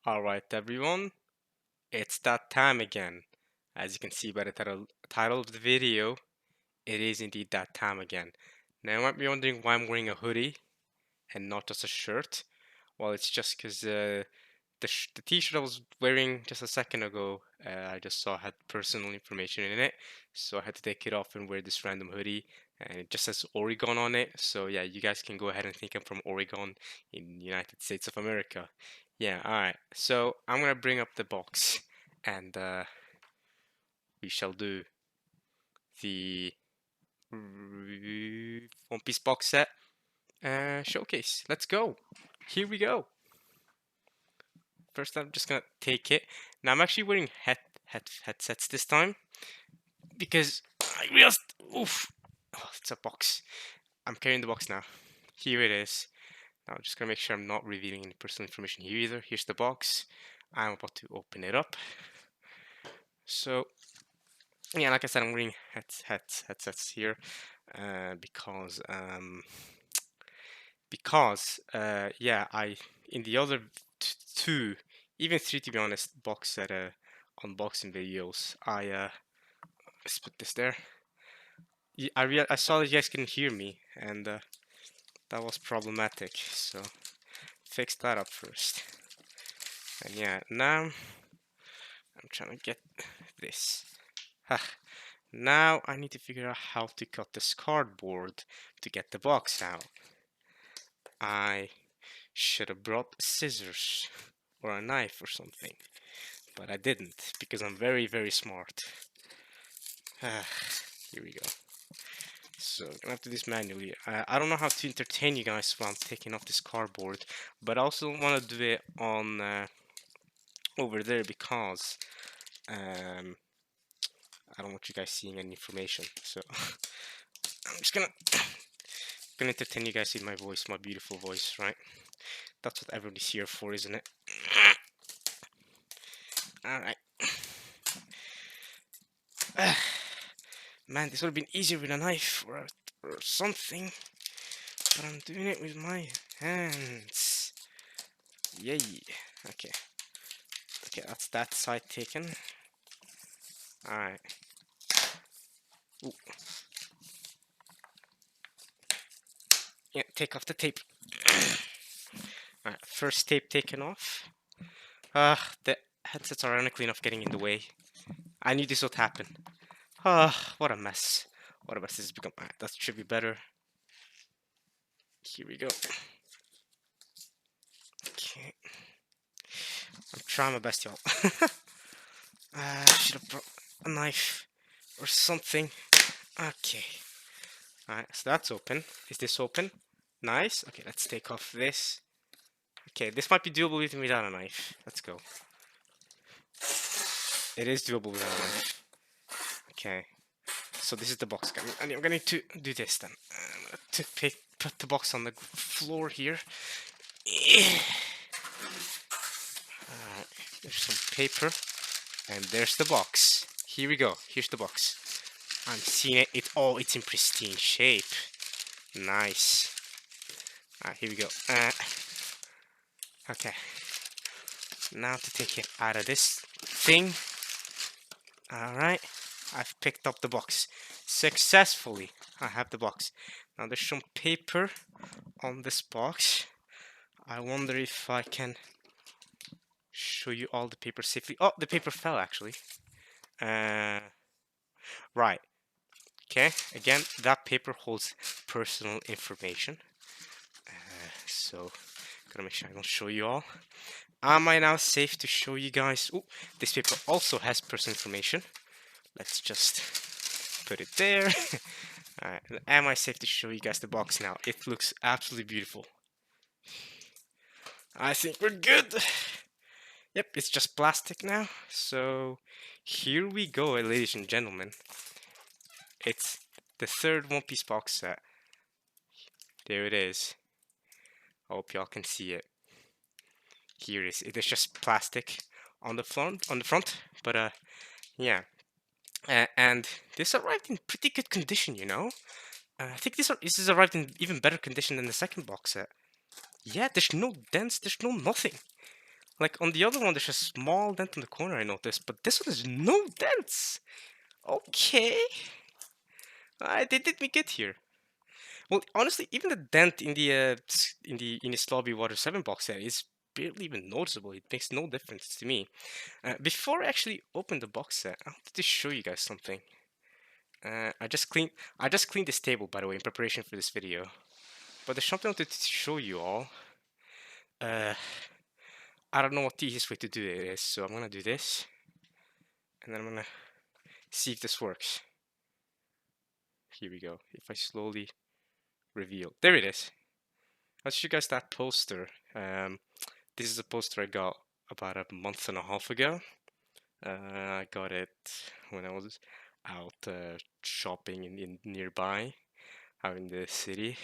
Alright everyone, it's that time again. As you can see by the title of the video, it is indeed that time again. Now you might be wondering why I'm wearing a hoodie and not just a shirt. Well, it's just because the t-shirt I was wearing just a second ago, I just saw had personal information in it, so I had to take it off and wear this random hoodie, and it just says Oregon on it. So yeah, you guys can go ahead and think I'm from Oregon in the United States of America. Yeah, all right. So I'm gonna bring up the box, and we shall do the One Piece box set showcase. Let's go. Here we go. First, I'm just gonna take it. Now I'm actually wearing headsets this time because I realized, oof, oh, it's a box. I'm carrying the box now. Here it is. Now I'm just gonna make sure I'm not revealing any personal information here either. Here's the box. I'm about to open it up. So yeah, like I said, I'm wearing headsets here because yeah, I in the other two, even three to be honest, box set unboxing videos, let's put this there. I saw that you guys couldn't hear me, and that was problematic. So fix that up first. And yeah, now I'm trying to get this. Now I need to figure out how to cut this cardboard to get the box out. I should have brought scissors or a knife or something, but I didn't because I'm very, very smart. Here we go. So I'm gonna have to do this manually. I don't know how to entertain you guys while I'm taking off this cardboard, but I also want to do it on over there because I don't want you guys seeing any information. So I'm just gonna entertain you guys with my voice, my beautiful voice, right? That's what everybody's here for, isn't it? Alright. Man, this would have been easier with a knife or something. But I'm doing it with my hands. Yay. Okay. Okay, that's that side taken. Alright. Ooh. Yeah, take off the tape. Alright, first tape taken off. The headsets are ironically enough getting in the way. I knew this would happen. What a mess. What a mess this has become. Alright, that should be better. Here we go. Okay. I'm trying my best, y'all. I should have brought a knife or something. Okay. Alright, so that's open. Is this open? Nice. Okay, let's take off this. Okay, this might be doable even without a knife. Let's go. It is doable without a knife. Okay. So this is the box. I'm going to do this then. I'm going to put the box on the floor here. Alright, there's some paper. And there's the box. Here we go. Here's the box. I'm seeing it. It's in pristine shape. Nice. Alright, here we go. Okay. Now to take it out of this thing. Alright. I've picked up the box. Successfully. I have the box. Now there's some paper on this box. I wonder if I can show you all the paper safely. Oh, the paper fell actually. Right. Okay, again, that paper holds personal information. So, gotta make sure I don't show you all. Am I now safe to show you guys? Oh, this paper also has personal information. Let's just put it there. Alright, am I safe to show you guys the box now? It looks absolutely beautiful. I think we're good. Yep, it's just plastic now. So, here we go, ladies and gentlemen. It's the third One Piece box set. There it is. I hope y'all can see it. Here it is. It is just plastic on the front, but yeah. And this arrived in pretty good condition, you know. I think this is arrived in even better condition than the second box set. Yeah, there's no dents, there's no nothing. Like on the other one, there's a small dent in the corner I noticed, but this one has no dents. Okay, they did me good here. Well, honestly, even the dent in the Ines Lobby Water 7 box set is barely even noticeable. It makes no difference to me. Before I actually open the box set, I wanted to show you guys something. I just cleaned this table, by the way, in preparation for this video. But there's something I wanted to show you all. I don't know what the easiest way to do it is, so I'm gonna do this, and then I'm gonna see if this works. Here we go. If I slowly reveal, there it is. I'll show you guys that poster. This is a poster I got about a month and a half ago. I got it when I was out shopping in nearby, out in the city.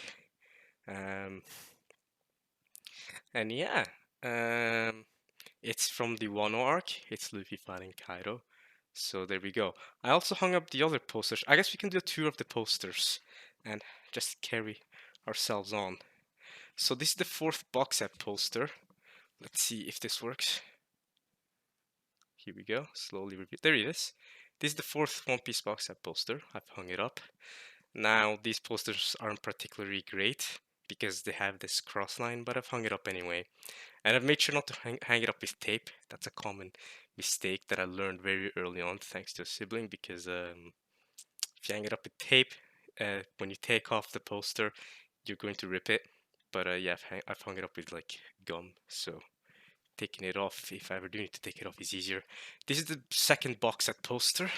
And yeah, it's from the Wano arc. It's Luffy fighting Kaido. So there we go. I also hung up the other posters. I guess we can do a tour of the posters and just carry ourselves on. So this is the 4th box set poster. Let's see if this works. Here we go. Slowly review. There it is. This is the 4th One Piece box set poster. I've hung it up. Now these posters aren't particularly great because they have this cross line, but I've hung it up anyway. And I've made sure not to hang it up with tape. That's a common mistake that I learned very early on thanks to a sibling, because if you hang it up with tape, when you take off the poster, you're going to rip it. But yeah, I've hung it up with like gum, so taking it off, if I ever do need to take it off, is easier. This is the 2nd box set poster.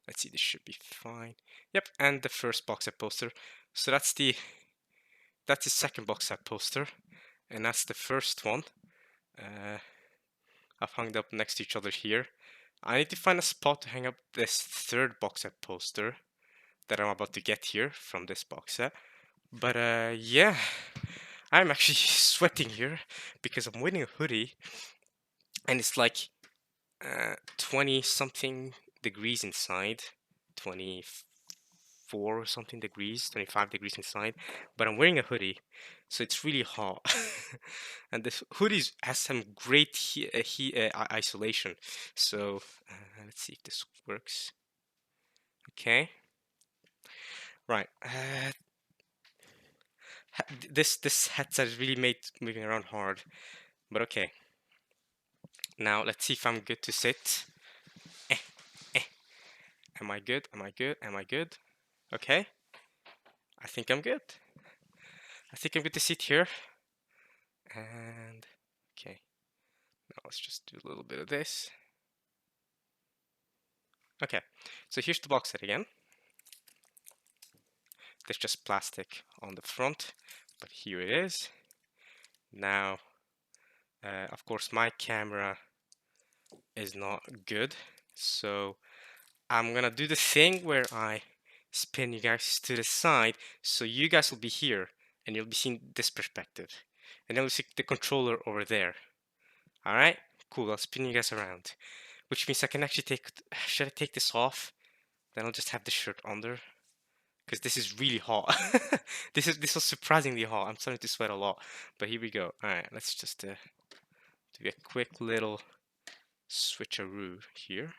Let's see, this should be fine. Yep, and the 1st box set poster. So that's the 2nd box set poster, and that's the 1st one. I've hung it up next to each other here. I need to find a spot to hang up this 3rd box set poster that I'm about to get here from this box set. But yeah, I'm actually sweating here because I'm wearing a hoodie and it's like 20 something degrees inside, 24 or something degrees, 25 degrees inside, but I'm wearing a hoodie, so it's really hot. And this hoodie has some great heat isolation. So let's see if this works. Okay, right. This headset really made moving around hard, but okay. Now let's see if I'm good to sit. Eh, eh. Am I good? Am I good? Am I good? Okay. I think I'm good. I think I'm good to sit here. And okay. Now let's just do a little bit of this. Okay. So here's the box set again. There's just plastic on the front, but here it is. Now, of course, my camera is not good, so I'm gonna do the thing where I spin you guys to the side, so you guys will be here, and you'll be seeing this perspective, and then we'll see the controller over there. All right, cool. I'll spin you guys around, which means I can actually take. Should I take this off? Then I'll just have the shirt under, because this is really hot. This was surprisingly hot. I'm starting to sweat a lot, but here we go. All right, let's just do a quick little switcheroo here.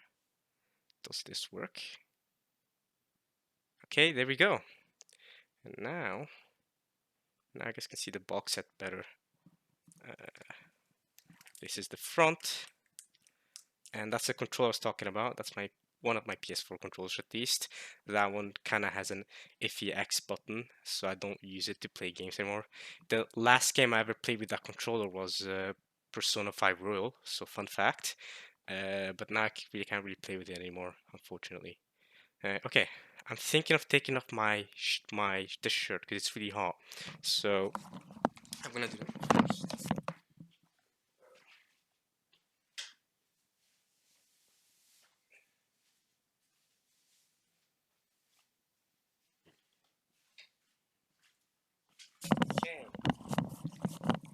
Does this work? Okay, there we go. And now I guess I can see the box set better. This is the front, and that's the controller I was talking about. That's one of my PS4 controllers at least. That one kind of has an iffy X button, so I don't use it to play games anymore. The last game I ever played with that controller was Persona 5 Royal, so fun fact. But now I really can't really play with it anymore, unfortunately. Okay, I'm thinking of taking off this shirt because it's really hot. So I'm gonna do that first. Okay.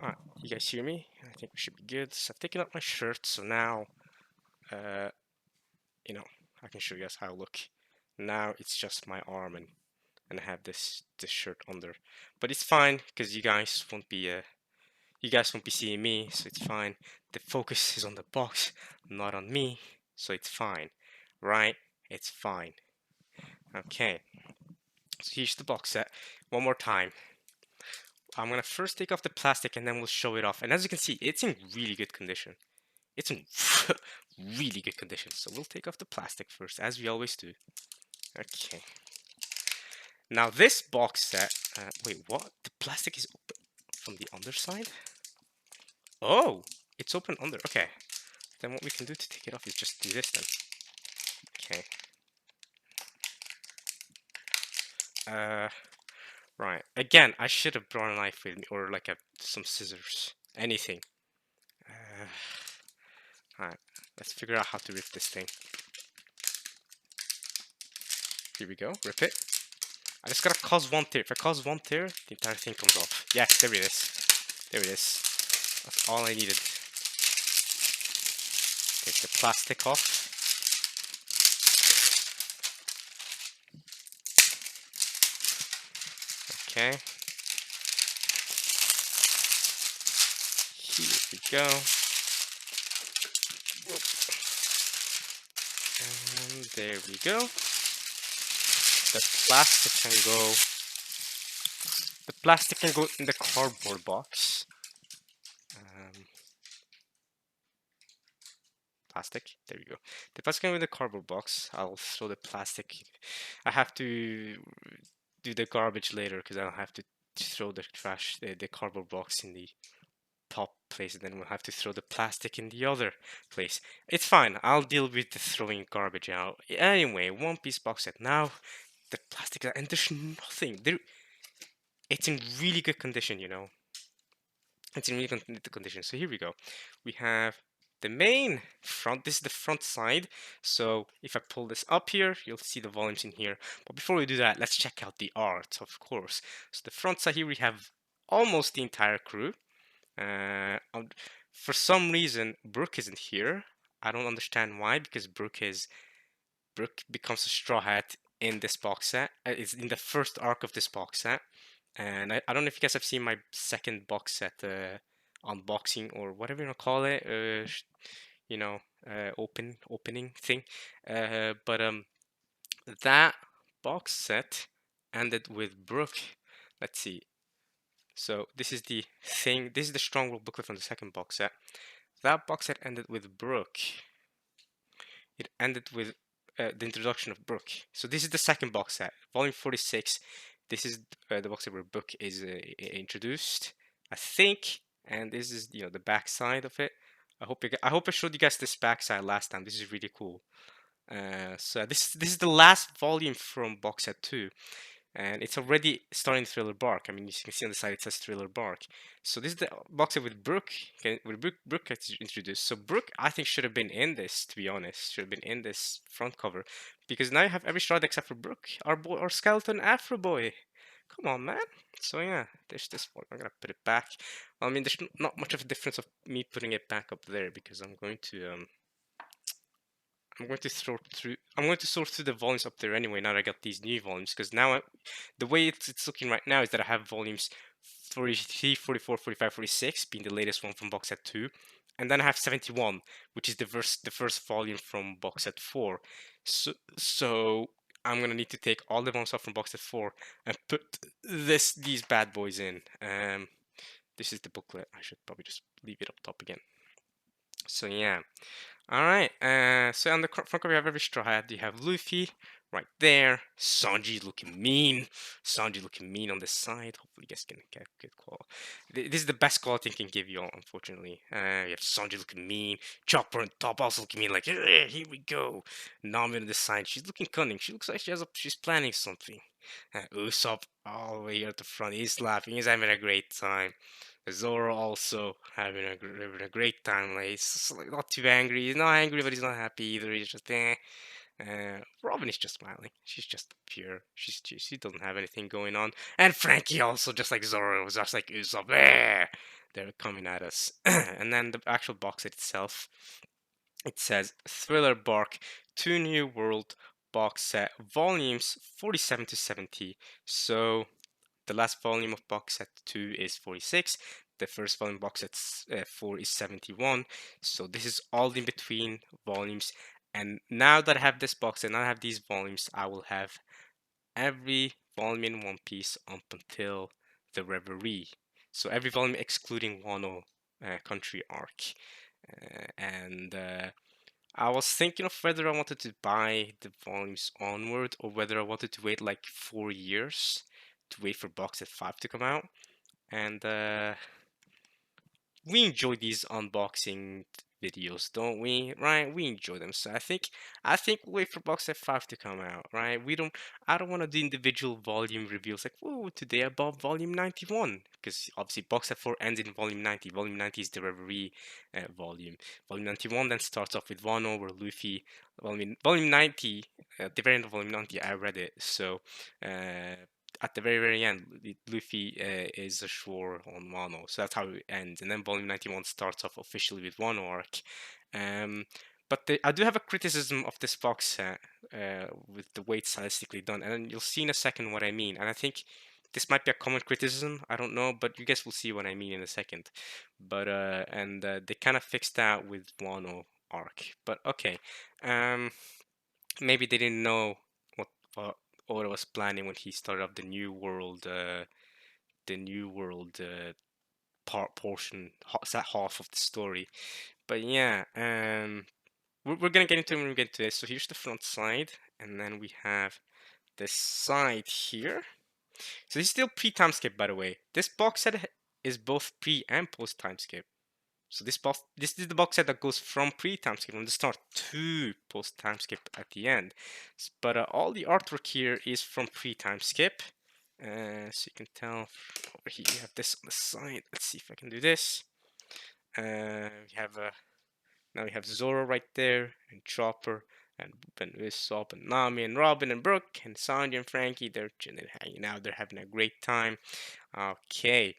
Alright, you guys hear me? I think we should be good. So I've taken off my shirt, so now, you know, I can show you guys how I look. Now it's just my arm, and I have this shirt under, but it's fine because you guys won't be You guys won't be seeing me, so it's fine. The focus is on the box, not on me, so it's fine. Right? It's fine. Okay. So here's the box set. One more time. I'm gonna first take off the plastic and then we'll show it off. And as you can see, it's in really good condition. It's in really good condition. So we'll take off the plastic first, as we always do. Okay. Now this box set, wait, what? The plastic is open from the underside? Oh, it's open under. Okay. Then what we can do to take it off is just do this then. Okay. Right. Again, I should have brought a knife with me or like some scissors. Anything. Alright. Let's figure out how to rip this thing. Here we go. Rip it. I just gotta cause one tear. If I cause one tear, the entire thing comes off. Yes, there it is. There it is. That's all I needed. Take the plastic off. Okay. Here we go. And there we go. The plastic can go in the cardboard box. Plastic. There we go. The plastic can go in the cardboard box. I'll throw the plastic. I have to do the garbage later because I don't have to throw the trash, the cardboard box in the top place, and then we'll have to throw the plastic in the other place. It's fine. I'll deal with the throwing garbage out. Anyway, One Piece box set. Now the plastic, and there's nothing there. It's in really good condition, you know. It's in really good condition. So here we go. We have the main front. This is the front side. So if I pull this up here, you'll see the volumes in here. But before we do that, let's check out the art, of course. So the front side here, we have almost the entire crew. For some reason, Brook isn't here. I don't understand why, because Brook becomes a Straw Hat in this box set. It's in the first arc of this box set. And I don't know if you guys have seen my second box set unboxing or whatever you want to call it. You know, opening thing. But that box set ended with Brook. Let's see. So this is the thing. This is the Stronghold booklet from the second box set. That box set ended with Brook. It ended with the introduction of Brook. So this is the second box set, volume 46. This is the box set where Brook is introduced, I think. And this is, you know, the back side of it. I hope I showed you guys this back side last time. This is really cool. So this is the last volume from box set 2. And it's already starting Thriller Bark. I mean, you can see on the side it says Thriller Bark. So this is the box set with Brook, Brook gets introduced. So Brook, I think, should have been in this, to be honest. Should have been in this front cover. Because now you have every shroud except for Brook, our skeleton Afro boy. Come on, man. So yeah, there's this one. I'm gonna put it back. Well, I mean, there's not much of a difference of me putting it back up there because I'm going to sort through the volumes up there anyway. Now that I got these new volumes, because now the way it's looking right now is that I have volumes 43, 44, 45, 46 being the latest one from box set 2, and then I have 71, which is the first volume from box set 4. So I'm gonna need to take all the volumes off from box set 4 and put these bad boys in. This is the booklet. I should probably just leave it up top again. So yeah. All right. So on the front cover, you have every Straw Hat. You have Luffy right there. Sanji looking mean. Sanji looking mean on the side. Hopefully, you guys can get good quality. This is the best quality I can give you all, unfortunately. You have Sanji looking mean. Chopper on top also looking mean. Like, here we go. Nami on the side. She's looking cunning. She looks like she's planning something. Usopp all the way here at the front. He's laughing. He's having a great time. Zoro also having a great time. Like, he's like not too angry. He's not angry, but he's not happy either. He's just Robin is just smiling. She's just pure. She doesn't have anything going on. And Frankie also, just like Zoro, was just like Usopp. They're coming at us. And then the actual box itself, it says Thriller Bark 2 New World box set, volumes 47 to 70. So the last volume of box set 2 is 46. the first volume box set 4 is 71. So this is all in between volumes. And now that I have this box and I have these volumes, I will have every volume in One Piece up until the Reverie. So every volume excluding Wano country arc. And I was thinking of whether I wanted to buy the volumes onward or whether I wanted to wait like 4 years to wait for box set 5 to come out. And we enjoy these unboxing videos, don't we? Right? We enjoy them. So I think we'll wait for box set 5 to come out, right? I don't want to do individual volume reviews like, oh, today I bought volume 91 because obviously box set 4 ends in volume 90. Volume 90 is the Reverie volume. Volume 91 then starts off with Wano where Luffy, volume 90, at the very end of volume 90 I read it. So at the very, very end, Luffy is ashore on Wano. So that's how it ends. And then Volume 91 starts off officially with Wano arc. But I do have a criticism of this box set with the way it's stylistically done. And you'll see in a second what I mean. And I think this might be a common criticism. I don't know, but you guys will see what I mean in a second. But they kind of fixed that with Wano arc. But okay. Maybe they didn't know what Oda was planning when he started up the New World portion, that half of the story. But yeah, we're gonna get into it when we get to this. So here's the front side, and then we have this side here. So this is still pre-time skip, by the way. This box set is both pre and post time skip. So this is the box set that goes from pre-time skip from the start to post-time skip at the end. But all the artwork here is from pre-time skip. So you can tell over here you have this on the side. Let's see if I can do this. We have now we have Zoro right there, and Chopper, and Usopp, and Nami, and Robin, and Brooke, and Sanji, and Frankie. They're hanging out. They're having a great time. Okay.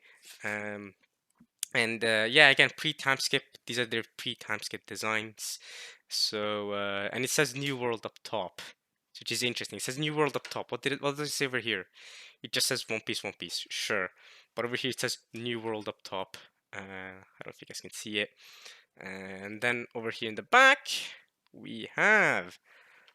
And yeah, again, pre-time skip. These are their pre-time skip designs. So and it says New World up top, which is interesting. It says New World up top. What does it say over here? It just says One Piece, One Piece. Sure, but over here it says New World up top. I don't know if you guys can see it. And then over here in the back, we have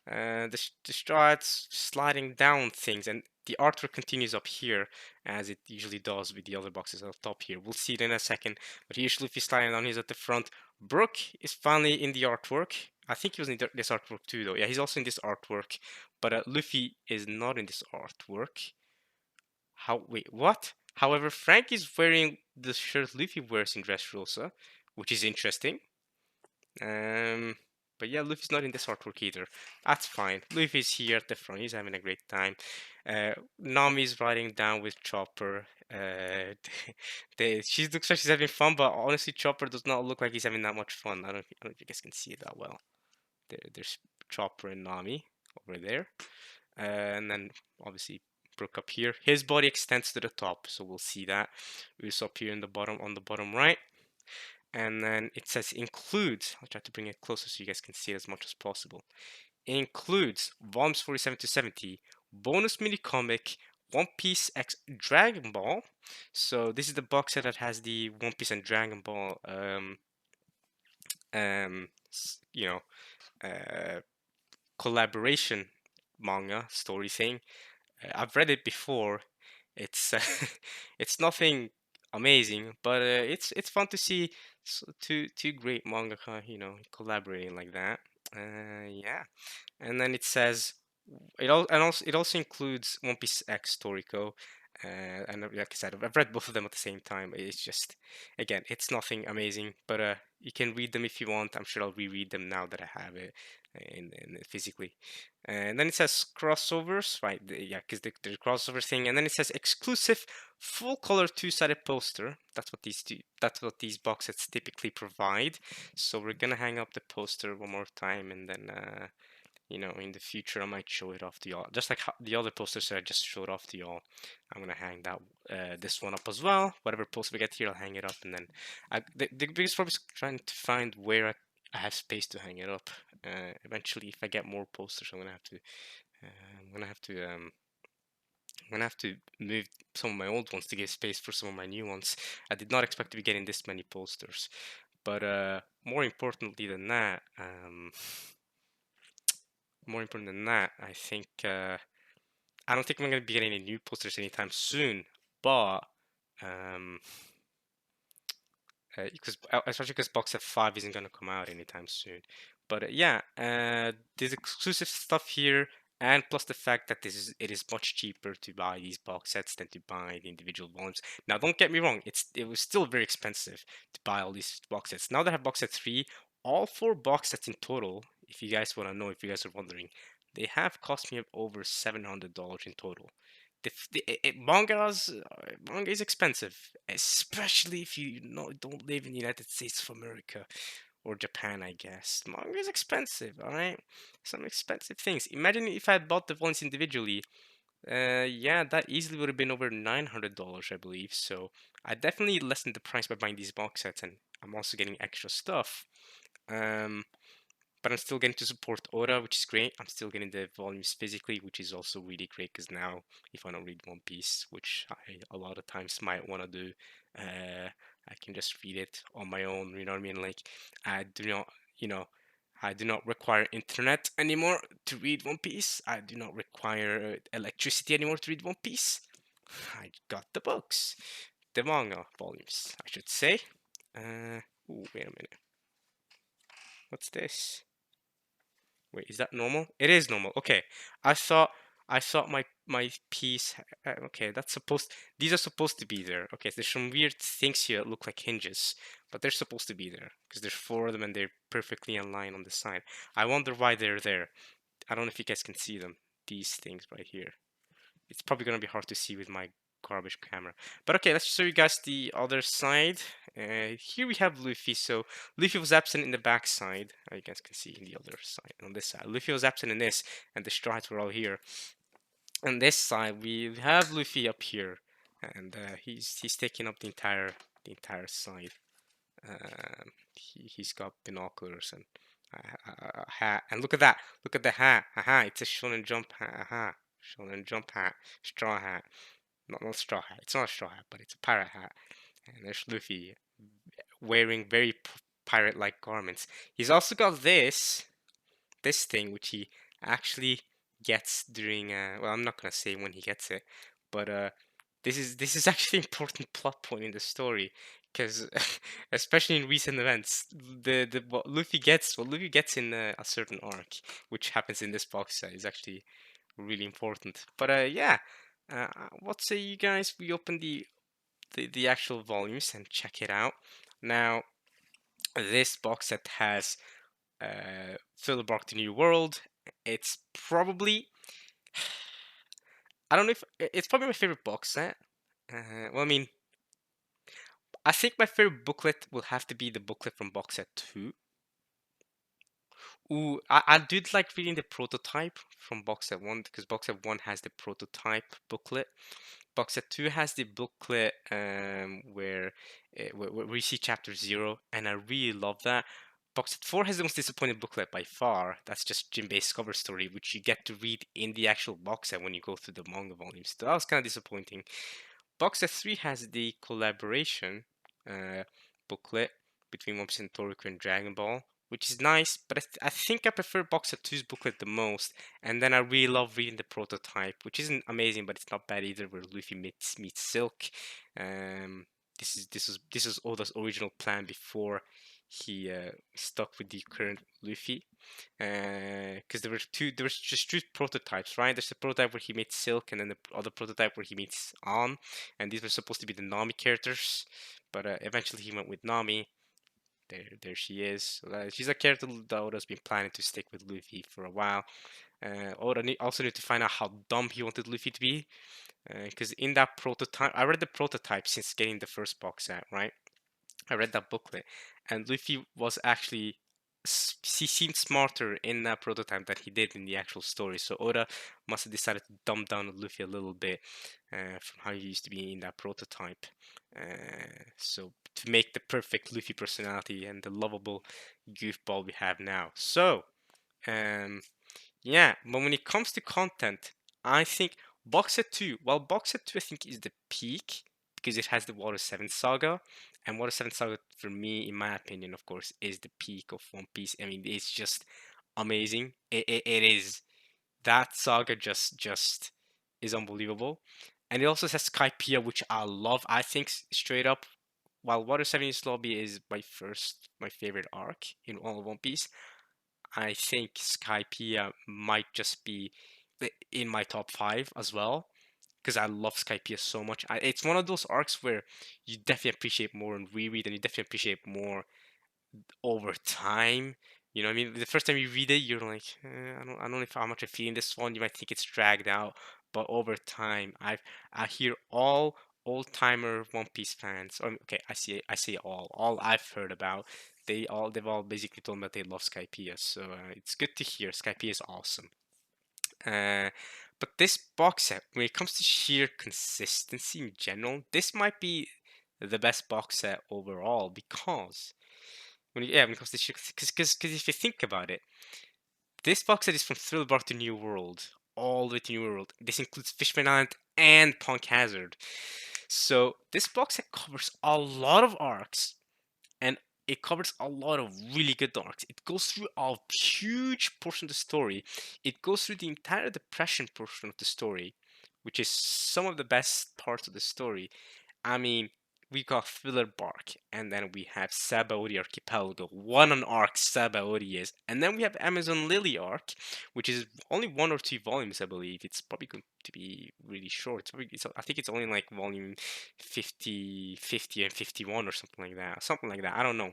the strides sliding down things, and the artwork continues up here as it usually does with the other boxes up top here. We'll see it in a second, but here's Luffy sliding down. He's at the front. Brook is finally in the artwork. I think he was in this artwork too, though. Yeah, he's also in this artwork, but Luffy is not in this artwork. Wait, what? However, Frank is wearing the shirt Luffy wears in Dressrosa, which is interesting. But yeah, Luffy's not in this artwork either. That's fine. Luffy's here at the front. He's having a great time. Nami's riding down with Chopper. She looks like she's having fun, but honestly, Chopper does not look like he's having that much fun. I don't know if you guys can see it that well. There's Chopper and Nami over there. And then obviously Brook up here. His body extends to the top, so we'll see that. Usopp here in the bottom, on the bottom right. And then it says includes, I'll try to bring it closer so you guys can see it as much as possible. It includes volumes 47 to 70, bonus mini comic, One Piece X Dragon Ball. So this is the box set that has the One Piece and Dragon Ball, you know, collaboration manga story thing. I've read it before. It's it's nothing amazing, but it's fun to see two great mangaka, collaborating like that. Yeah, and then it says it also includes One Piece X Toriko, and like I said, I've read both of them at the same time. It's just, again, it's nothing amazing, but you can read them if you want. I'm sure I'll reread them now that I have it in physically. And then it says crossovers, right? Yeah, because the crossover thing. And then it says exclusive full color two-sided poster. That's what these box sets typically provide. So we're gonna hang up the poster one more time, and then in the future I might show it off to y'all, just like the other posters that I just showed off to y'all. I'm gonna hang that this one up as well. Whatever poster we get here, I'll hang it up, and then the biggest problem is trying to find where I have space to hang it up. Eventually, if I get more posters, I'm gonna have to I'm gonna have to move some of my old ones to give space for some of my new ones. I did not expect to be getting this many posters. But more importantly than that, I think I don't think I'm gonna be getting any new posters anytime soon. But um, because especially because box set 5 isn't gonna come out anytime soon. But yeah, there's exclusive stuff here, and plus the fact that it is much cheaper to buy these box sets than to buy the individual volumes. Now, don't get me wrong, it was still very expensive to buy all these box sets. Now that I have box set 3, all 4 box sets in total, if you guys want to know, if you guys are wondering, they have cost me over $700 in total. Manga is expensive, especially if you don't live in the United States of America or Japan, I guess. Manga is expensive, all right? Some expensive things. Imagine if I had bought the volumes individually. Yeah, that easily would have been over $900, I believe. So I definitely lessened the price by buying these box sets, and I'm also getting extra stuff. Um, but I'm still getting to support Oda, which is great. I'm still getting the volumes physically, which is also really great because now if I don't read One Piece, which I a lot of times might want to do, I can just read it on my own. You know what I mean? Like I do not, you know, I do not require internet anymore to read One Piece. I do not require electricity anymore to read One Piece. I got the books, the manga volumes, I should say. Ooh, wait a minute. What's this? Wait, is that normal? It is normal. Okay. I thought I thought my piece. Okay, that's supposed. These are supposed to be there. Okay, there's some weird things here that look like hinges, but they're supposed to be there because there's 4 of them and they're perfectly in line on the side. I wonder why they're there. I don't know if you guys can see them. These things right here. It's probably gonna be hard to see with my garbage camera. But okay, let's show you guys the other side. Here we have Luffy. So Luffy was absent in the back side. You guys can see in the other side, on this side. Luffy was absent in this, and the strides were all here. On this side, we have Luffy up here, and he's taking up the entire side. He's got binoculars and a hat. And look at that! Look at the hat! Aha! It's a Shonen Jump hat. Aha! Shonen Jump hat, straw hat. Not straw hat. It's not a straw hat, but it's a pirate hat. And there's Luffy wearing very pirate-like garments. He's also got this thing which he actually gets during. Well, I'm not gonna say when he gets it, but this is actually an important plot point in the story because especially in recent events, the what Luffy gets in a certain arc, which happens in this box set, is actually really important. But yeah, what say you guys? We open the actual volumes and check it out. Now, this box set has Filler Bark: The New World. It's probably I don't know if it's probably my favorite box set. Well, I mean, I think my favorite booklet will have to be the booklet from box set 2. Ooh, I did like reading the prototype from box set 1 because box set 1 has the prototype booklet. Box set 2 has the booklet where we see chapter 0, and I really love that. Box set 4 has the most disappointing booklet by far. That's just Jinbei's cover story, which you get to read in the actual box set when you go through the manga volumes. So that was kind of disappointing. Box set 3 has the collaboration uh, booklet between One Piece and Toriko and Dragon Ball, which is nice, but I think I prefer Box set 2's booklet the most. And then I really love reading the prototype, which isn't amazing, but it's not bad either, where Luffy meets Silk. This is Oda's original plan before he stuck with the current Luffy. Because there was just 2 prototypes, right? There's the prototype where he meets Silk, and then the other prototype where he meets An, and these were supposed to be the Nami characters, but eventually he went with Nami. There she is. She's a character that Oda's been planning to stick with Luffy for a while. Oda also need to find out how dumb he wanted Luffy to be, because in that prototype, I read the prototype since getting the first box set, right? I read that booklet, and Luffy was actually he seemed smarter in that prototype than he did in the actual story. So Oda must have decided to dumb down Luffy a little bit from how he used to be in that prototype. So to make the perfect Luffy personality and the lovable goofball we have now. So yeah, but when it comes to content, I think Box Set 2, well, Box Set 2 I think is the peak because it has the Water 7 saga. And Water 7 saga, for me, in my opinion, of course, is the peak of One Piece. I mean, it's just amazing. It is. That saga just is unbelievable. And it also has Skypiea, which I love. I think straight up, while Water 7 is Lobby is my favorite arc in all of One Piece, I think Skypiea might just be in my top five as well because I love Skypiea so much. It's one of those arcs where you definitely appreciate more and reread, and you definitely appreciate more over time. You know what I mean? The first time you read it, you're like, I don't know if how much I feel in this one. You might think it's dragged out, but over time, I hear all old timer One Piece fans. Okay, I say all I've heard about. They've all basically told me that they love Skypiea, so it's good to hear. Skypiea is awesome. Uh, but this box set, when it comes to sheer consistency in general, this might be the best box set overall because when it comes to sheer, because if you think about it, this box set is from Thriller Bark to New World, all the way to New World. This includes Fishman Island and Punk Hazard. So this box set covers a lot of arcs and it covers a lot of really good arcs. It goes through a huge portion of the story. It goes through the entire depression portion of the story, which is some of the best parts of the story. I mean, we got Filler Bark, and then we have Sabaody Archipelago. What an arc Sabaody is. And then we have Amazon Lily arc, which is only 1 or 2 volumes, I believe. It's probably going to be really short. I think it's only like volume 50 and 51 or something like that. Something like that. I don't know,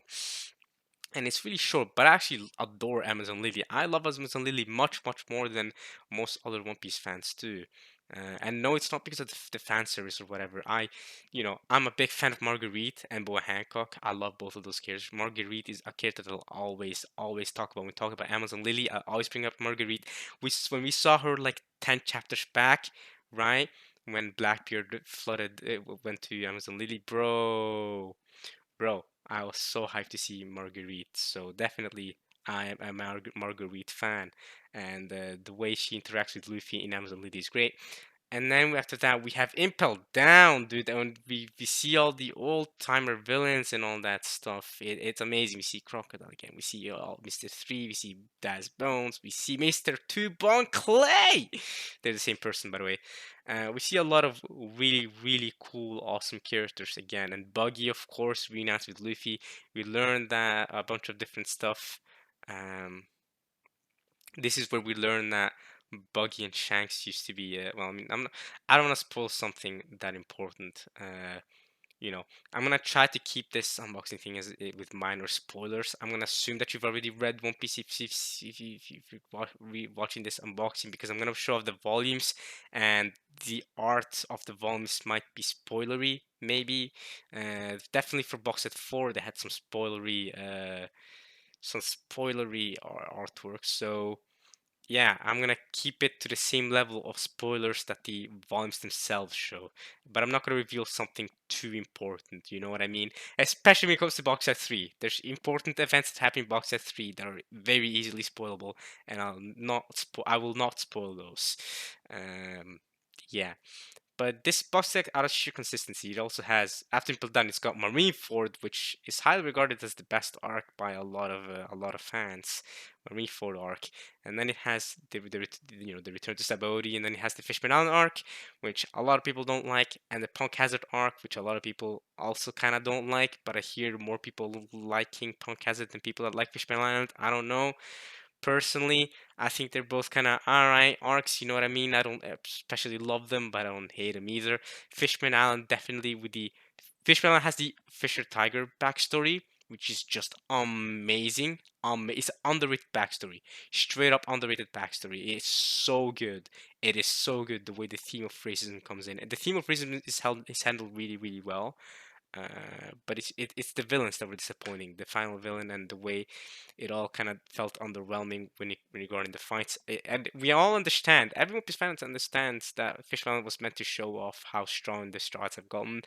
and it's really short, but I actually adore Amazon Lily. I love Amazon Lily much more than most other One Piece fans do. And no, it's not because of the fan service or whatever. I'm a big fan of Marguerite and Boa Hancock. I love both of those characters. Marguerite is a character that I'll always talk about when we talk about Amazon Lily. I always bring up Marguerite. When we saw her like 10 chapters back, right? When Blackbeard went to Amazon Lily, bro, I was so hyped to see Marguerite. So definitely, I am a Marguerite fan, and the way she interacts with Luffy in Amazon Lily is great. And then after that, we have Impel Down, dude. And we see all the old timer villains and all that stuff. It's amazing. We see Crocodile again. We see all Mr. 3. We see Daz Bones. We see Mr. 2 Bon Clay. They're the same person, by the way. We see a lot of really cool, awesome characters again. And Buggy, of course, reunites with Luffy. We learned that a bunch of different stuff. Um, this is where we learn that Buggy and Shanks used to be. Well, I mean, I don't want to spoil something that important. You know, I'm gonna try to keep this unboxing thing with minor spoilers. I'm gonna assume that you've already read One Piece if you're watching this unboxing because I'm gonna show off the volumes and the art of the volumes might be spoilery, maybe. Definitely for box set 4, they had some spoilery artwork. So yeah, I'm gonna keep it to the same level of spoilers that the volumes themselves show, but I'm not gonna reveal something too important. You know what I mean? Especially when it comes to box set 3. There's important events that happen in box set 3 that are very easily spoilable, and I will not spoil those. Um, yeah. But this box set, out of sheer consistency, it also has after Impel Down, it's got Marineford, which is highly regarded as the best arc by a lot of fans. Marineford arc, and then it has the return to Sabaody, and then it has the Fishman Island arc, which a lot of people don't like, and the Punk Hazard arc, which a lot of people also kind of don't like. But I hear more people liking Punk Hazard than people that like Fishman Island. I don't know. Personally, I think they're both kind of alright arcs, you know what I mean? I don't especially love them, but I don't hate them either. Fishman Island definitely with the Fishman Island has the Fisher Tiger backstory, which is just amazing. It's an underrated backstory, straight up underrated backstory. It's so good. It is so good the way the theme of racism comes in. And the theme of racism is handled really well. But it's the villains that were disappointing. The final villain and the way it all kind of felt underwhelming regarding the fights. And we all understand. Everyone fans understands that Fish Island was meant to show off how strong the Strats have gotten.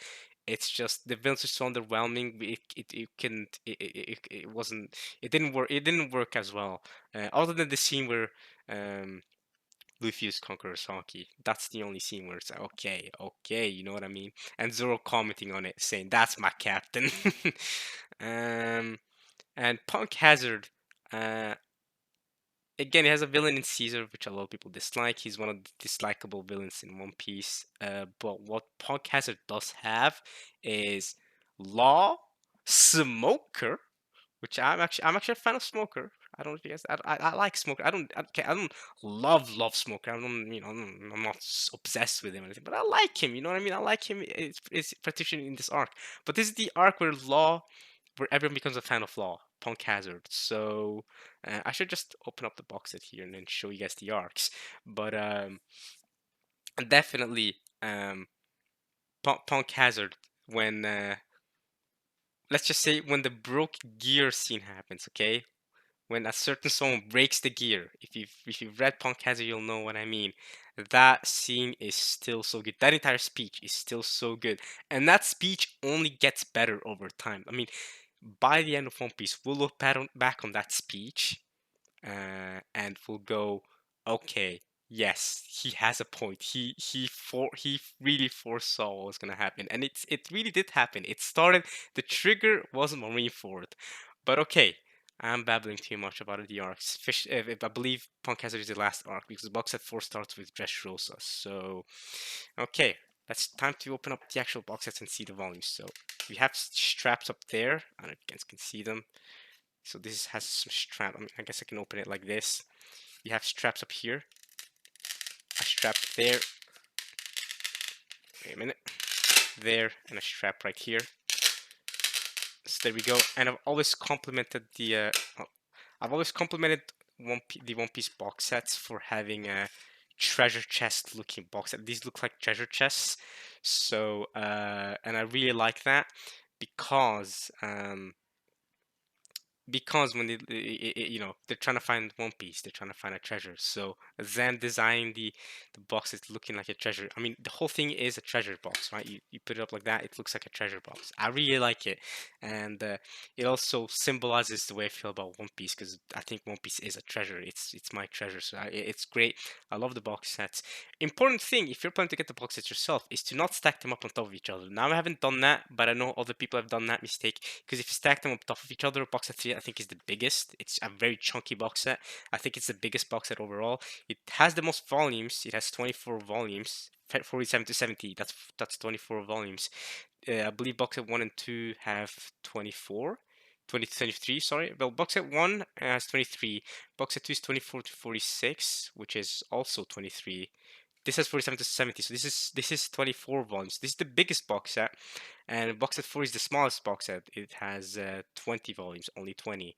It's just the villains are so underwhelming. It wasn't. It didn't work. It didn't work as well. Other than the scene where um Luffy's Conqueror's Haki. That's the only scene where it's like, okay, okay, you know what I mean? And Zoro commenting on it, saying, "That's my captain." um, and Punk Hazard, uh, again, he has a villain in Caesar, which a lot of people dislike. He's one of the dislikable villains in One Piece. But what Punk Hazard does have is Law, Smoker, which I'm actually a fan of Smoker. I don't know if you guys. I like Smoker. I don't love Smoker. I don't I'm not obsessed with him or anything, but I like him. You know what I mean? I like him. It's particularly in this arc. But this is the arc where everyone becomes a fan of Law, Punk Hazard. So I should just open up the box set here and then show you guys the arcs. But definitely Punk Hazard when let's just say when the broke gear scene happens, okay? When a certain song breaks the gear. If you've read Punk Hazard, you'll know what I mean. That scene is still so good. That entire speech is still so good, and that speech only gets better over time. I mean, by the end of One Piece, we'll look back on that speech and we'll go, okay, yes, he has a point. He really foresaw what was gonna happen, and it really did happen. It started. The trigger wasn't Marineford, but okay. I'm babbling too much about the arcs. If I believe Punk Hazard is the last arc because the box set 4 starts with Dressrosa. So, okay, that's time to open up the actual box sets and see the volumes. So, we have straps up there. I don't know if you guys can see them. So this has some strap. I guess I can open it like this. You have straps up here. A strap there. Wait a minute. There and a strap right here. So there we go. And I've always complimented the. I've always complimented the One Piece box sets for having a treasure chest looking box set. These look like treasure chests. So and I really like that because when they're trying to find One Piece, they're trying to find a treasure. So them designing the box is looking like a treasure. I mean, the whole thing is a treasure box, right? You put it up like that, it looks like a treasure box. I really like it, and it also symbolizes the way I feel about One Piece because I think One Piece is a treasure. It's my treasure, so it's great. I love the box sets. Important thing, if you're planning to get the box sets yourself, is to not stack them up on top of each other. Now I haven't done that, but I know other people have done that mistake because if you stack them on top of each other, box set 3 I think is the biggest. It's a very chunky box set. I think it's the biggest box set overall. It has the most volumes. It has 24 volumes. 47 to 70. That's 24 volumes. I believe box set 1 and 2 have 24. 20 to 23, sorry. Well, box set 1 has 23. Box set 2 is 24 to 46, which is also 23. This has 47 to 70, so this is 24 volumes. This is the biggest box set, and box set 4 is the smallest box set. It has 20 volumes, only 20.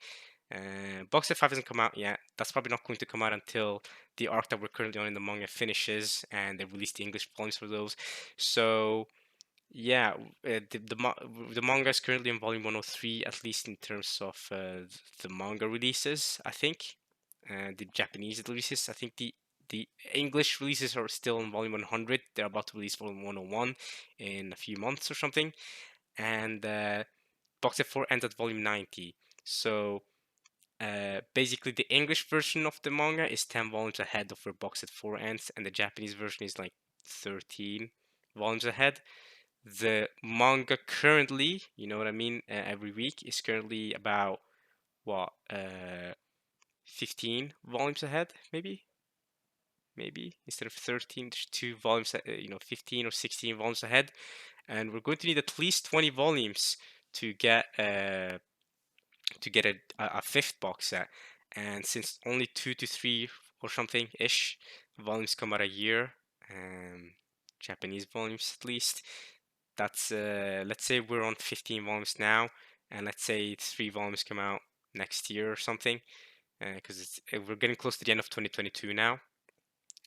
Box set 5 hasn't come out yet. That's probably not going to come out until the arc that we're currently on in the manga finishes, and they release the English volumes for those. So yeah, the manga is currently in volume 103, at least in terms of the manga releases, I think. The Japanese releases, I think the English releases are still in volume 100. They're about to release volume 101 in a few months or something. And box set 4 ends at volume 90. So basically, the English version of the manga is 10 volumes ahead of where box set 4 ends, and the Japanese version is like 13 volumes ahead. The manga currently, you know what I mean, every week is currently about what 15 volumes ahead, maybe instead of 13, there's 2 volumes, 15 or 16 volumes ahead, and we're going to need at least 20 volumes to get a fifth box set. And since only 2 to 3 or something ish volumes come out a year, Japanese volumes at least, that's let's say we're on 15 volumes now, and let's say 3 volumes come out next year or something, because we're getting close to the end of 2022 now.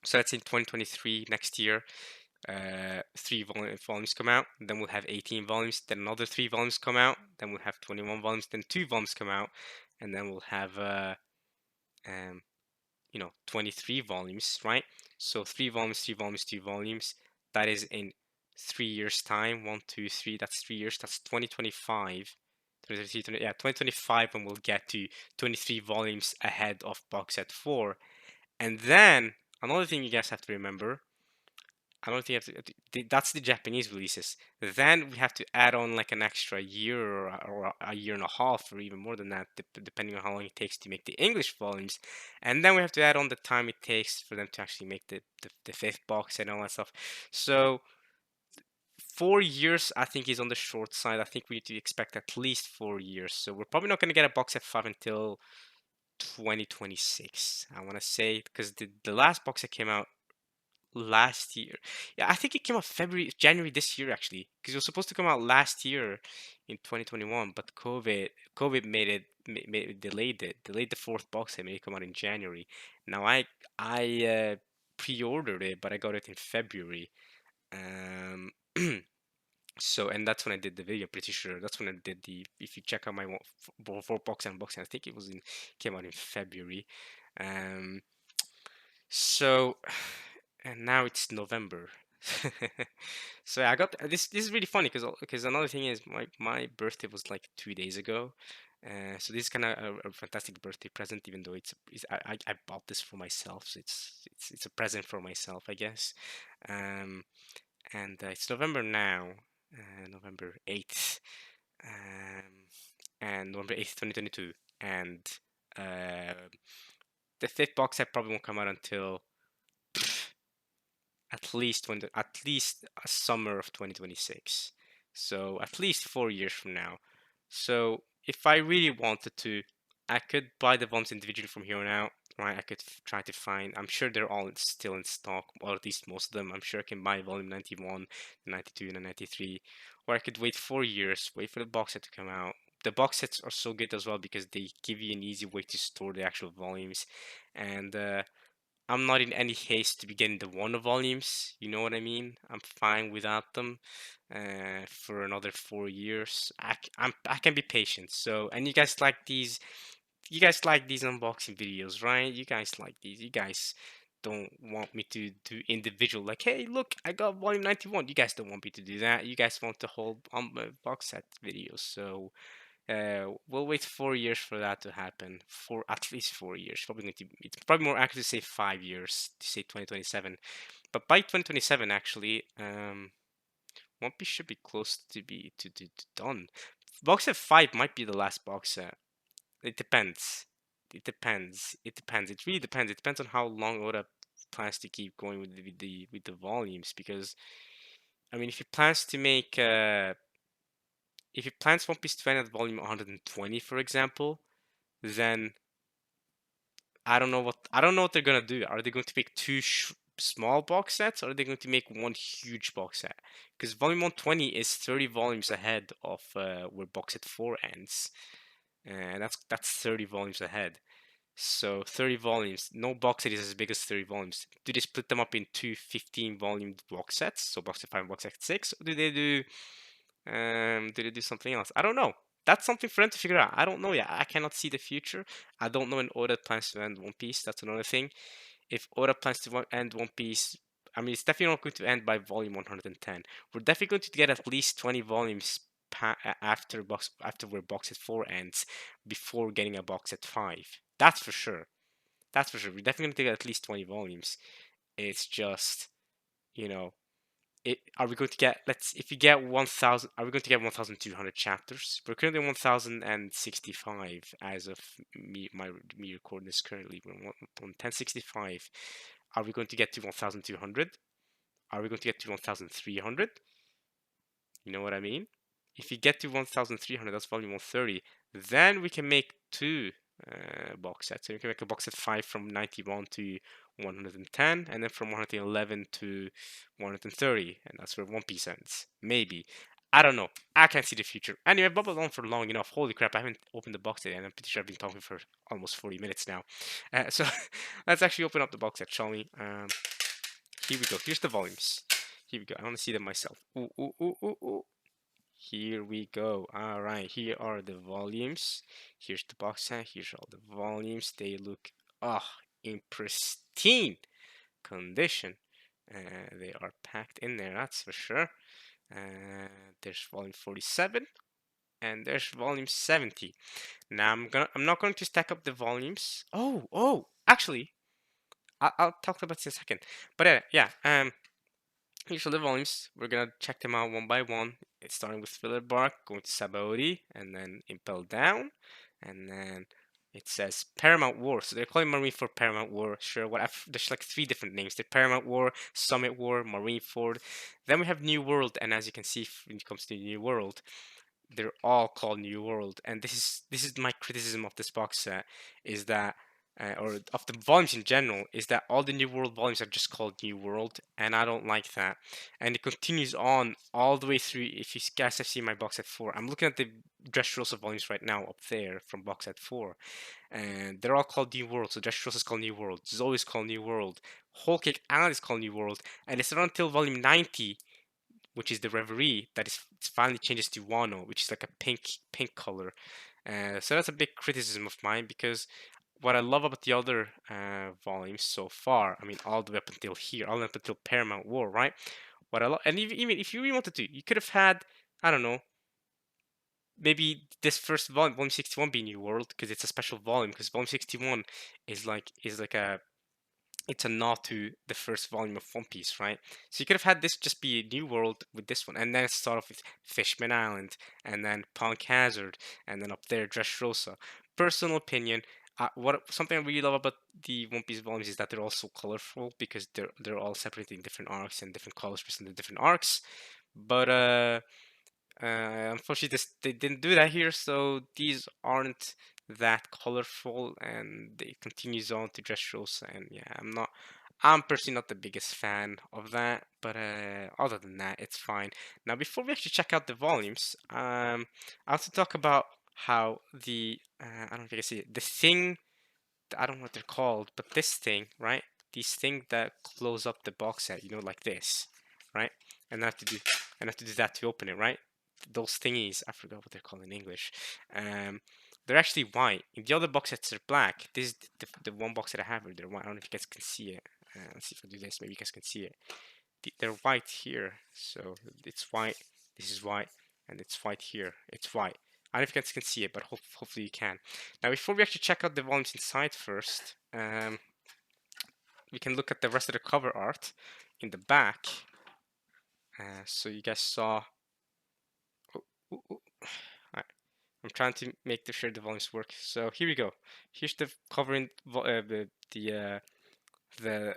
So let's say 2023 next year, 3 volumes come out, then we'll have 18 volumes, then another 3 volumes come out, then we'll have 21 volumes, then 2 volumes come out, and then we'll have um, 23 volumes, right? So 3 volumes, 3 volumes, 2 volumes. That is in 3 years' time. 1, 2, 3. That's 3 years. That's 2025. 2025, and we'll get to 23 volumes ahead of box set 4. And then another thing you guys have to remember. I don't think you have to, that's the Japanese releases. Then we have to add on like an extra year or a year and a half or even more than that, depending on how long it takes to make the English volumes. And then we have to add on the time it takes for them to actually make the fifth box and all that stuff. So 4 years, I think, is on the short side. I think we need to expect at least 4 years. So we're probably not going to get a box set 5 until 2026. I want to say because the last box set came out last year. Yeah, I think it came out January this year actually, because it was supposed to come out last year in 2021, but COVID made it delayed the fourth box and made it come out in January. Now I pre-ordered it, but I got it in February. Um, so and that's when I did the video. Pretty sure that's when I did the. If you check out my four box unboxing, I think it was in came out in February. Um, so and now it's November. So yeah, I got this. This is really funny because another thing is my birthday was like 2 days ago. So this is kind of a fantastic birthday present, even though I bought this for myself, so it's a present for myself, I guess. Um, and it's November now, November 8th, and November 8th, 2022, and uh, the fifth box set probably won't come out until at least a summer of 2026. So at least 4 years from now. So if I really wanted to, I could buy the volumes individually from here on out. Right, I could try to find. I'm sure they're all still in stock, or at least most of them. I'm sure I can buy volume 91, 92, and 93. Or I could wait 4 years, wait for the box set to come out. The box sets are so good as well because they give you an easy way to store the actual volumes, and I'm not in any haste to be getting the Wonder volumes. You know what I mean? I'm fine without them for another 4 years. I can be patient. So, and you guys like these? You guys like these unboxing videos, right? You guys like these. You guys don't want me to do individual, like, hey, look, I got volume 91. You guys don't want me to do that. You guys want the whole box set videos. So we'll wait 4 years for that to happen. For at least 4 years. Probably going to. It's probably more accurate to say 5 years. To say 2027. But by 2027, actually, One Piece should be close to be to done. Box set 5 might be the last box set. It depends. It depends. It depends. It really depends. It depends on how long Oda plans to keep going with the volumes. Because I mean, if he plans One Piece to end at volume 120, for example, then I don't know what they're gonna do. Are they going to make two small box sets, or are they going to make one huge box set? Because volume 120 is 30 volumes ahead of where box set 4 ends, and that's 30 volumes ahead. So 30 volumes. No box set is as big as 30 volumes. Do they split them up into 15 volume box sets? So box set 5 and box set 6? Or do they do something else? I don't know. That's something for them to figure out. I don't know yet. I cannot see the future. I don't know when Oda plans to end One Piece. That's another thing. If Oda plans to end One Piece, I mean, it's definitely not going to end by volume 110. We're definitely going to get at least 20 volumes after where box set 4 ends before getting a box set 5. That's for sure. That's for sure. We're definitely going to get at least 20 volumes. It's just, you know, are we going to get, if you get 1000, are we going to get 1200 chapters? We're currently 1065 as of me recording this currently. We're on 1065. Are we going to get to 1200? Are we going to get to 1300? You know what I mean? If you get to 1300, that's volume 130. Then we can make two box sets. So you can make a box set 5 from 91 to 110, and then from 111 to 130, and that's where One Piece ends. Maybe. I don't know. I can't see the future. Anyway, I've bubbled on for long enough. Holy crap, I haven't opened the box yet, and I'm pretty sure I've been talking for almost 40 minutes now. So let's actually open up the box set, shall we? Here we go. Here's the volumes. Here we go. I want to see them myself. Ooh, ooh, ooh, ooh, ooh. Here we go. All right, here are the volumes. Here's the box set. Here's all the volumes. They look in pristine condition. They are packed in there, that's for sure. There's volume 47 and there's volume 70. Now I'm not going to stack up the volumes. Actually, I'll talk about this in a second. But yeah, here's all the volumes. We're gonna check them out one by one. It's starting with Thriller Bark, going to Sabaody, and then Impel Down, and then it says Paramount War. So they're calling Marineford Paramount War. Sure, there's like 3 different names. The Paramount War, Summit War, Marineford. Then we have New World, and as you can see, when it comes to New World, they're all called New World, and this is my criticism of this box set is that or of the volumes in general is that all the New World volumes are just called New World, and I don't like that. And it continues on all the way through. If you guys have seen my box set 4, I'm looking at the Dressrosa volumes right now up there from box set 4, and they're all called New World. So Dressrosa is called New World, Zoe is called New World, Whole Cake Island is called New World, and it's not until volume 90, which is the Reverie, that is finally changes to Wano, which is like a pink color. So that's a big criticism of mine, because what I love about the other volumes so far, I mean, all the way up until here, all the way up until Paramount War, right? What I love, and even if you really wanted to, you could have had, I don't know, maybe this first volume, volume 61, be New World, because it's a special volume. Because volume 61 is like a it's a nod to the first volume of One Piece, right? So you could have had this just be a New World with this one, and then start off with Fishman Island, and then Punk Hazard, and then up there Dressrosa. Personal opinion, what something I really love about the One Piece volumes is that they're also colorful, because they're all separated in different arcs and different colors for the different arcs. But unfortunately, they didn't do that here, so these aren't that colorful, and it continues on to Dressrosa. And yeah, I'm personally not the biggest fan of that, but other than that, it's fine. Now, before we actually check out the volumes, I have to talk about how I don't think I see it, the thing, I don't know what they're called, but this thing, right? These things that close up the box set, like this, right? And I have to do that to open it, right? Those thingies, I forgot what they're called in English. They're actually white. In the other box sets, they're black. This is the one box that I have where they're white. I don't know if you guys can see it. Let's see if I do this. Maybe you guys can see it. They're white here, so it's white. This is white, and it's white here. It's white. I don't know if you guys can see it, but hopefully you can. Now, before we actually check out the volumes inside first, we can look at the rest of the cover art in the back. So you guys saw. Oh, oh, oh. Right. I'm trying to make sure the volumes work. So here we go. Here's the covering the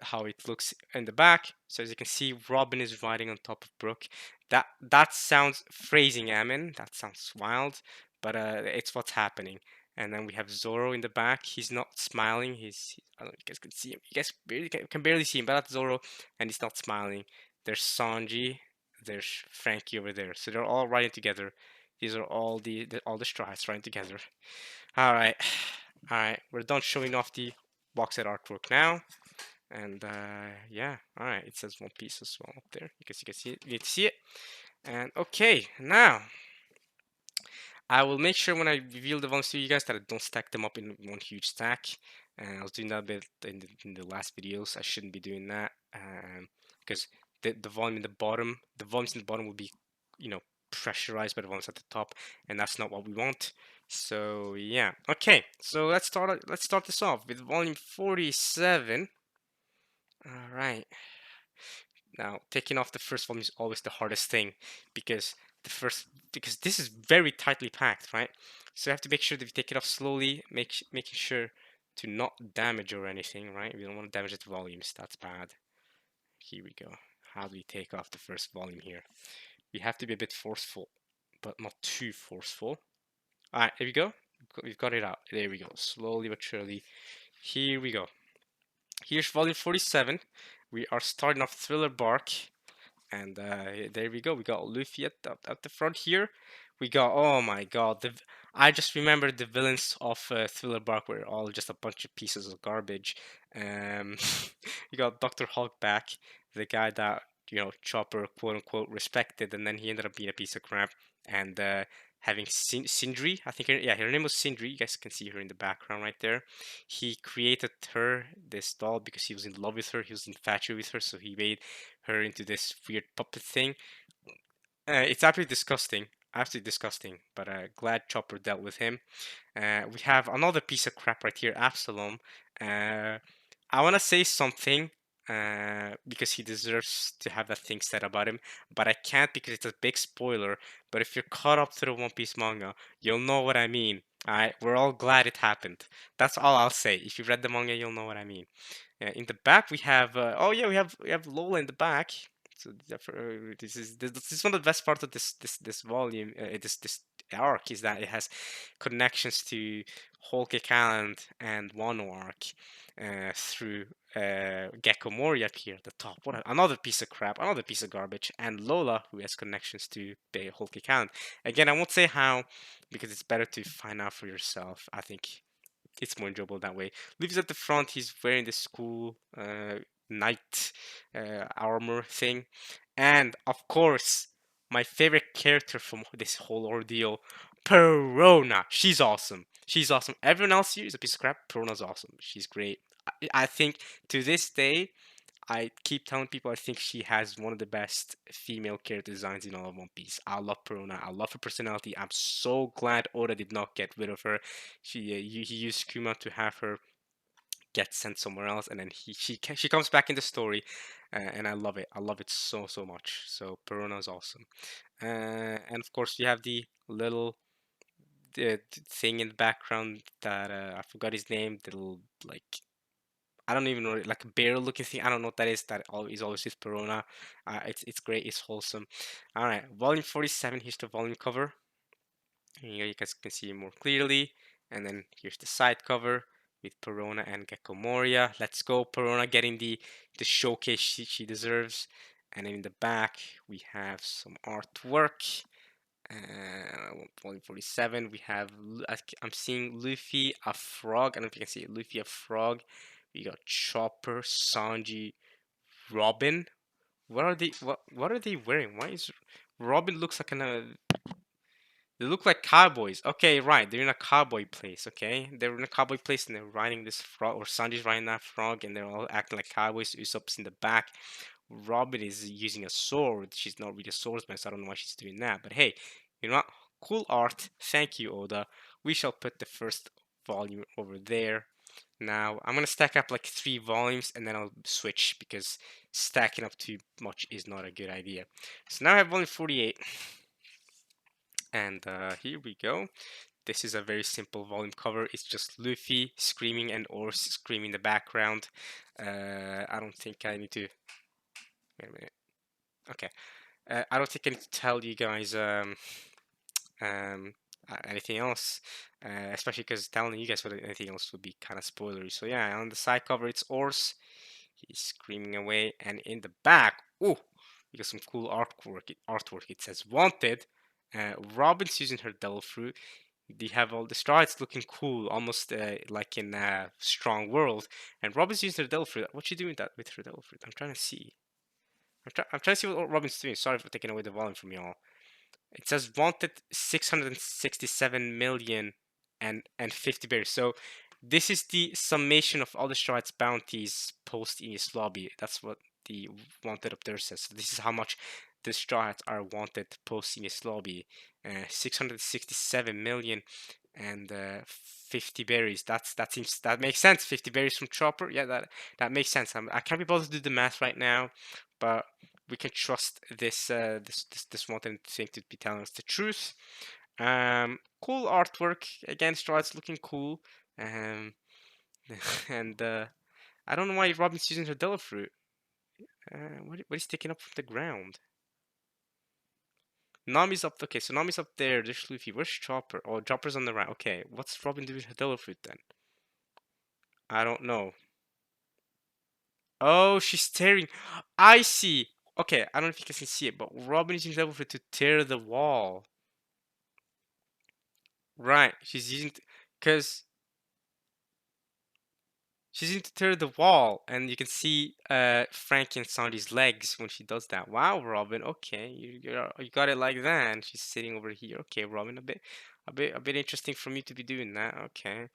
how it looks in the back. So as you can see, Robin is riding on top of Brooke. That sounds phrasing, Amin. That sounds wild, but it's what's happening. And then we have Zoro in the back. He's not smiling. I don't know if you guys can see him. You guys can barely see him, but that's Zoro, and he's not smiling. There's Sanji. There's Frankie over there. So they're all riding together. These are all all the strides riding together. All right, all right. We're done showing off the box set artwork now. And yeah, all right, it says One Piece as well up there. You can see it. You can see it. And okay, now I will make sure when I reveal the volumes to you guys that I don't stack them up in one huge stack. And I was doing that a bit in the last videos. I shouldn't be doing that because the volume in the bottom, the volumes in the bottom will be, pressurized by the volumes at the top, and that's not what we want. So yeah, okay. So let's start this off with volume 47. All right. Now, taking off the first volume is always the hardest thing because because this is very tightly packed, right? So you have to make sure that you take it off slowly, making sure to not damage or anything, right? We don't want to damage the volumes. That's bad. Here we go. How do we take off the first volume here? We have to be a bit forceful, but not too forceful. All right, here we go. We've got it out. There we go. Slowly but surely. Here we go. Here's volume 47. We are starting off Thriller Bark. And there we go. We got Luffy at the front here. We got, oh my god, I just remembered the villains of Thriller Bark were all just a bunch of pieces of garbage. Um, you got Dr. Hulk back, the guy that, Chopper quote unquote respected, and then he ended up being a piece of crap. And having Sindri, I think, her name was Sindri. You guys can see her in the background right there. He created her, this doll, because he was in love with her. He was infatuated with her, so he made her into this weird puppet thing. It's absolutely disgusting. But glad Chopper dealt with him. We have another piece of crap right here, Absalom. I want to say something because he deserves to have that thing said about him, but I can't because it's a big spoiler. But if you're caught up to the One Piece manga, you'll know what I mean. Alright, we're all glad it happened. That's all I'll say. If you've read the manga, you'll know what I mean. In the back, we have oh yeah, we have Lola in the back. So this is one of the best parts of this volume. This arc is that it has connections to Whole Cake Island and Wano arc through Gecko Moria here at the top. Another piece of crap, another piece of garbage, and Lola, who has connections to the Whole Cake Island. Again, I won't say how because it's better to find out for yourself. I think it's more enjoyable that way. Luffy's at the front. He's wearing this cool knight armor thing, and of course, my favorite character from this whole ordeal, Perona. She's awesome. She's awesome. Everyone else here is a piece of crap. Perona's awesome. She's great. I think to this day, I keep telling people I think she has one of the best female character designs in all of One Piece. I love Perona. I love her personality. I'm so glad Oda did not get rid of her. He used Kuma to have her get sent somewhere else, and then she comes back in the story, and I love it. I love it so much. So Perona is awesome. And of course you have the little thing in the background that I forgot his name. The little like I don't even know, like a bear looking thing. I don't know what that is. That is always his Perona. It's great. It's wholesome. All right, volume 47. Here's the volume cover. Here you guys can see more clearly. And then here's the side cover with Perona and Gecko Moria. Let's go, Perona, getting the showcase she deserves. And in the back we have some artwork. Volume 47. We have I'm seeing Luffy, a frog. I don't know if you can see it. Luffy, a frog. We got Chopper, Sanji, Robin. What are they wearing? Why is Robin looks like they look like cowboys. Okay, right. They're in a cowboy place. Okay, they're in a cowboy place and they're riding this frog, or Sanji's riding that frog, and they're all acting like cowboys. Usopp's in the back. Robin is using a sword. She's not really a swordsman, so I don't know why she's doing that. But hey, you know what? Cool art. Thank you, Oda. We shall put the first volume over there. Now I'm gonna stack up like 3 volumes and then I'll switch because stacking up too much is not a good idea. So now I have volume 48, and here we go. This is a very simple volume cover. It's just Luffy screaming and Ors screaming in the background. I don't think I need to. Wait a minute. Okay. I don't think I need to tell you guys um, anything else, especially because telling you guys what anything else would be kind of spoilery. So yeah, on the side cover it's Ors. He's screaming away, and in the back, oh, we got some cool artwork. It says "Wanted." Robin's using her devil fruit. They have all the strides looking cool, almost like in Strong World. And Robin's using her devil fruit. What's she doing that with her devil fruit? I'm trying to see. I'm trying to see what Robin's doing. Sorry for taking away the volume from y'all. It says wanted 667 million and 50 berries. So this is the summation of all the Strides bounties post Enies lobby. That's what the wanted up there says. So this is how much the Strides are wanted post Enies lobby. 667 million and 50 berries. That makes sense. 50 berries from Chopper. Yeah, that makes sense. I can't be bothered to do the math right now, but we can trust this wanted thing to be telling us the truth. Cool artwork again. Strides looking cool. Um, and I don't know why Robin's using her devil fruit. What is sticking up from the ground? Nami's up. Okay, so Nami's up there. There's Luffy. Where's Chopper? Oh, Chopper's on the right. Okay, what's Robin doing with her devil fruit then? I don't know. Oh, she's tearing. I see. Okay, I don't know if you guys can see it, but Robin is using devil fruit to tear the wall. Right, she's using because she's using to tear the wall, and you can see Frankie and Sandy's legs when she does that. Wow, Robin. Okay, you got it like that. And she's sitting over here. Okay, Robin, a bit interesting for me to be doing that. Okay,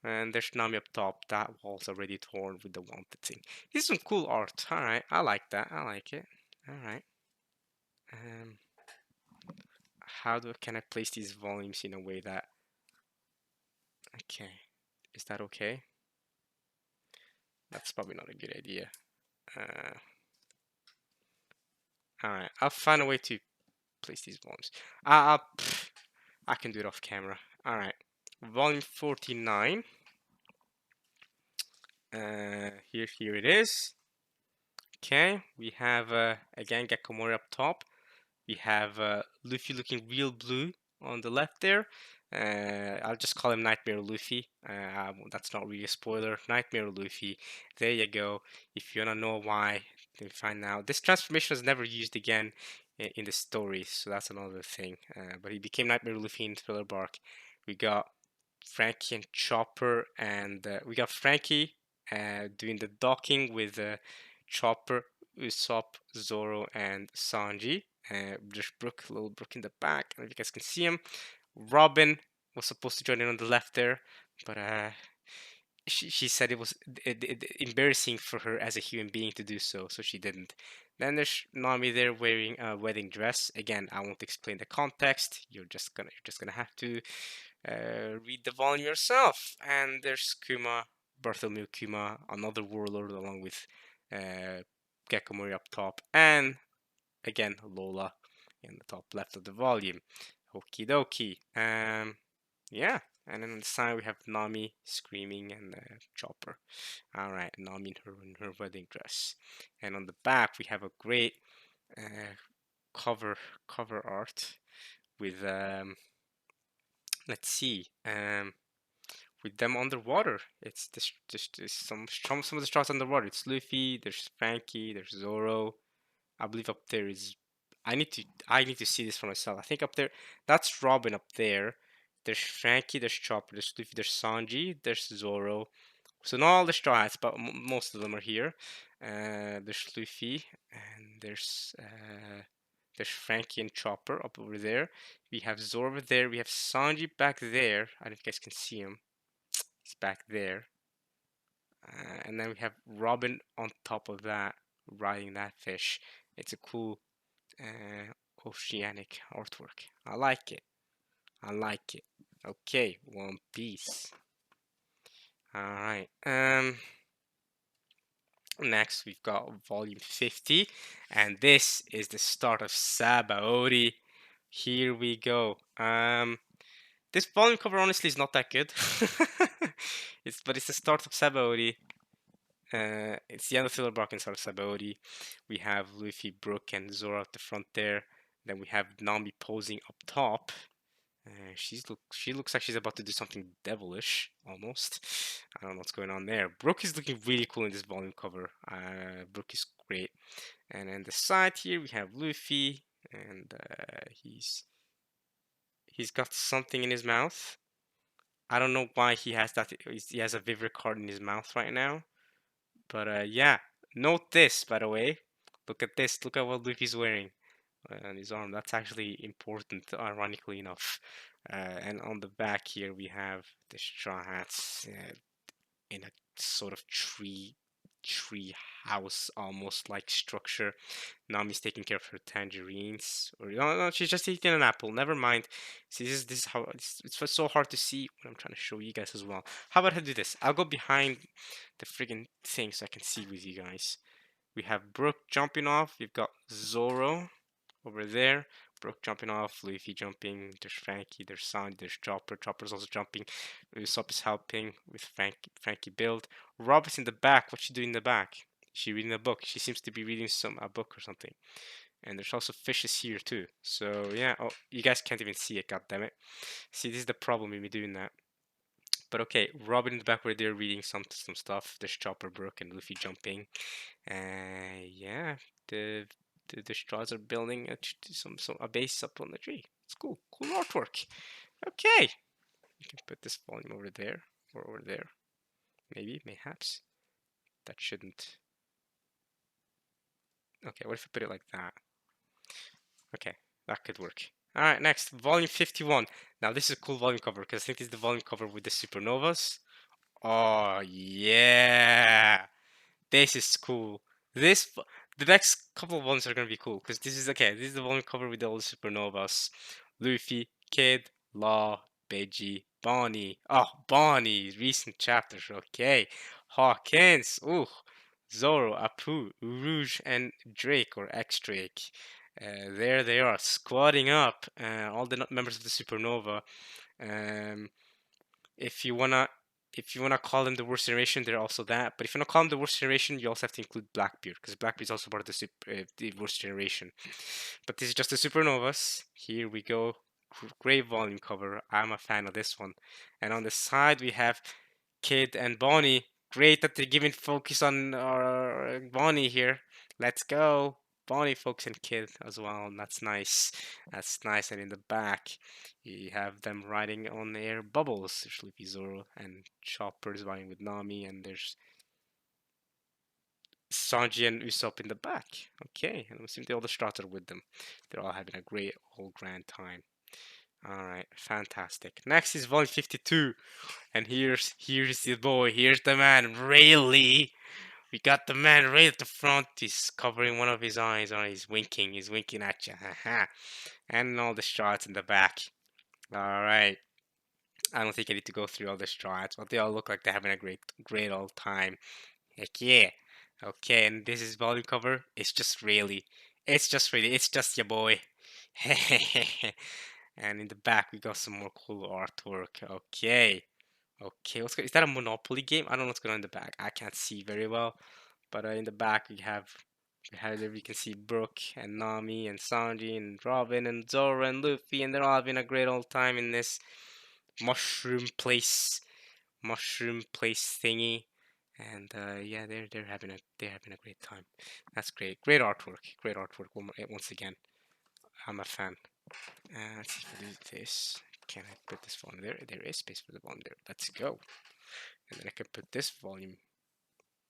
and there's Nami up top. That wall's already torn with the wanted thing. This is some cool art. All right, I like that. I like it. All right. Um, can I place these volumes in a way that? Okay, is that okay? That's probably not a good idea. All right, I'll find a way to place these volumes. I can do it off camera. All right, volume 49. Here it is. Okay, we have again Gakomori up top. We have Luffy looking real blue on the left there. I'll just call him Nightmare Luffy. That's not really a spoiler. Nightmare Luffy. There you go. If you wanna know why, then find out. This transformation was never used again in the story, so that's another thing. But he became Nightmare Luffy in Thriller Bark. We got Frankie and Chopper, and we got Frankie doing the docking with Chopper, Usopp, Zoro, and Sanji. There's Brook, little Brook in the back. I don't know if you guys can see him. Robin was supposed to join in on the left there, but she said it was embarrassing for her as a human being to do so, so she didn't. Then there's Nami there wearing a wedding dress. Again, I won't explain the context. You're just gonna have to read the volume yourself. And there's Kuma, Bartholomew Kuma, another warlord, along with Gekomori up top, and again Lola in the top left of the volume. Okie dokie. Yeah. And then on the side we have Nami screaming and Chopper. All right, Nami in her wedding dress. And on the back we have a great uh, cover art with let's see with them underwater. It's this some of the shots underwater. It's Luffy. There's Frankie. There's Zoro. I believe up there is. I need to see this for myself. I think up there that's Robin up there. There's Frankie. There's Chopper. There's Luffy. There's Sanji. There's Zoro. So not all the Straw Hats, but most of them are here. There's Luffy and there's Frankie and Chopper up over there. We have Zoro over there. We have Sanji back there. I don't know if you guys can see him. He's back there. And then we have Robin on top of that, riding that fish. It's a cool oceanic artwork. I like it. I like it. Okay, One Piece. All right. Next we've got volume 50, and this is the start of Sabaody. Here we go. This volume cover honestly is not that good. But it's the start of Sabaody. It's the end of Thriller Bark and start of Sabaody. We have Luffy, Brook, and Zoro at the front there. Then we have Nami posing up top. She looks like she's about to do something devilish, almost. I don't know what's going on there. Brook is looking really cool in this volume cover. Brook is great. And then the side here we have Luffy, and he's got something in his mouth. I don't know why he has that. He has a Vivre card in his mouth right now. But yeah, note this, by the way. Look at this. Look at what Luffy's wearing on his arm. That's actually important, ironically enough. And on the back here, we have the Straw Hats in a sort of tree house almost like structure. Nami's taking care of her tangerines, or no, she's just eating an apple. Never mind. See, this is how it's so hard to see when I'm trying to show you guys as well. How about I do this? I'll go behind the friggin' thing so I can see with you guys. We have Brook jumping off. We've got Zoro over there. Brook jumping off, Luffy jumping, there's Frankie, there's Sanji, there's Chopper. Chopper's also jumping. Usopp is helping with Frankie build. Robin's in the back. What's she doing in the back? Is she reading a book? She seems to be reading a book or something. And there's also fishes here too. So yeah, oh, you guys can't even see it, god damn it. See, this is the problem with me doing that. But okay, Robin in the back where they're reading some stuff. There's Chopper, Brook, and Luffy jumping. Yeah, the straws are building a base up on the tree. It's cool artwork. Okay, you can put this volume over there or over there. Mayhaps. That shouldn't. Okay, what if I put it like that? Okay, that could work. All right, next, volume 51. Now this is a cool volume cover because I think this is the volume cover with the supernovas. Oh yeah, this is cool. The next couple of ones are gonna be cool because this is okay. This is the volume cover with all the supernovas. Luffy, Kid, Law, Beji, Bonnie. Oh, Bonnie, recent chapters. Okay. Hawkins. Ooh. Zoro, Apu, Rouge, and Drake or X-Drake. There they are, squatting up. All the members of the Supernova. Um, if you wanna if you wanna call them the worst generation, they're also that. But if you wanna call them the worst generation, you also have to include Blackbeard because Blackbeard is also part of the worst generation. But this is just the supernovas. Here we go. Great volume cover. I'm a fan of this one. And on the side we have Kid and Bonnie. Great that they're giving focus on Bonnie here. Let's go. Bonnie, folks, and Kid as well. And that's nice. That's nice. And in the back, you have them riding on air bubbles. There's Sleepy Zoro and Chopper's riding with Nami, and there's Sanji and Usopp in the back. Okay, and it seems all the Strats are with them. They're all having a great whole grand time. All right, fantastic. Next is volume 52, and here's the boy. Here's the man, Rayleigh. We got the man right at the front. He's covering one of his eyes, or he's winking. He's winking at you. And all the Strats in the back. All right. I don't think I need to go through all the Strats, but they all look like they're having a great old time. Heck yeah. Okay, and this is volume cover. It's just really. It's just your boy. And in the back we got some more cool artwork. Okay. Okay, is that a Monopoly game? I don't know what's going on in the back. I can't see very well. But in the back we can see Brooke and Nami and Sanji and Robin and Zoro and Luffy, and they're all having a great old time in this mushroom place thingy. And yeah, they're having a great time. That's great. Great artwork. Great artwork. Once again, I'm a fan. Let's see if I do this. Can I put this volume there? There is space for the volume there. Let's go. And then I can put this volume.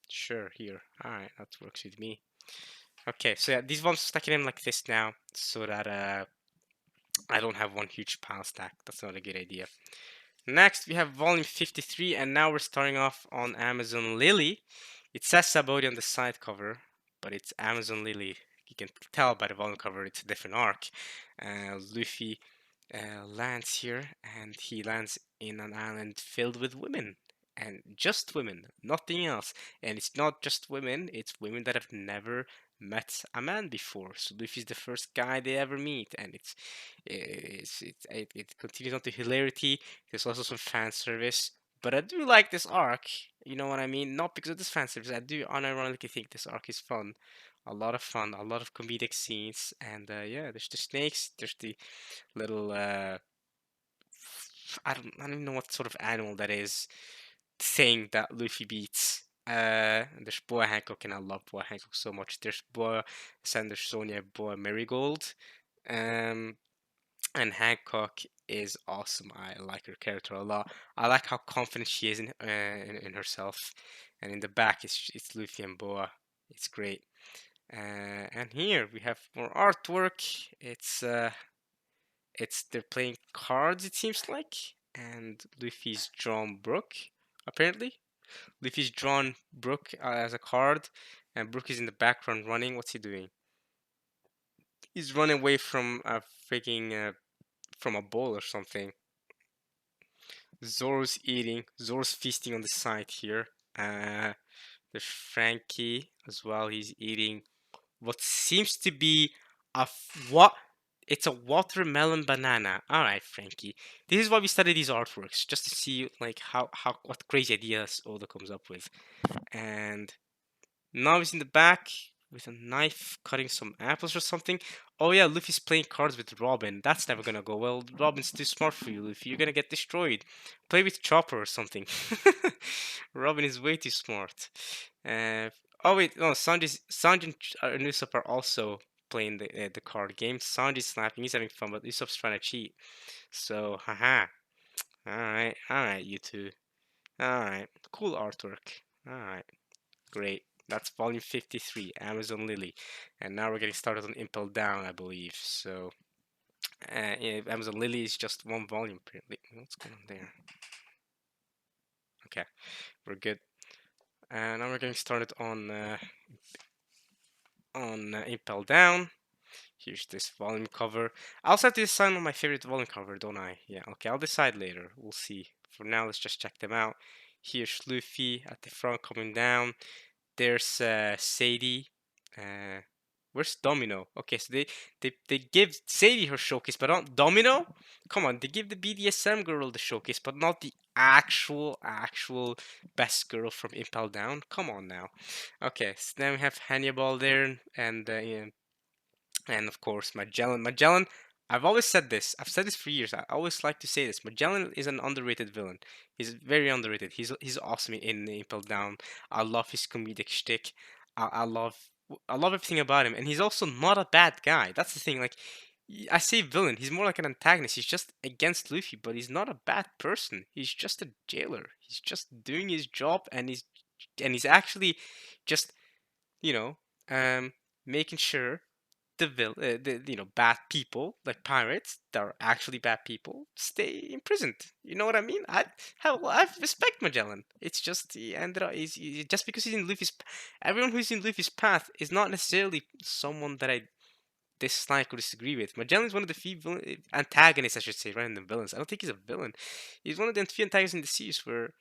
Sure, here. Alright, that works with me. Okay, so yeah, these volumes are stacking in like this now, so that I don't have one huge pile stack. That's not a good idea. Next, we have volume 53, and now we're starting off on Amazon Lily. It says Sabori on the side cover, but it's Amazon Lily. You can tell by the volume cover it's a different arc. Luffy lands here, and he lands in an island filled with women. And just women, nothing else. And it's not just women, it's women that have never met a man before. So Luffy's the first guy they ever meet, and it continues on to hilarity. There's also some fan service, but I do like this arc. You know what I mean? Not because of this fan service. I do unironically think this arc is fun. A lot of fun, a lot of comedic scenes, and yeah, there's the snakes. There's the little I don't even know what sort of animal that is. Thing that Luffy beats. There's Boa Hancock, and I love Boa Hancock so much. There's Boa Sanders Sonia, Boa Marigold. Um, and Hancock is awesome. I like her character a lot. I like how confident she is in herself. And in the back, it's Luffy and Boa. It's great. And here we have more artwork. It's they're playing cards. It seems like, and Luffy's drawn Brook. Apparently, Luffy's drawn Brook as a card, and Brook is in the background running. What's he doing? He's running away from a freaking from a bowl or something. Zoro's eating. Zoro's feasting on the side here. There's Frankie as well. He's eating what seems to be what? It's a watermelon banana. All right, Frankie. This is why we study these artworks, just to see like how what crazy ideas Oda comes up with. And now he's in the back with a knife cutting some apples or something. Oh yeah, Luffy's playing cards with Robin. That's never gonna go well. Robin's too smart for you, Luffy. You're gonna get destroyed. Play with Chopper or something. Robin is way too smart. Uh, oh wait, no, Sanji and Usopp are also playing the card game. Sanji's snapping, he's having fun, but Usopp's trying to cheat. So, haha. Alright, you two. Alright, cool artwork. Alright. Great. That's volume 53, Amazon Lily. And now we're getting started on Impel Down, I believe. So, yeah, Amazon Lily is just one volume, apparently. What's going on there? Okay, we're good. And now we're getting started on Impel Down. Here's this volume cover. I also have to decide on my favorite volume cover, don't I? Yeah, okay, I'll decide later. We'll see. For now, let's just check them out. Here's Luffy at the front coming down. There's Sadie. Uh, where's Domino? Okay, so they give Sadie her showcase, but not Domino. Come on, they give the BDSM girl the showcase, but not the actual best girl from Impel Down. Come on now. Okay, so then we have Hannibal there, and yeah, and of course Magellan. Magellan, I've always said this. I've said this for years. I always like to say this. Magellan is an underrated villain. He's very underrated. He's awesome in Impel Down. I love his comedic shtick. I love everything about him, and he's also not a bad guy. That's the thing. Like I say villain, he's more like an antagonist. He's just against Luffy, but he's not a bad person. He's just a jailer. He's just doing his job, and he's actually just you know um making sure the bad people like pirates that are actually bad people stay imprisoned. You know what I mean? I respect Magellan. It's just he ended up just because he's in everyone who's in Luffy's path is not necessarily someone that I dislike or disagree with. Magellan is one of the few antagonists, I should say, rather than villains. I don't think he's a villain. He's one of the few antagonists in the series where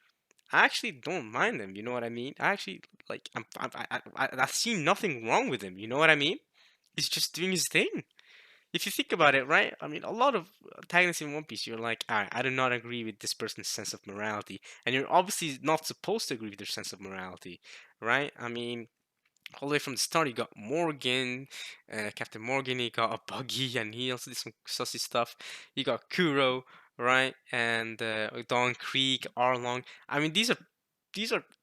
I actually don't mind him. You know what I mean? I actually like. I see nothing wrong with him. You know what I mean? He's just doing his thing. If you think about it, right? I mean, a lot of antagonists in One Piece, you're like, alright, I do not agree with this person's sense of morality, and you're obviously not supposed to agree with their sense of morality, right? I mean, all the way from the start, you got Morgan, Captain Morgan. You got a Buggy, and he also did some sussy stuff. You got Kuro, right, and Don Krieg, Arlong. I mean, these are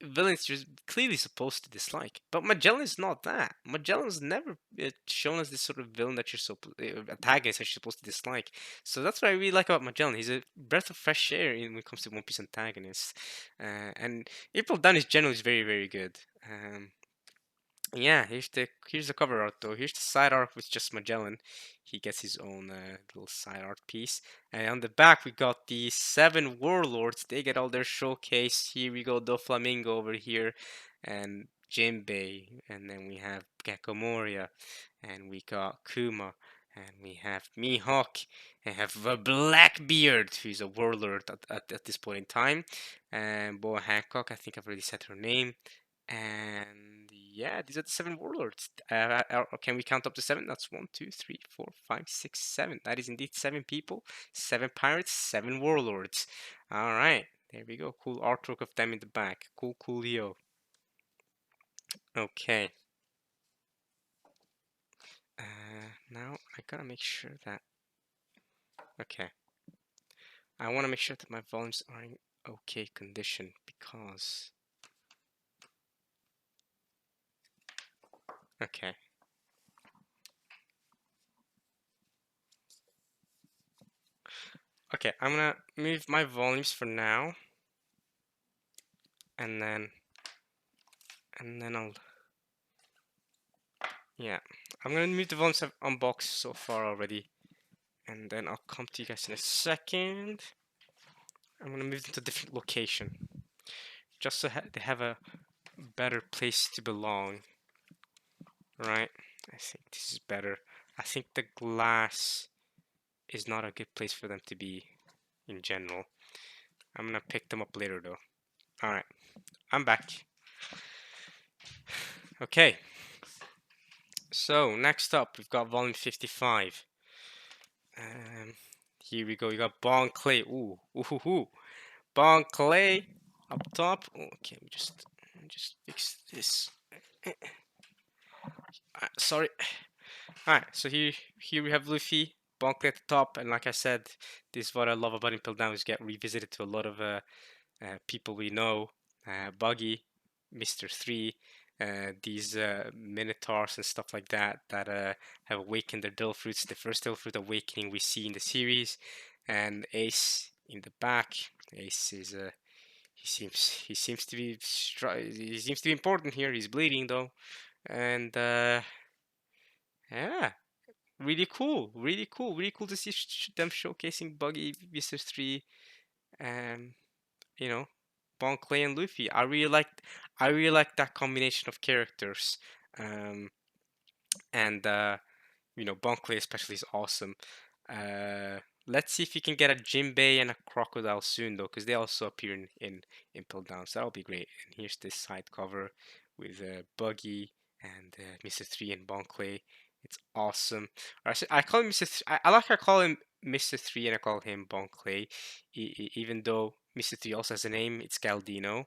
villains you're clearly supposed to dislike. But Magellan's not that. Magellan's never shown as this sort of villain that you're antagonist that you're supposed to dislike. So that's what I really like about Magellan. He's a breath of fresh air when it comes to One Piece antagonists. And April Down is generally very, very good. Yeah, here's the cover art though. Here's the side art with just Magellan. He gets his own little side art piece. And on the back we got the 7 warlords. They get all their showcase. Here we go, Doflamingo over here, and Jinbei, and then we have Gecko Moria, and we got Kuma, and we have Mihawk, and have Blackbeard, who's a warlord at this point in time, and Boa Hancock. I think I've already said her name. And yeah, these are the 7 warlords. Can we count up to 7? That's 1, 2, 3, 4, 5, 6, 7. That is indeed 7 people, 7 pirates, 7 warlords. All right, there we go. Cool artwork of them in the back. Cool, coolio. Okay. Now I gotta make sure that. Okay. I want to make sure that my volumes are in okay condition because. Okay. Okay, I'm gonna move my volumes for now, and then I'll, yeah, I'm gonna move the volumes I've unboxed so far already, and then I'll come to you guys in a second. I'm gonna move them to a different location, just so they have a better place to belong, right? I think this is better. I think the glass is not a good place for them to be in general. I'm gonna pick them up later though. Alright, I'm back. Okay. So, next up, we've got volume 55. Here we go. You got Bon Clay. Ooh, ooh, ooh. Bon Clay up top. Okay, let me just fix this. Sorry. Alright, so here we have Luffy, Bon Clay at the top, and like I said, this is what I love about Impel Down is get revisited to a lot of people we know. Buggy, Mr. 3, these Minotaurs and stuff like that have awakened their Devil Fruits. The first Devil Fruit awakening we see in the series, and Ace in the back. Ace is he seems to be important here. He's bleeding though, and yeah, really cool to see them showcasing Buggy, Mr. 3, you know, Bon Clay and Luffy. I really like that combination of characters. And Bonkley especially is awesome. Let's see if you can get a Jinbei and a Crocodile soon though, because they also appear in Impel Down, so that'll be great. And here's this side cover with Buggy and Mr. 3 and Bonkley. It's awesome. I call him Mr. I like how I call him Mr. 3 and I call him Bonkley, even though Mr. 3 also has a name. It's Galdino,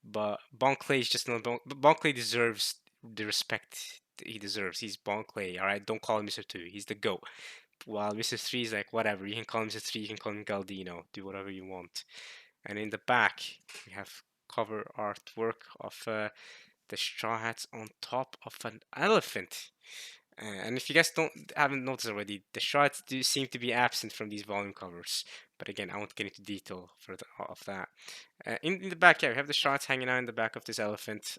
but Bonkley is just not Bonkley deserves the respect he deserves. He's Bonkley, all right. Don't call him Mr. 2. He's the goat. While Mr. 3 is like whatever. You can call him Mr. 3. You can call him Galdino. Do whatever you want. And in the back we have cover artwork of the straw hats on top of an elephant. And if you guys haven't noticed already, the straw hats do seem to be absent from these volume covers. But again, I won't get into detail of that. In the back, yeah, we have the straw hats hanging out in the back of this elephant.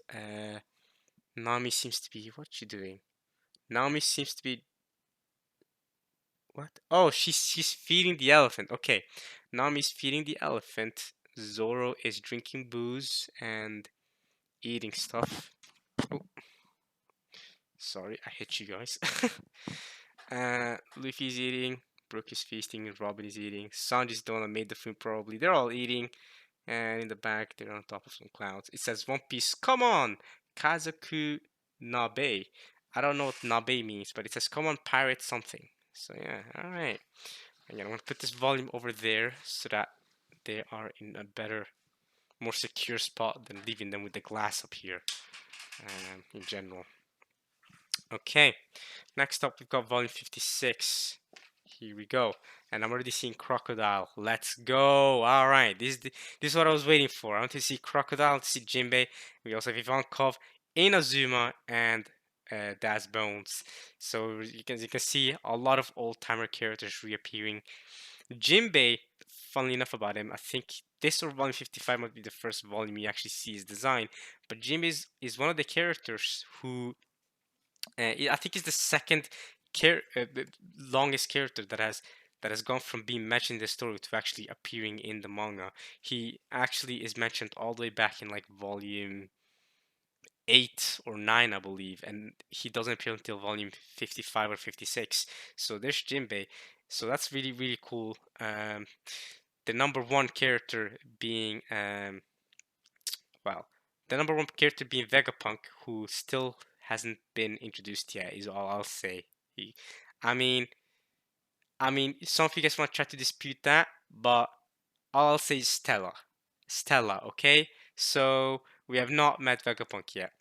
Nami seems to be, what's she doing? Nami seems to be, what? Oh, she's feeding the elephant. Okay, Nami's feeding the elephant. Zoro is drinking booze and eating stuff. Oh, sorry, I hit you guys. Luffy's eating. Brook is feasting. Robin is eating. Sanji's the one that made the food probably. They're all eating. And in the back, they're on top of some clouds. It says One Piece. Come on! Kazaku Nabe. I don't know what Nabe means, but it says come on, pirate something. So yeah, alright. Again, I'm going to put this volume over there so that they are in a better, more secure spot than leaving them with the glass up here in general. Okay, next up we've got volume 56. Here we go. And I'm already seeing Crocodile. Let's go. All right. This is what I was waiting for. I want to see Crocodile, to see Jinbei. We also have Ivankov, Inazuma, and Daz Bones. So you can see a lot of old-timer characters reappearing. Jinbei, funnily enough about him, I think this or volume 55 might be the first volume you actually see his design. But Jinbei is one of the characters who I think is the second longest character that has gone from being mentioned in the story to actually appearing in the manga. He actually is mentioned all the way back in like volume 8 or 9, I believe, and he doesn't appear until volume 55 or 56. So there's Jinbei. So that's really, really cool. The number one character being well, the number one character being Vegapunk, who still hasn't been introduced yet, is all I'll say. He, I mean, some of you guys want to try to dispute that, but all I'll say is Stella. Stella, okay? So we have not met Vegapunk yet,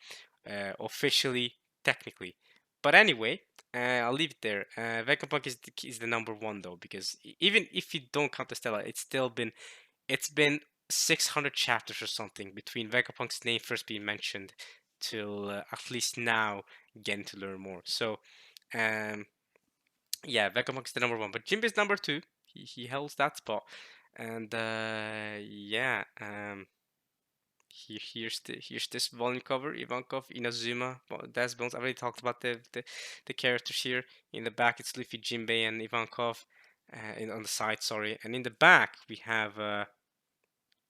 officially, technically. But anyway, I'll leave it there. Vegapunk is the number one though, because even if you don't count the Stella, it's been 600 chapters or something between Vegapunk's name first being mentioned till at least now getting to learn more. So, yeah, Vegapunk's the number one, but Jinbei's number two. He holds that spot, and yeah, here's this volume cover. Ivankov, Inazuma, Death Bones. I already talked about the characters here. In the back, it's Luffy, Jinbei, and Ivankov. On the side, sorry, and in the back we have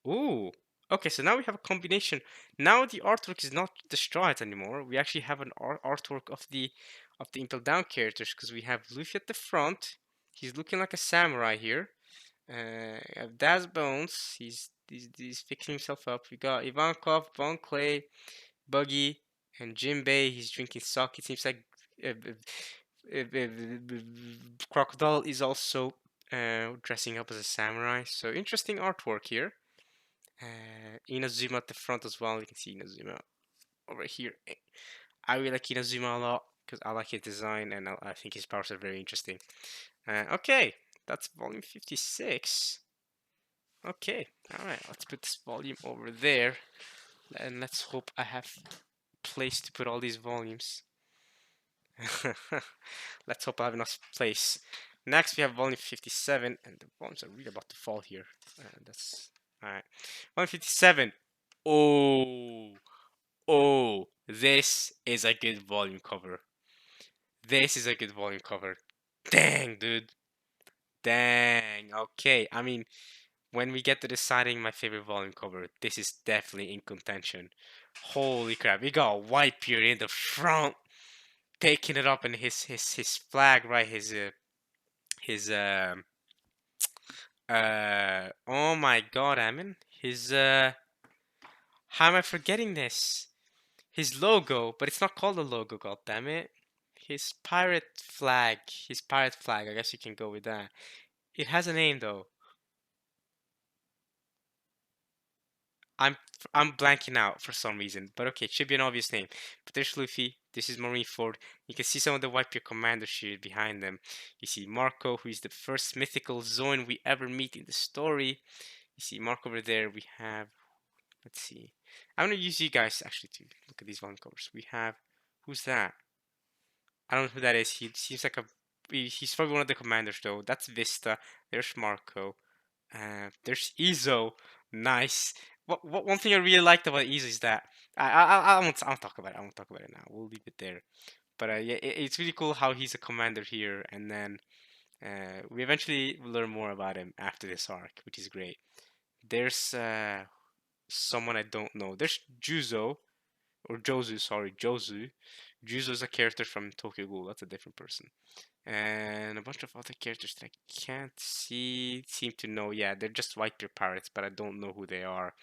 ooh. Okay, so now we have a combination. Now the artwork is not the Straw Hats anymore. We actually have an artwork of the Impel Down characters because we have Luffy at the front. He's looking like a samurai here. We have Daz Bones. He's fixing himself up. We got Ivankov, Bon Clay, Buggy, and Jinbei. He's drinking sake. It seems like Crocodile is also dressing up as a samurai. So interesting artwork here. Inazuma at the front as well. You can see Inazuma over here. I really like Inazuma a lot because I like his design and I think his powers are very interesting. Okay, that's volume 56. Okay, alright, let's put this volume over there. And let's hope I have place to put all these volumes. Let's hope I have enough place. Next, we have volume 57, and the volumes are really about to fall here. That's alright. 157. Oh, this is a good volume cover. This is a good volume cover. Dang, dude. Dang. Okay, I mean, when we get to deciding my favorite volume cover, this is definitely in contention. Holy crap, we got a Whitebeard in the front. taking it up, and his flag, right? His oh my God, Amin. His how am I forgetting this? His logo, but it's not called a logo, god damn it. His pirate flag. His pirate flag, I guess you can go with that. It has a name though. I'm I'm blanking out for some reason, but okay, it should be an obvious name. But there's Luffy. This is Marineford. You can see some of the Whitebeard commander shield behind them. You see Marco, who is the first mythical Zoan we ever meet in the story. You see Marco over there. We have, let's see. I'm gonna use you guys actually to look at these volume covers. We have, who's that? I don't know who that is. He seems like he's probably one of the commanders though. That's Vista. There's Marco. There's Izo. Nice. What one thing I really liked about Izo is that I won't talk about it. I won't talk about it now. We'll leave it there. But yeah, it's really cool how he's a commander here, and then we eventually learn more about him after this arc, which is great. There's someone I don't know. There's Juzo or Jozu. Sorry, Jozu. Juzo is a character from Tokyo Ghoul. That's a different person. And a bunch of other characters that I can't seem to know. Yeah, they're just Whitebeard pirates, but I don't know who they are.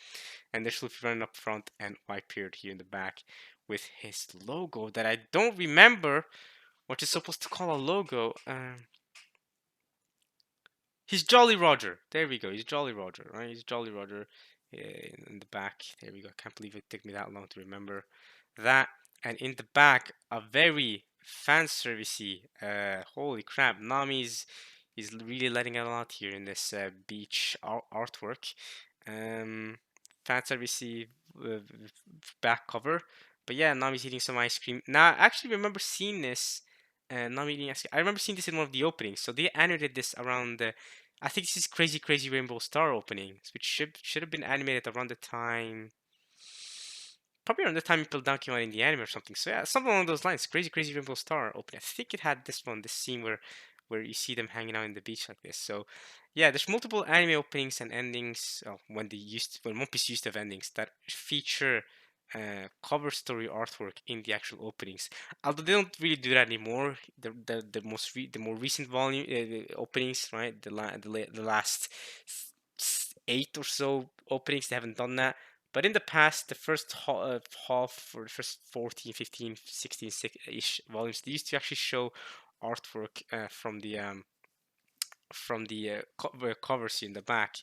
And there's Luffy running up front and Whitebeard here in the back with his logo that I don't remember what you're supposed to call a logo. He's Jolly Roger. There we go. He's Jolly Roger, right? He's Jolly Roger in the back. There we go. I can't believe it took me that long to remember that. And in the back, a very fan servicey. Holy crap! Nami's is really letting out a lot here in this beach artwork. Fan servicey uh, back cover. But yeah, Nami's eating some ice cream. Now, I actually remember seeing this. Nami eating ice cream. I remember seeing this in one of the openings. So they animated this around the. I think this is Crazy Crazy Rainbow Star openings, which should have been animated around the time, probably around the time Impel Down came out in the anime or something. So yeah, something along those lines. Crazy Crazy Rainbow Star opening. I think it had this one, this scene where you see them hanging out in the beach like this. So yeah, there's multiple anime openings and endings. When One Piece used to have endings that feature cover story artwork in the actual openings. Although they don't really do that anymore. The more recent volume the openings, right? The last 8 or so openings, they haven't done that. But in the past, the first half, or the first 14, 15, 16 ish volumes, they used to actually show artwork from the covers in the back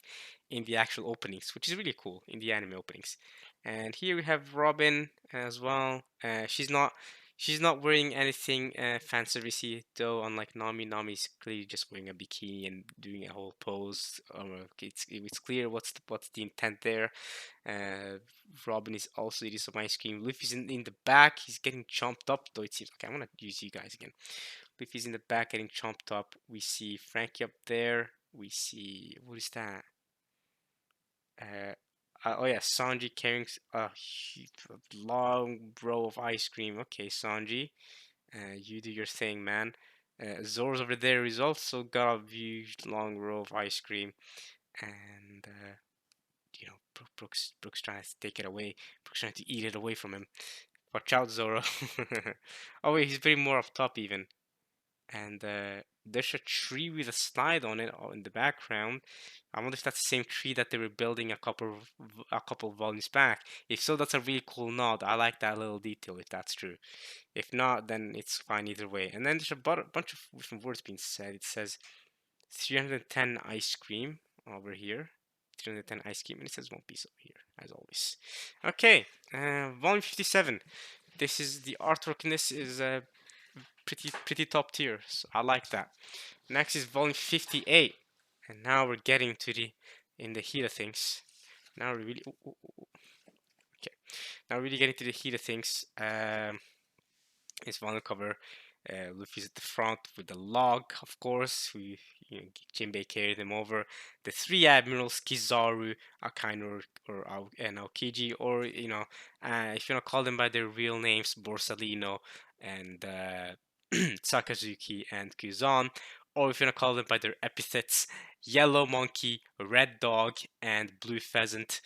in the actual openings, which is really cool in the anime openings. And here we have Robin as well. She's not wearing anything fan servicey though, unlike Nami. Nami's clearly just wearing a bikini and doing a whole pose. It's clear what's the intent there. Uh, Robin is also eating some ice cream. Luffy's in the back. He's getting chomped up though. It seems. Okay, I'm gonna use you guys again. Luffy's in the back getting chomped up. We see Frankie up there. We see, what is that? Uh, oh yeah, Sanji carrying a long row of ice cream. Okay, Sanji, you do your thing, man. Zoro's over there. He's also got a huge long row of ice cream, and Brooks trying to take it away. Brooks trying to eat it away from him. Watch out, Zoro. Oh wait, he's very more up top even. And there's a tree with a slide on it in the background. I wonder if that's the same tree that they were building a couple volumes back. If so, that's a really cool nod. I like that little detail if that's true. If not, then it's fine either way. And then there's a bunch of different words being said. It says 310 ice cream over here. 310 ice cream, and it says One Piece over here, as always. Okay, volume 57. This is the artwork in this is pretty top tier. So I like that. Next is volume 58, and now we're getting to the in the heat of things. Now we're really okay. Now we're really getting to the heat of things. It's volume cover. Luffy's at the front with the log, of course. Jinbei carried them over. The three admirals, Kizaru, Akainu, and Aokiji, or if you want to call them by their real names, Borsalino and Sakazuki and Kuzan, or if you want to call them by their epithets, Yellow Monkey, Red Dog, and Blue Pheasant.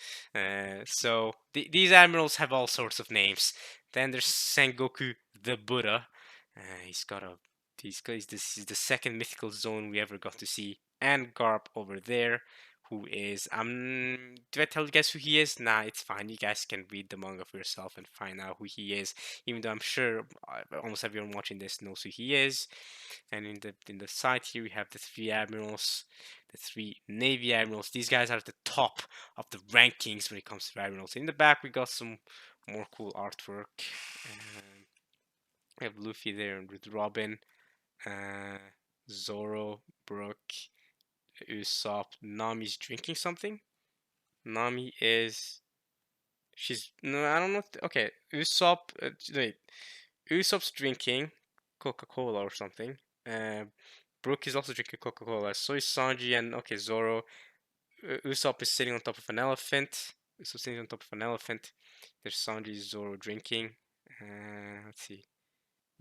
So these admirals have all sorts of names. Then there's Sengoku the Buddha. He's got a this is the second mythical zone we ever got to see. And Garp over there, who is do I tell you guys who he is? Nah, it's fine. You guys can read the manga for yourself and find out who he is. Even though I'm sure almost everyone watching this knows who he is. And in the side here we have the three admirals, the three navy admirals. These guys are at the top of the rankings when it comes to admirals. In the back we got some more cool artwork. We have Luffy there with Robin, uh, Zoro, Brook, Usopp. Nami's drinking something. Nami is she's no, I don't know. Okay, Usopp. Wait, Usopp's drinking Coca-Cola or something. Uh, Brook is also drinking Coca-Cola. So is Sanji and okay Zoro. Usopp is sitting on top of an elephant. Usopp sitting on top of an elephant. There's Sanji, Zoro drinking. Let's see.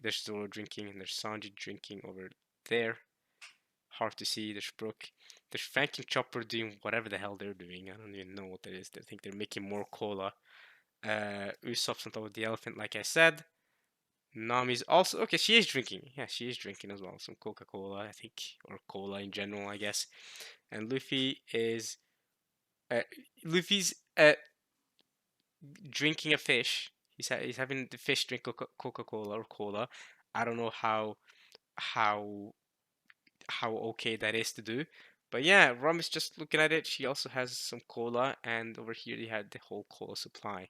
There's Zoro drinking and there's Sanji drinking over there. Hard to see. There's Brook. There's Frank and Chopper doing whatever the hell they're doing. I don't even know what that is. I think they're making more cola. Usopp's on top of the elephant, like I said. Nami's also okay. She is drinking. Yeah, she is drinking as well. Some Coca-Cola, I think, or cola in general, I guess. And uh, Luffy's drinking a fish. He's having the fish drink Coca-Cola or cola. I don't know how how okay that is to do. But yeah, Rum is just looking at it. She also has some cola, and over here they had the whole cola supply.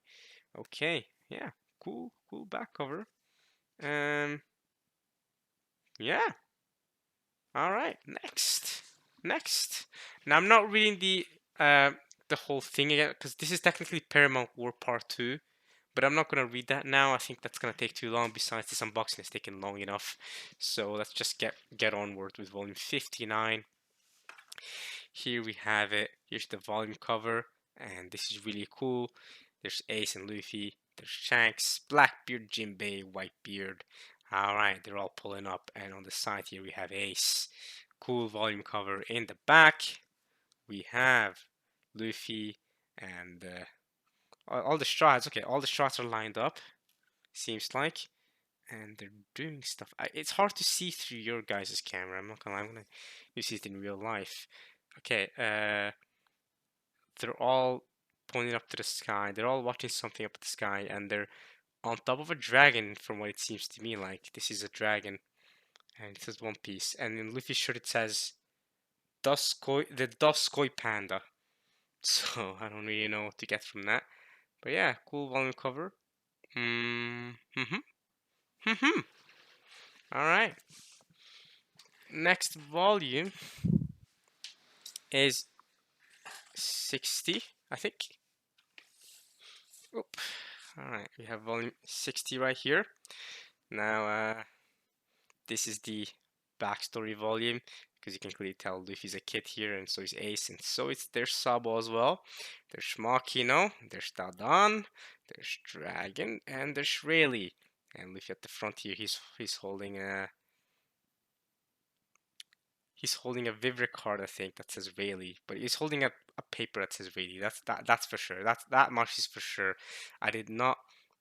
Okay, yeah, cool back cover. Um, yeah. All right, next. Now I'm not reading the whole thing again because this is technically Paramount War Part 2, but I'm not gonna read that now. I think that's gonna take too long. Besides, this unboxing is taking long enough. So let's just get onward with volume 59. Here we have it. Here's the volume cover, and this is really cool. There's Ace and Luffy. There's Shanks, Blackbeard, Jinbei, Whitebeard. All right, they're all pulling up, and on the side here we have Ace. Cool volume cover. In the back we have Luffy and all the strats. Okay, all the strats are lined up. Seems like, and they're doing stuff. It's hard to see through your guys' camera. I'm not gonna lie. I'm gonna use it in real life. Okay, they're all pointing up to the sky. They're all watching something up at the sky, and they're on top of a dragon, from what it seems to me like. This is a dragon, and it says One Piece. And in Luffy's shirt, it says the Doskoi Panda. So I don't really know what to get from that. But yeah, cool volume cover. Mm-hmm. All right. Next volume is 60, I think. Oop. All right, we have volume 60 right here. Now, this is the backstory volume because you can clearly tell Luffy's a kid here, and so is Ace, and so is there's Sabo as well. There's Makino, there's Dadan, there's Dragon, and there's Rayleigh. And Luffy at the front here, he's holding a Vivre card, I think, that says Rayleigh, but he's holding a paper that says Rayleigh. That's for sure. That much is for sure. I did not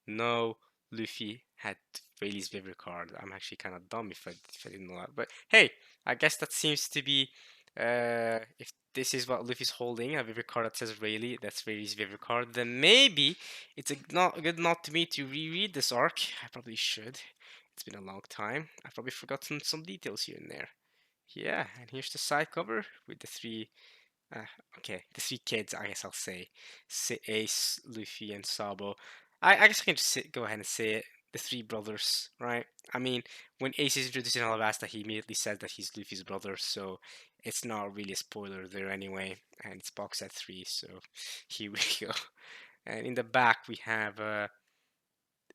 know Luffy had Rayleigh's Vivre card. I'm actually kind of dumb if I didn't know that. But hey, I guess that seems to be if this is what Luffy's holding, a Vivre card that says Rayleigh, that's Rayleigh's Vivre card, then maybe it's not good not to me to reread this arc. I probably should. It's been a long time. I've probably forgotten some details here and there. Yeah, and here's the side cover with the three, uh, the three kids, I guess I'll say. Ace, Luffy, and Sabo. I guess I can just go ahead and say it. The three brothers, right? I mean, when Ace is introduced in Alabasta, he immediately says that he's Luffy's brother, so it's not really a spoiler there anyway. And it's box set 3, so here we go. And in the back, we have,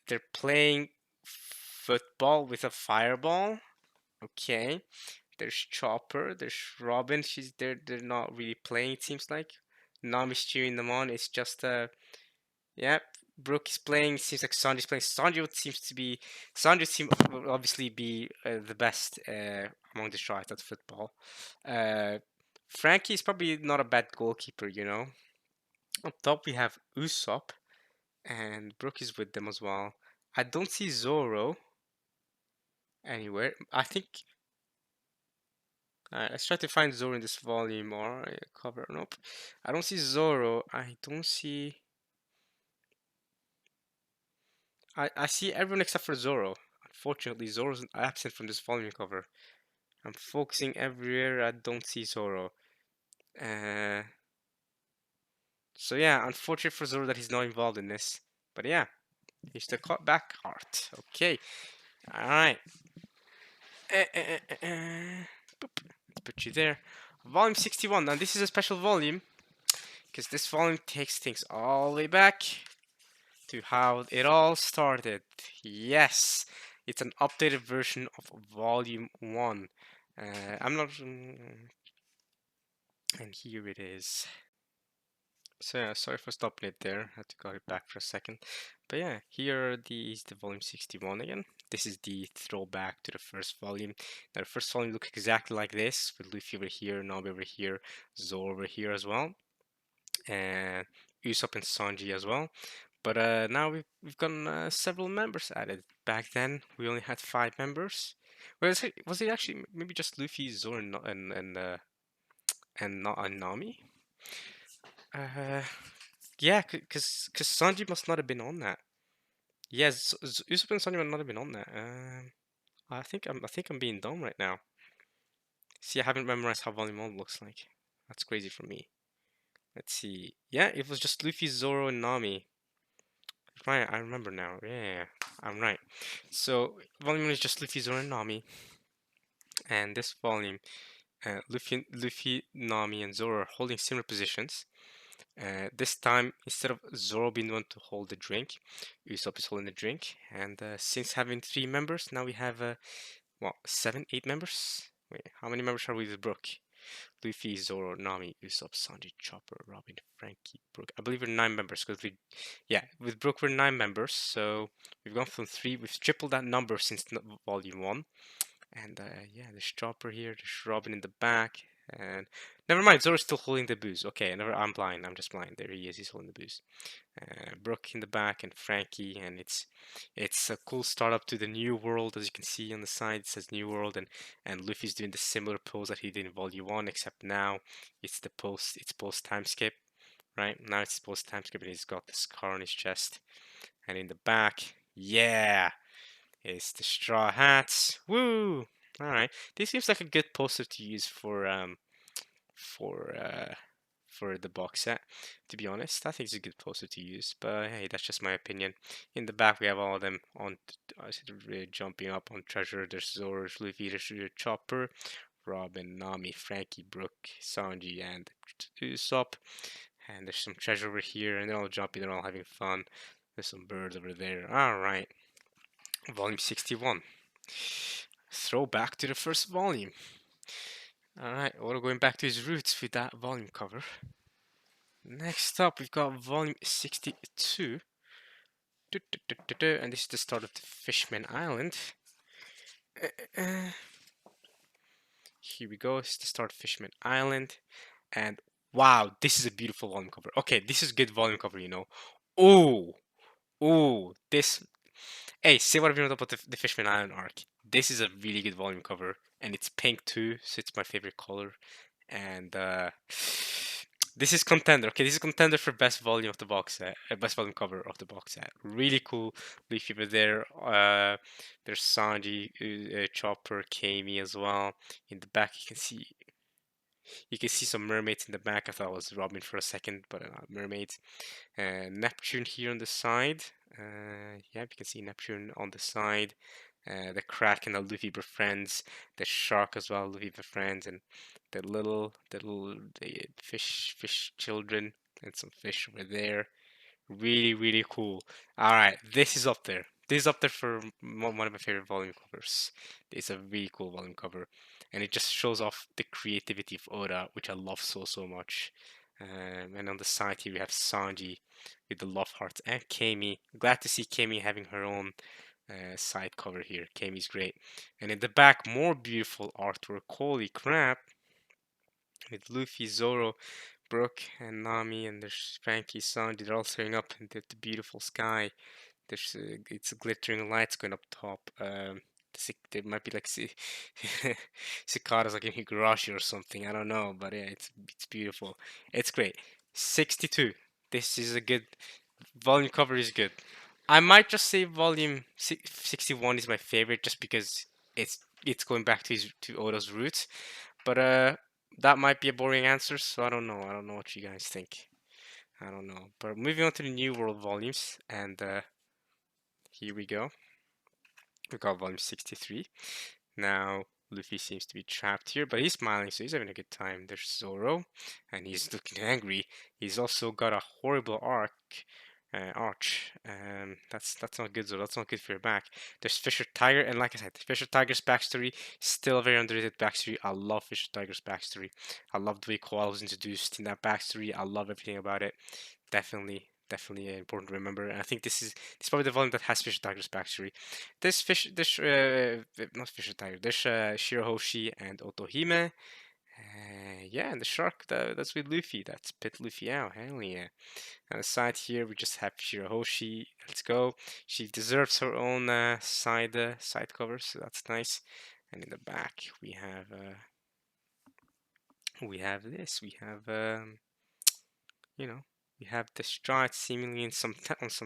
they're playing football with a fireball. Okay. There's Chopper, there's Robin. They're not really playing, it seems like. Nami's cheering them on. It's just yeah. Brook is playing. It seems like Sanji's playing. Sanji will obviously be the best among the strikers at football. Uh, Frankie is probably not a bad goalkeeper, you know. On top we have Usopp, and Brook is with them as well. I don't see Zoro. anywhere. I think. Let's try to find Zoro in this volume or cover. Nope. I don't see Zoro. I don't see. I see everyone except for Zoro. Unfortunately, Zoro's absent from this volume cover. I'm focusing everywhere. I don't see Zoro. Uh, so yeah, unfortunate for Zoro that he's not involved in this. But yeah, he's the back art. Okay. All right. Boop. Let's put you there. Volume 61. Now this is a special volume because this volume takes things all the way back to how it all started. Yes, it's an updated version of Volume 1. I'm not. And here it is. So yeah, sorry for stopping it there. I had to go it back for a second. But yeah, here is the volume 61 again. This is the throwback to the first volume. Now the first volume looks exactly like this, with Luffy over here, Nami over here, Zoro over here as well, and Usopp and Sanji as well. But now we've gotten several members added. Back then we only had 5 members. Was it actually maybe just Luffy, Zoro, and Nami? Uh, Yeah, because Sanji must not have been on that. Yes, Usopp and Sanji must not have been on that. I think I'm being dumb right now. See, I haven't memorized how Volume 1 looks like. That's crazy for me. Let's see. Yeah, it was just Luffy, Zoro, and Nami. Right, I remember now. Yeah, I'm right. So Volume 1 is just Luffy, Zoro, and Nami, and this volume, Luffy, Nami, and Zoro are holding similar positions. This time, instead of Zoro being the one to hold the drink, Usopp is holding the drink. And since having 3 members, now we have, 7, 8 members? Wait, how many members are we with Brook? Luffy, Zoro, Nami, Usopp, Sanji, Chopper, Robin, Frankie, Brook. I believe we're 9 members because yeah, with Brook we're 9 members. So we've gone from 3, we've tripled that number since Volume 1. And yeah, there's Chopper here, there's Robin in the back, and never mind, Zoro's still holding the booze. Okay, I'm blind, I'm just blind. There he is, he's holding the booze. Brooke in the back and Frankie, and it's a cool startup to the new world. As you can see on the side, it says new world, and Luffy's doing the similar pose that he did in Volume 1, except now it's post time skip. Right now it's post time skip, and he's got the scar on his chest, and in the back, yeah, it's the straw hats. Woo! All right, this seems like a good poster to use for uh for the box set. To be honest, I think it's a good poster to use. But hey, that's just my opinion. In the back, we have all of them on jumping up on treasure. There's Zoro, Luffy, there's Chopper, Robin, Nami, Frankie, Brook, Sanji, and Usopp. And there's some treasure over here, and they're all jumping. They're all having fun. There's some birds over there. All right. Volume 61. Throwback to the first volume. Alright, we're going back to his roots with that volume cover. Next up, we've got volume 62. And this is the start of the Fishman Island. Here we go, it's the start of Fishman Island. And wow, this is a beautiful volume cover. Okay, this is good volume cover, you know. Oh, oh, this. Hey, say whatever you want about the Fishman Island arc. This is a really good volume cover, and it's pink too, so it's my favorite color. And this is contender. Okay, this is contender for best volume of the box set, best volume cover of the box set. Really cool. Leafy over there. There's Sanji, Chopper, Kami as well. In the back, you can see some mermaids in the back. I thought it was Robin for a second, but mermaids. Neptune here on the side. Yeah, you can see Neptune on the side. The Kraken and the Luffy befriends. The shark as well, Luffy befriends, and the fish children and some fish over there. Really, really cool. All right, this is up there. This is up there for one of my favorite volume covers. It's a really cool volume cover, and it just shows off the creativity of Oda, which I love so much. And on the side here we have Sanji with the love hearts and Kami. Glad to see Kami having her own side cover here. Kami's great. And in the back, more beautiful artwork. Holy crap! With Luffy, Zoro, Brook, and Nami, and there's Frankie, Sanji. They're all staring up into the beautiful sky. There's it's glittering lights going up top. There might be like cicadas like in Higurashi or something. I don't know, but yeah, it's beautiful. It's great. 62. This is a good volume cover is good. I might just say volume 61 is my favorite just because it's going back to to Oda's roots. But that might be a boring answer, so I don't know. I don't know what you guys think. I don't know. But moving on to the New World volumes, and here we go. We got volume 63. Now, Luffy seems to be trapped here, but he's smiling, so he's having a good time. There's Zoro, and he's looking angry. He's also got a horrible arch. That's not good, Zoro. That's not good for your back. There's Fisher Tiger, and like I said, Fisher Tiger's backstory still a very underrated backstory. I love Fisher Tiger's backstory. I love the way Koala was introduced in that backstory. I love everything about it. Definitely important to remember. And I think this is probably the volume that has Fisher Tiger's backstory. Not Fisher Tiger. There's Shirahoshi and Otohime. Yeah, and the shark that's with Luffy. That's Pit Luffy out. Hell yeah. On the side here, we just have Shirahoshi. Let's go. She deserves her own side cover, so that's nice. And in the back, we have this. You know, we have the Stride seemingly in some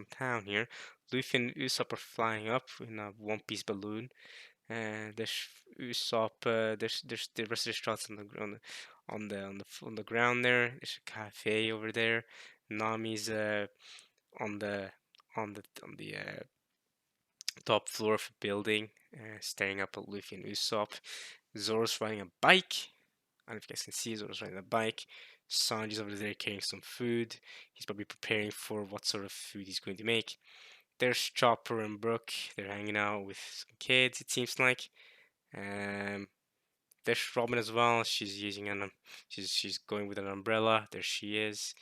town here. Luffy and Usopp are flying up in a One Piece balloon. There's Usopp. There's the rest of the Strides on the ground there. There's a cafe over there. Nami's on the top floor of a building, staring up at Luffy and Usopp. Zoro's riding a bike. I don't know if you guys can see Zoro's riding a bike. Sanji's over there carrying some food. He's probably preparing for what sort of food he's going to make. There's Chopper and Brook. They're hanging out with some kids, it seems like. Um, there's Robin as well. She's going with an umbrella. There she is.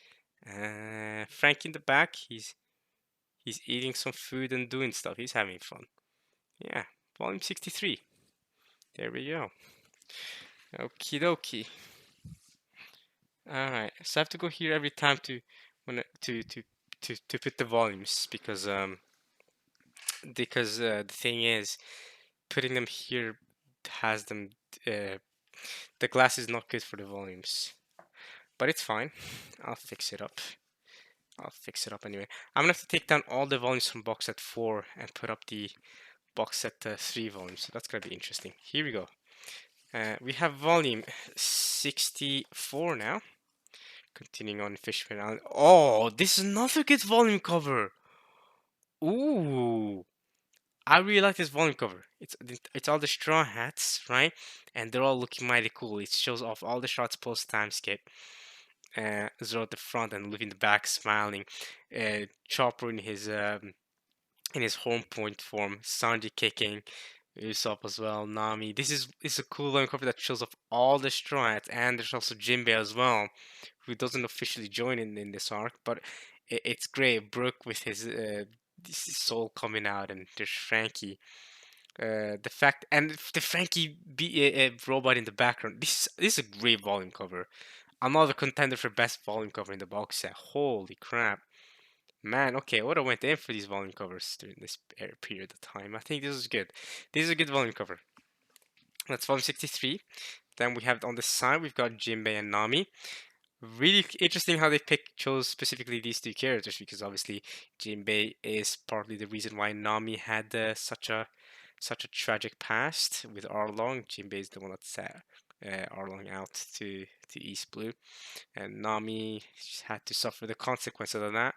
Frank in the back. He's eating some food and doing stuff. He's having fun. Yeah, volume 63. There we go. Okie dokie. All right. So I have to go here every time to when to put the volumes because the thing is putting them here has them the glass is not good for the volumes. But it's fine. I'll fix it up. I'll fix it up anyway. I'm gonna have to take down all the volumes from box set 4 and put up the box set 3 volumes. So that's gonna be interesting. Here we go. We have volume 64 now. Continuing on Fishman Island. Oh, this is another good volume cover. Ooh, I really like this volume cover. It's all the straw hats, right? And they're all looking mighty cool. It shows off all the shots post time skip. Zoro at the front and Luffy in the back, smiling. Chopper in his home point form. Sanji kicking. Usopp as well, Nami. This is a cool line cover that shows off all the straw hats, and there's also Jinbei as well, who doesn't officially join in this arc, but it's great. Brook with his soul coming out, and there's Frankie. The fact and the Frankie robot in the background. This is a great volume cover. Another contender for best volume cover in the box set. Holy crap. Man, okay, Oda went in for these volume covers during this period of time. I think this is good. This is a good volume cover. That's volume 63. Then we have on the side, we've got Jinbei and Nami. Really interesting how they chose specifically these two characters because obviously Jinbei is partly the reason why Nami had such a tragic past with Arlong. Jinbei is the one that set Arlong out to East Blue, and Nami had to suffer the consequences of that.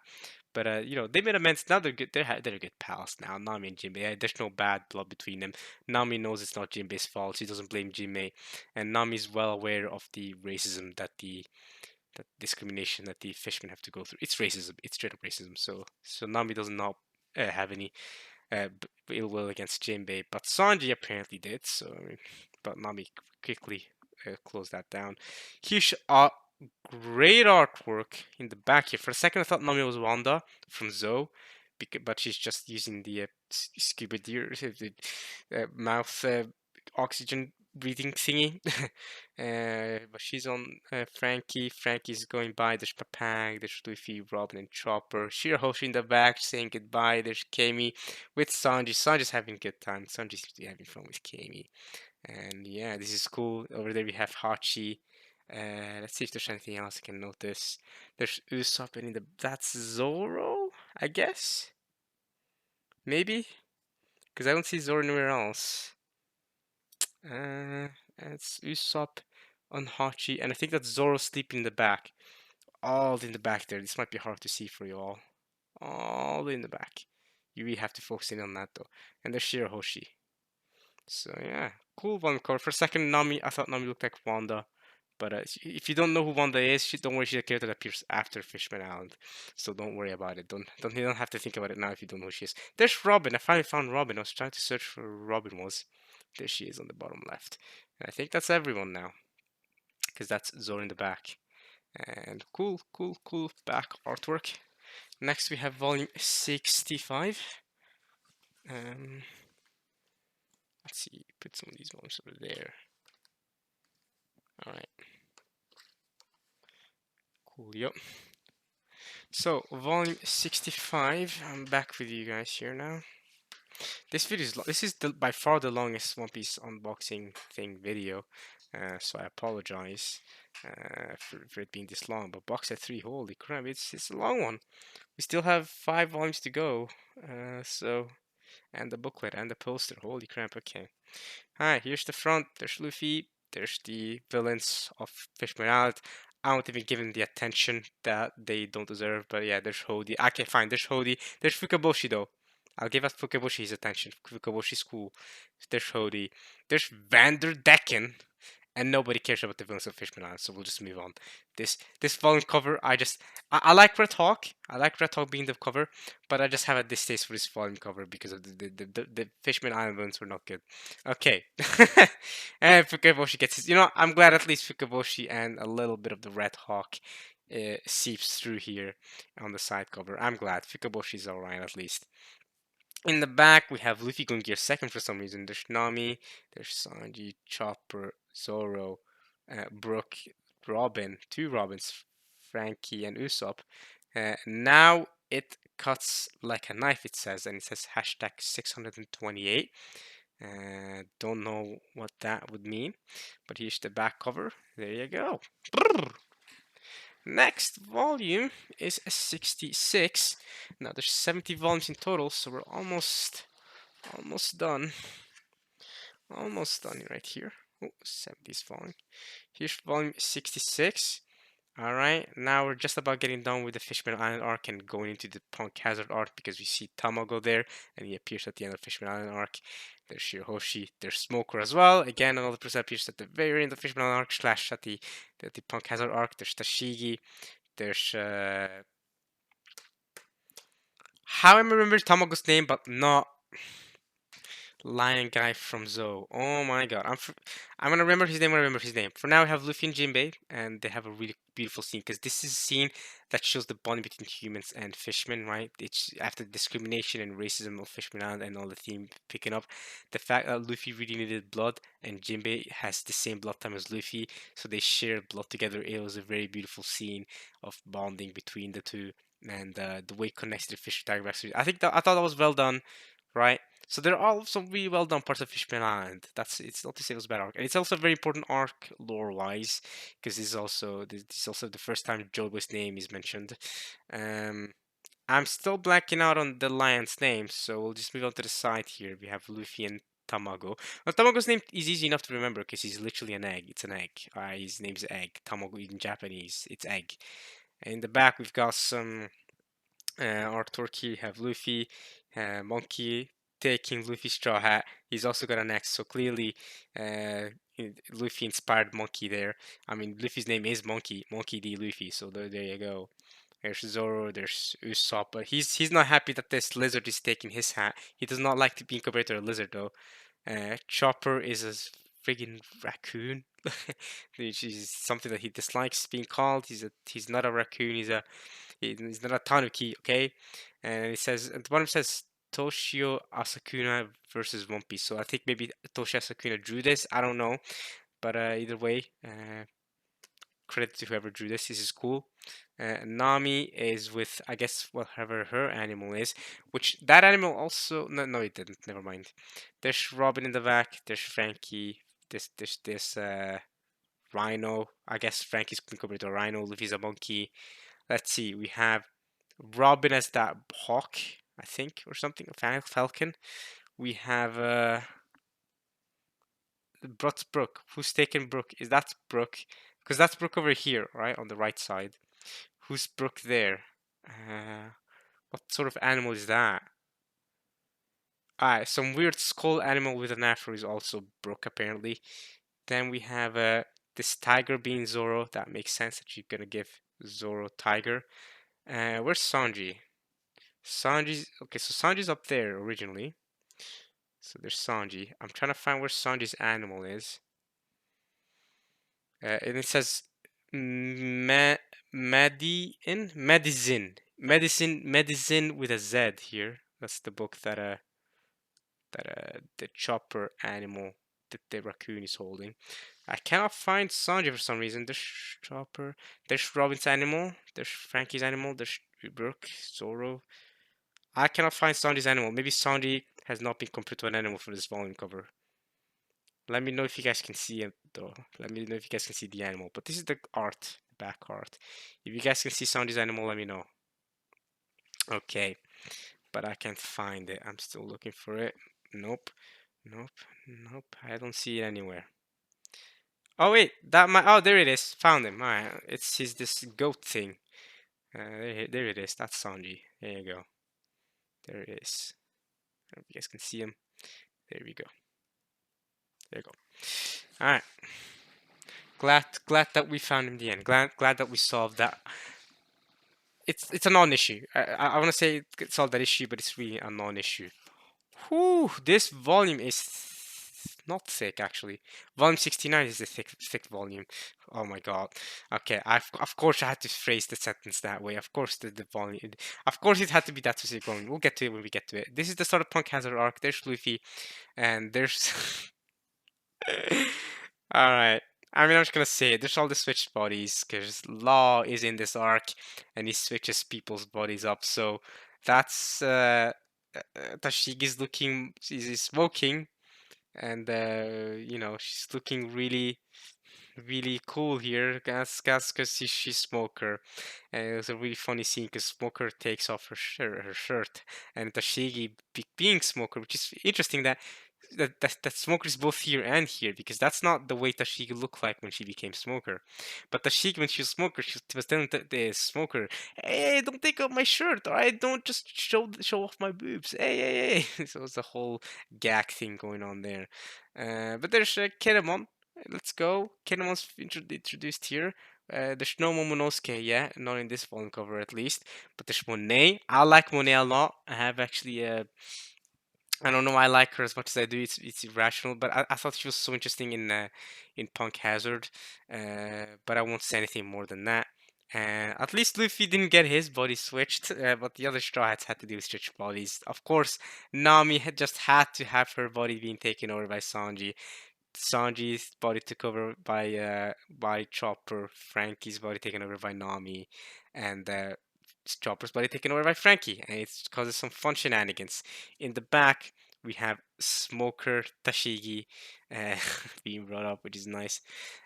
But they made amends. Now they're good. They're good pals now. Nami and Jinbei. There's no bad blood between them. Nami knows it's not Jinbei's fault. She doesn't blame Jinbei, and Nami's well aware of the racism that discrimination that the fishmen have to go through. It's racism. It's straight up racism. So Nami does not have any ill will against Jinbei, but Sanji apparently did. So I mean, but Nami quickly closed that down. Here's great artwork in the back here. For a second, I thought Nami was Wanda from Zoe, but she's just using the scuba gear, the mouth oxygen breathing thingy. But she's on Frankie. Frankie's going by. There's Papang, there's Luffy, Robin, and Chopper. Shirahoshi in the back saying goodbye. There's Kami with Sanji. Sanji's having a good time. Sanji seems to be having fun with Kami. And yeah, this is cool. Over there we have Hachi. Let's see if there's anything else I can notice. There's Usopp and in the that's Zoro, I guess. Maybe? Because I don't see Zoro anywhere else. It's Usopp on Hachi, and I think that's Zoro sleeping in the back. All in the back there. This might be hard to see for you all. All in the back. You really have to focus in on that though. And there's Shirahoshi. So yeah, cool one cover. For a second, Nami, I thought Nami looked like Wanda. But if you don't know who Wanda is, don't worry, she's a character that appears after Fishman Island. So don't worry about it. You don't have to think about it now if you don't know who she is. There's Robin. I finally found Robin. I was trying to search for who Robin was. There she is on the bottom left. And I think that's everyone now. Because that's Zoro in the back. And cool back artwork. Next we have volume 65. Let's see, put some of these volumes over there. Alright. Cool, yep. So, volume 65, I'm back with you guys here now. This video is by far the longest One Piece unboxing thing video, so I apologize for it being this long. But box set 3, holy crap, it's a long one. We still have 5 volumes to go, and the booklet and the poster. Holy crap! Okay. Hi, here's the front. There's Luffy. There's the villains of Fishman Island. I won't even give them the attention that they don't deserve. But yeah, there's Hody. Okay, fine. There's Hody. There's Fukaboshi though. I'll give us Fukaboshi his attention. Fukaboshi's cool. There's Hody. There's Vanderdecken. And nobody cares about the villains of Fishman Island, so we'll just move on. This volume cover, I like Red Hawk. I like Red Hawk being the cover, but I just have a distaste for this volume cover because of the Fishman Island villains were not good. Okay, and Fukaboshi gets his. You know, I'm glad at least Fukaboshi and a little bit of the Red Hawk seeps through here on the side cover. I'm glad Fukaboshi's alright at least. In the back, we have Luffy going gear second for some reason. There's Nami, there's Sanji, Chopper, Zoro, Brook, Robin, 2 Robins, Frankie, and Usopp. Now it cuts like a knife, it says, and it says hashtag 628. Don't know what that would mean, but here's the back cover. There you go. Brrr. Next volume is 66. Now there's 70 volumes in total, so we're almost done. Almost done right here. Oh, 70's volume. Here's volume 66. Alright, now we're just about getting done with the Fishman Island arc and going into the Punk Hazard arc because we see Tamago there and he appears at the end of Fishman Island arc. There's Shirahoshi, there's Smoker as well. Again, another person appears at the very end of Fishman Island arc slash at the Punk Hazard arc. There's Tashigi, there's how I remember Tamago's name, but not Lion guy from Zoe. Oh my god. I'm gonna remember his name when I remember his name. For now, we have Luffy and Jinbei, and they have a really beautiful scene because this is a scene that shows the bond between humans and fishmen, right? It's after the discrimination and racism of Fishman Island and all the theme picking up. The fact that Luffy really needed blood and Jinbei has the same blood time as Luffy, so they share blood together. It was a very beautiful scene of bonding between the two, and the way it connects to the Fish Tiger backstory. I thought that was well done, right? So there are all some really well done parts of Fishman Island. It's not to say it was a bad arc, and it's also a very important arc lore wise because this is also the first time Jobo's name is mentioned. I'm still blacking out on the lion's name, so we'll just move on to the side here. We have Luffy and Tamago. Well, Tamago's name is easy enough to remember because he's literally an egg. It's an egg. His name's Egg. Tamago in Japanese, it's egg. And in the back, we've got some artwork here. We have Luffy, Monkey taking Luffy's straw hat. He's also got an axe, so clearly Luffy inspired Monkey there. I mean, Luffy's name is Monkey, Monkey D. Luffy, so there you go. There's Zoro, there's Usopp, but he's not happy that this lizard is taking his hat. He does not like to be compared to a lizard, though. Chopper is a friggin' raccoon, which is something that he dislikes being called. He's not a raccoon. He's not a tanuki, okay? And it says at the bottom it says Toshio Asakuna versus One Piece. So I think maybe Toshio Asakuna drew this. I don't know, but either way, credit to whoever drew this. This is cool. Nami is with, I guess, whatever her animal is, which that animal also. No, no, it didn't. Never mind. There's Robin in the back. There's Frankie. This rhino. I guess Frankie's incorporated a rhino. Luffy's a monkey. Let's see. We have Robin as that hawk, I think, or something. A falcon. We have Brooks Brook. Who's taking Brook? Is that Brook? Because that's Brook over here, right, on the right side. Who's Brook there? What sort of animal is that? Some weird skull animal with an afro is also Brook, apparently. Then we have this tiger being Zoro. That makes sense that you're gonna give Zoro tiger. Where's Sanji? Sanji's okay. So Sanji's up there originally. So there's Sanji. I'm trying to find where Sanji's animal is. And it says medicine with a Z here. That's the book that the chopper animal that the raccoon is holding. I cannot find Sanji for some reason. There's Chopper, there's Robin's animal, there's Frankie's animal, there's Brook, Zoro. I cannot find Sanji's animal. Maybe Sanji has not been compared to an animal for this volume cover. Let me know if you guys can see it though. Let me know if you guys can see the animal. But this is the art, the back art. If you guys can see Sanji's animal, let me know. Okay, but I can't find it. I'm still looking for it. Nope, nope, nope. I don't see it anywhere. Oh wait, that might. Oh, there it is. Found him. Alright, it's his this goat thing. There it is. That's Sanji. There you go. There it is. I hope you guys can see him. There we go. There you go. All right. Glad that we found him in the end. Glad that we solved that. It's a non-issue. I want to say solve that issue, but it's really a non-issue. Whew, this volume is not thick actually. Volume 69 is a thick volume. Oh my god. Okay, of course I had to phrase the sentence that way. Of course the volume. Of course it had to be that specific volume. We'll get to it when we get to it. This is the start of Punk Hazard arc. There's Luffy, and there's. All right. I mean, I'm just gonna say it. There's all the switched bodies because Law is in this arc, and he switches people's bodies up. So that's Tashigi's looking. She's smoking, and she's looking really cool here. That's because she's Smoker, and it was a really funny scene because Smoker takes off her shirt, and Tashigi being Smoker, which is interesting that Smoker is both here and here because that's not the way Tashigi looked like when she became Smoker. But Tashigi, when she was Smoker, she was telling the Smoker, "Hey, don't take off my shirt, all right? Don't just show off my boobs. Hey." So it's a whole gag thing going on there. But there's Kinemon. Let's go. Kinemon's introduced here. There's no Momonosuke yet, not in this volume cover at least. But there's Monet. I like Monet a lot. I have actually I don't know why I like her as much as I do. It's irrational, but I thought she was so interesting in Punk Hazard. But I won't say anything more than that. At least Luffy didn't get his body switched, but the other Straw Hats had to do switch bodies. Of course, Nami had just had to have her body being taken over by Sanji. Sanji's body took over by Chopper, Frankie's body taken over by Nami, and Chopper's body taken over by Frankie, and it causes some fun shenanigans. In the back, we have Smoker Tashigi being brought up, which is nice.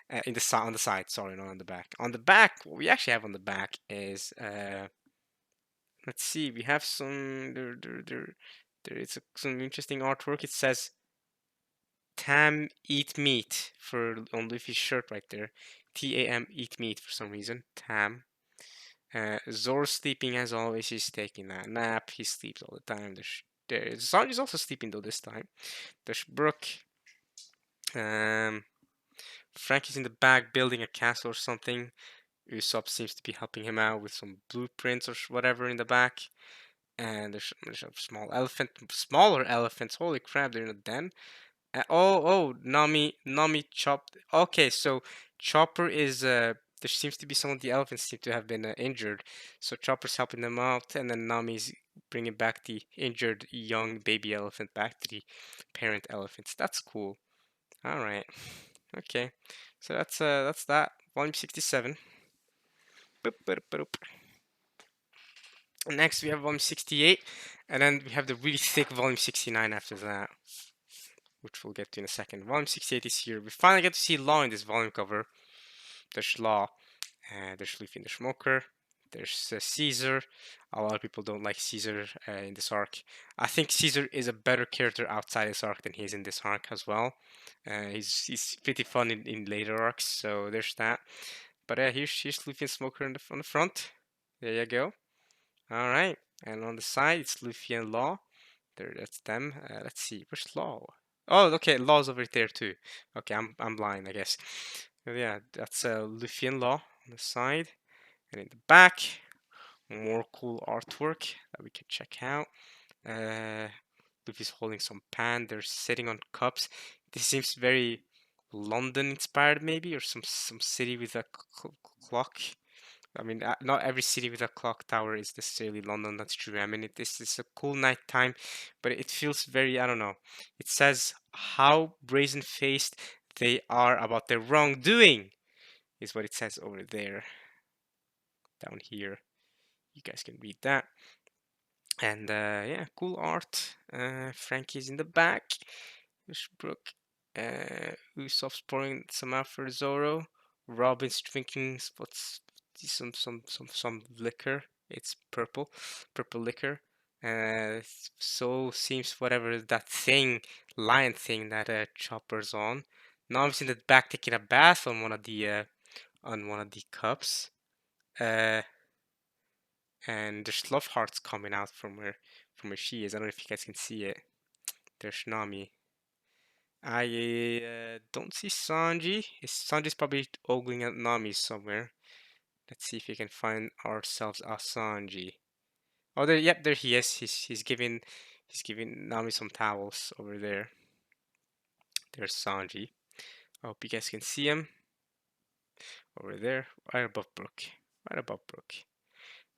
On the side, sorry, not on the back. On the back, what we actually have on the back is let's see, we have some there is some interesting artwork. It says Tam eat meat on Luffy's shirt right there. TAM eat meat for some reason. Tam. Zoro's sleeping as always. He's taking a nap. He sleeps all the time. Sanji's also sleeping though this time. There's Brook. Frankie's in the back building a castle or something. Usopp seems to be helping him out with some blueprints or whatever in the back. And there's a smaller elephants. Holy crap, they're in a den. Nami chopped. Okay, so Chopper is there seems to be some of the elephants seem to have been injured. So Chopper's helping them out, and then Nami's bringing back the injured young baby elephant back to the parent elephants. That's cool. All right. Okay. So that's that. Volume 67. Boop, boop, boop. Next we have volume 68, and then we have the really thick volume 69 after that, which we'll get to in a second. Volume 68 is here. We finally get to see Law in this volume cover. There's Law, there's Luffy and the Smoker, there's Caesar. A lot of people don't like Caesar in this arc. I think Caesar is a better character outside this arc than he is in this arc as well. He's pretty fun in later arcs, so there's that. But here's Luffy and Smoker on the front. There you go. All right, and on the side it's Luffy and Law. There, that's them. Let's see, where's Law? Oh, okay, Law's over there too. Okay, I'm blind, I guess. Yeah, that's Luffy and Law on the side, and in the back, more cool artwork that we can check out. Luffy's holding some pan. They're sitting on cups. This seems very London inspired, maybe, or some city with a clock. I mean, not every city with a clock tower is necessarily London. That's true. I mean, this is a cool night time, but it feels very, I don't know. It says how brazen-faced they are about their wrongdoing, is what it says over there, down here. You guys can read that. And yeah, cool art. Frankie's in the back. There's Brooke. Usopp's pouring some out for Zoro. Robin's drinking what's some liquor. It's purple liquor. So seems whatever that thing, lion thing that Chopper's on. Now I'm in the back taking a bath on one of the cups. And there's love hearts coming out from where she is. I don't know if you guys can see it. There's Nami. I don't see Sanji. Sanji's probably ogling at Nami somewhere. Let's see if we can find ourselves a Sanji. Oh, there. Yep, there he is. He's giving Nami some towels over there. There's Sanji. I hope you guys can see him over there, right above Brook. Right above Brook.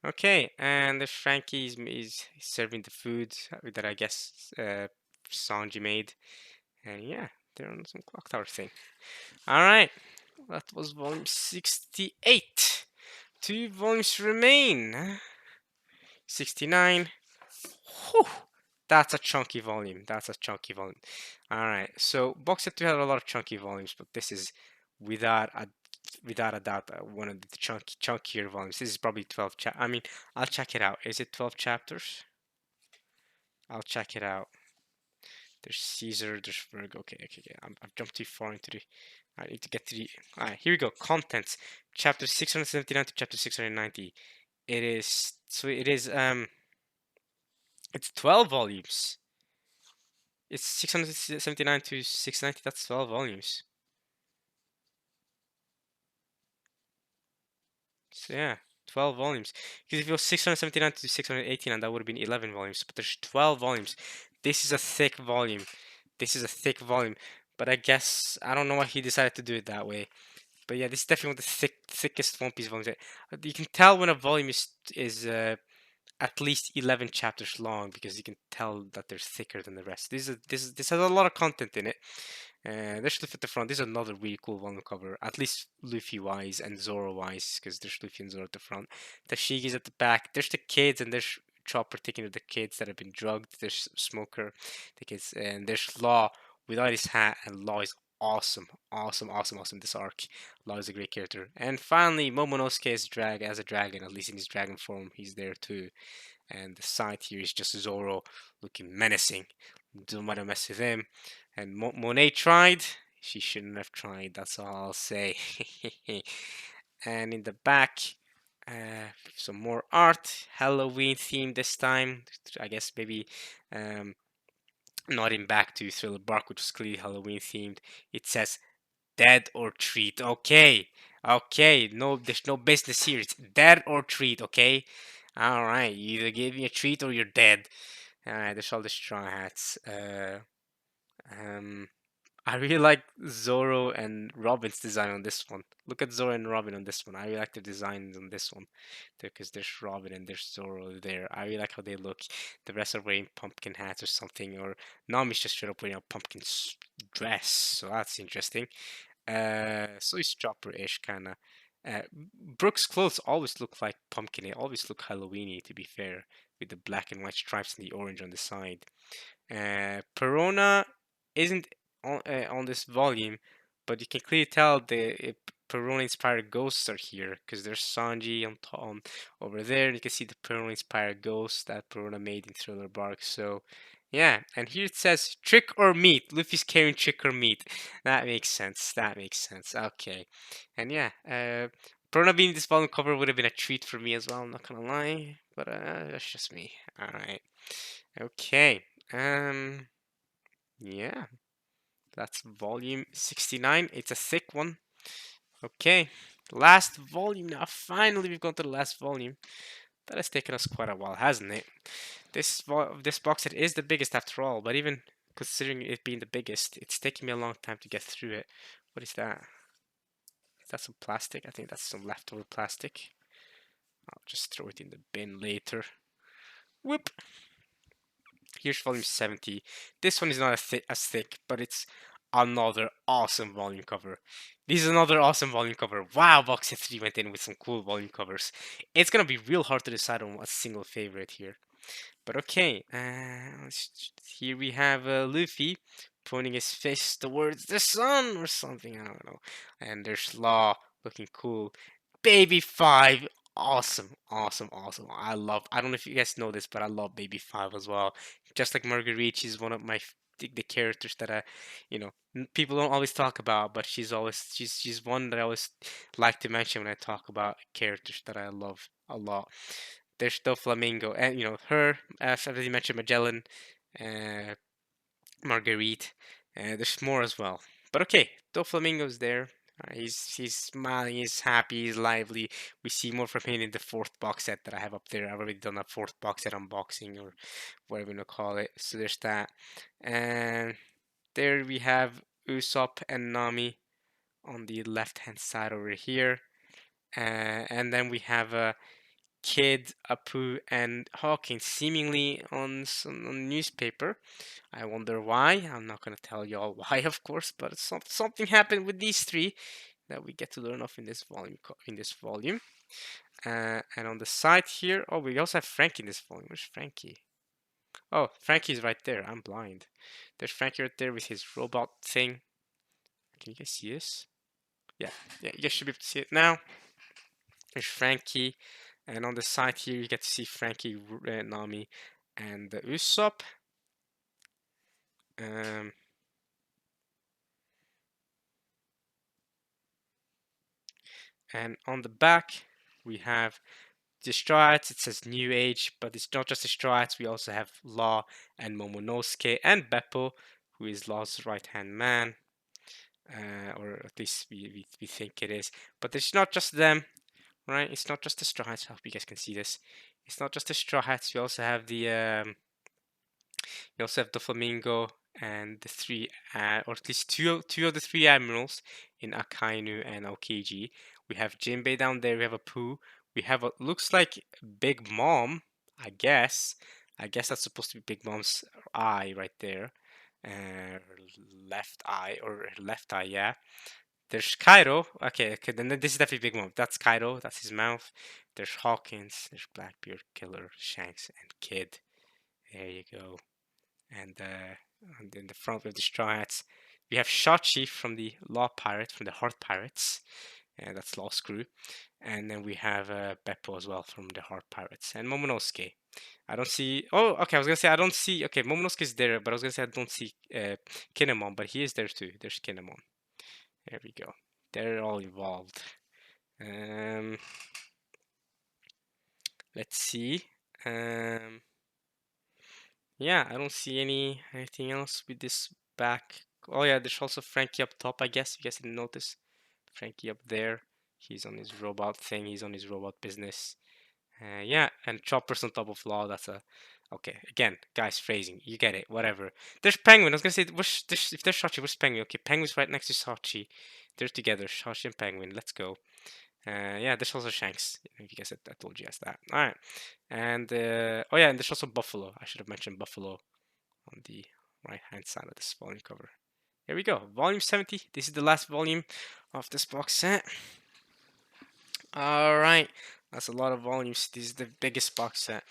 Okay, and the Frankie is serving the food that I guess Sanji made. And yeah, they're on some clock tower thing. Alright, that was volume 68. 2 volumes remain. 69. Whew, that's a chunky volume. That's a chunky volume. Alright, so Box Set 2 had a lot of chunky volumes, but this is without a doubt one of the chunkier volumes. This is probably 12 I mean, I'll check it out. Is it 12 chapters? I'll check it out. There's Caesar, there's Virgo. Okay. I've jumped too far into the. I need to get to the. Alright, here we go. Contents. Chapter 679 to chapter 690. It is. So it is. It's 12 volumes. It's 679 to 690. That's 12 volumes. So yeah, 12 volumes. Because if it was 679 to 689, that would have been 11 volumes. But there's 12 volumes. This is a thick volume. This is a thick volume. But I guess I don't know why he decided to do it that way. But yeah, this is definitely one of the thickest One Piece volumes. You can tell when a volume is at least 11 chapters long because you can tell that they're thicker than the rest. This has a lot of content in it. There's Luffy at the front. This is another really cool volume cover, at least Luffy wise and Zoro wise, because there's Luffy and Zoro at the front. Tashigi's at the back. There's the kids, and there's Chopper taking of the kids that have been drugged. There's Smoker, the kids, and there's Law without his hat, and Law is awesome. This arc. Law is a great character. And finally, Momonosuke is as a dragon, at least in his dragon form, he's there too. And the side here is just Zoro looking menacing. Don't want to mess with him. And Monet tried. She shouldn't have tried. That's all I'll say. And in the back, some more art. Halloween theme this time. I guess maybe not in Back to Thriller Bark, which is clearly Halloween themed. It says dead or treat. Okay. No, there's no business here. It's dead or treat. Okay. All right. You either give me a treat or you're dead. All right. There's all the straw hats. I really like Zoro and Robin's design on this one. Look at Zoro and Robin on this one. I really like the designs on this one. Because there's Robin and there's Zoro there. I really like how they look. The rest are wearing pumpkin hats or something. Or Nami's just straight up wearing a pumpkin dress. So that's interesting. So he's Chopper-ish kind of. Brooke's clothes always look like pumpkin. They always look Halloweeny, to be fair, with the black and white stripes and the orange on the side. Perona isn't on this volume, but you can clearly tell the Perona inspired ghosts are here because there's Sanji on over there, and you can see the Perona inspired ghosts that Perona made in Thriller Bark. So, yeah, and here it says trick or meat. Luffy's carrying trick or meat. That makes sense. That makes sense. Okay, and yeah, Perona being this volume cover would have been a treat for me as well. I'm not gonna lie, but that's just me. All right. Okay. Um, yeah, that's volume 69. It's a thick one. Okay, last volume now. Finally, we've gone to the last volume. That has taken us quite a while, hasn't it? This box set is the biggest after all, but even considering it being the biggest, it's taking me a long time to get through it. What is that? Is that some plastic? I think that's some leftover plastic. I'll just throw it in the bin later. Whoop! Here's volume 70. This one is not as thick, but it's another awesome volume cover. This is another awesome volume cover. Wow, Box Set 3 went in with some cool volume covers. It's gonna be real hard to decide on a single favorite here. But okay, here we have Luffy pointing his fist towards the sun or something, I don't know. And there's Law looking cool. Baby 5, awesome, awesome, awesome. I don't know if you guys know this, but I love Baby 5 as well. Just like Marguerite, she's one of my the characters that people don't always talk about, but she's one that I always like to mention when I talk about characters that I love a lot. There's still Flamingo, and her, as I already mentioned, Magellan, uh, Marguerite. There's more as well. But okay, Doflamingo's there. He's smiling, he's happy, he's lively. We see more from him in the fourth box set that I have up there. I've already done a fourth box set unboxing or whatever you want to call it. So there's that. And there we have Usopp and Nami on the left hand side over here. And then we have Kid, Apu, and Hawkins seemingly on some newspaper. I wonder why. I'm not gonna tell y'all why, of course, but something happened with these three that we get to learn of in this volume. And on the side here, oh, we also have Frankie in this volume. Where's Frankie? Oh, Frankie's right there. I'm blind. There's Frankie right there with his robot thing. Can you guys see this? Yeah, you guys should be able to see it now. There's Frankie, and on the side here you get to see Frankie, Nami, and Usopp. Um, and on the back we have the Straw Hats. It says New Age, but it's not just the Straw Hats. We also have Law and Momonosuke and Beppo, who is Law's right-hand man, or at least we think it is. But it's not just them, right? It's not just the Straw Hats. I hope you guys can see this. It's not just the Straw Hats. We also have the Flamingo and the three, or at least two of the three admirals in Akainu and Aokiji. We have Jinbei down there. We have a Pooh. We have what looks like Big Mom, I guess. I guess that's supposed to be Big Mom's eye right there. Left eye, or left eye, yeah. There's Cairo. Okay, then this is definitely Big Mom. That's Cairo. That's his mouth. There's Hawkins. There's Blackbeard, Killer, Shanks, and Kid. There you go. And in the front with the Straw Hats, we have Shachi from the Law Pirate, from the Heart Pirates. And that's Law's crew. And then we have Beppo as well from the Heart Pirates. And Momonosuke. I don't see. Oh, okay. I was gonna say I don't see. Okay, Momonosuke is there, but I was gonna say I don't see Kinemon, but he is there too. There's Kinemon. There we go. They're all involved. Um, let's see. Um, yeah, I don't see anything else with this back. Oh yeah, there's also Frankie up top, I guess. You guys didn't notice. Frankie up there. He's on his robot thing. He's on his robot business. Yeah, and Chopper's on top of Law. That's Okay, again, guys, phrasing. You get it. Whatever. There's Penguin. I was gonna say, if there's Shachi, where's Penguin? Okay, Penguin's right next to Shachi. They're together. Shachi and Penguin. Let's go. Yeah, there's also Shanks. If you guys, I told you guys that. All right. And oh yeah, and there's also Buffalo. I should have mentioned Buffalo on the right hand side of this volume cover. Here we go. Volume 70. This is the last volume of this box set. All right. That's a lot of volumes. This is the biggest box set.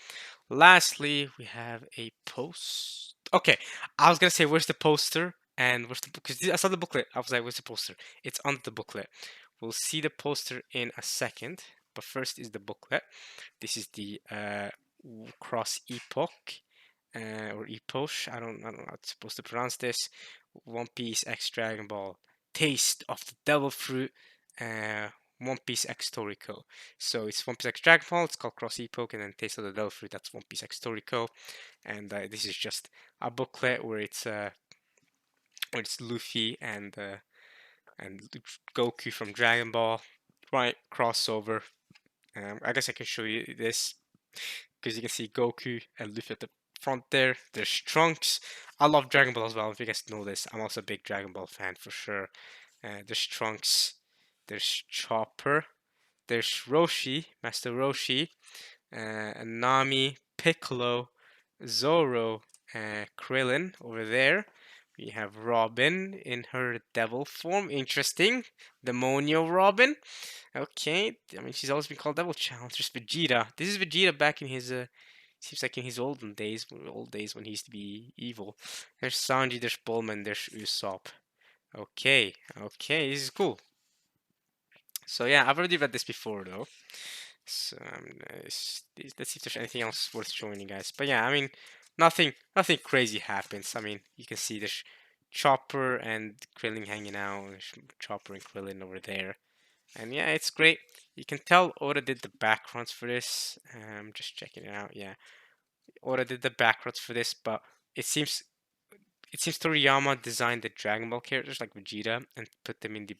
Lastly, we have a post. Okay, I was gonna say, where's the poster? And where's the book? Because I saw the booklet. I was like, where's the poster? It's on the booklet. We'll see the poster in a second. But first is the booklet. This is the cross epoch or epoch. I don't know how it's supposed to pronounce this. One Piece X Dragon Ball. Taste of the Devil Fruit. Uh, One Piece X Toriko. So it's One Piece X Dragon Ball. It's called Cross Epoch, and then Taste of the Devil Fruit. That's One Piece X Toriko. And this is just a booklet where it's Luffy and Goku from Dragon Ball. Right, crossover. I guess I can show you this because you can see Goku and Luffy at the front there. There's Trunks. I love Dragon Ball as well. If you guys know this, I'm also a big Dragon Ball fan for sure. There's Trunks. There's Chopper. There's Roshi, Master Roshi, Nami, Piccolo, Zoro, Krillin over there. We have Robin in her devil form. Interesting. Demonio Robin. Okay. I mean, she's always been called Devil Child. There's Vegeta. This is Vegeta back in his, seems like in his olden days, old days when he used to be evil. There's Sanji, there's Bulma, there's Usopp. Okay. Okay. This is cool. So yeah, I've already read this before though. So let's see if there's anything else worth showing you guys. But yeah, I mean, nothing crazy happens. I mean, you can see there's Chopper and Krillin hanging out. There's Chopper and Krillin over there, and yeah, it's great. You can tell Oda did the backgrounds for this. Just checking it out. Yeah, Oda did the backgrounds for this, but it seems Toriyama designed the Dragon Ball characters like Vegeta and put them in the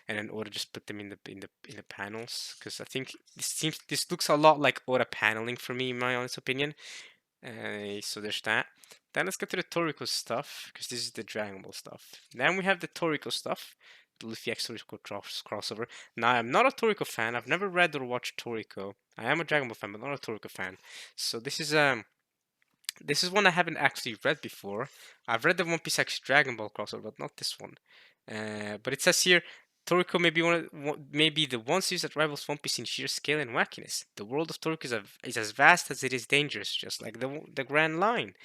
and then Oda just put them in the panels because I think this looks a lot like Oda paneling for me in my honest opinion. So there's that. Then let's get to the Toriko stuff because this is the Dragon Ball stuff. Then we have the Toriko stuff, the Luffy X Toriko crossover. Now I'm not a Toriko fan. I've never read or watched Toriko. I am a Dragon Ball fan, but not a Toriko fan. So this is one I haven't actually read before. I've read the One Piece X Dragon Ball crossover, but not this one. But it says here, Toriko may be maybe the one series that rivals One Piece in sheer scale and wackiness. The world of Toriko is as vast as it is dangerous, just like the Grand Line.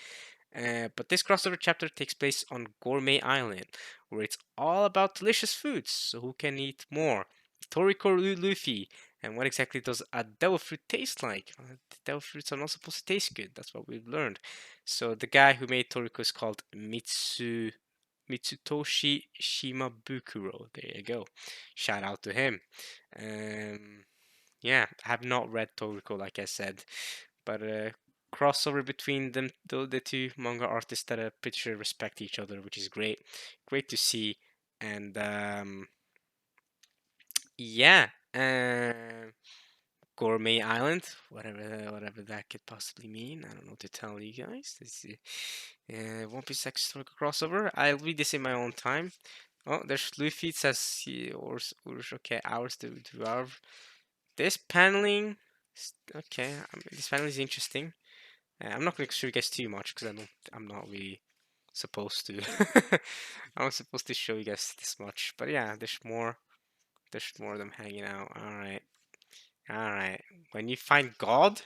But this crossover chapter takes place on Gourmet Island, where it's all about delicious foods. So who can eat more? Toriko or Luffy? And what exactly does a devil fruit taste like? Devil fruits are not supposed to taste good. That's what we've learned. So the guy who made Toriko is called Mitsutoshi Shimabukuro. There you go. Shout out to him. Yeah, I have not read Toriko, like I said, but crossover between them, the two manga artists that are pretty sure respect each other, which is great to see. And yeah, Gourmet Island, whatever that could possibly mean. I don't know what to tell you guys. This is One Piece X crossover. I'll read this in my own time. Oh, there's Luffy. It says or okay, hours to hour. This paneling, okay. I mean, this paneling is interesting. I'm not going to show you guys too much because I'm not really supposed to. I'm not supposed to show you guys this much, but yeah, there's more. There's more of them hanging out. All right. When you find God,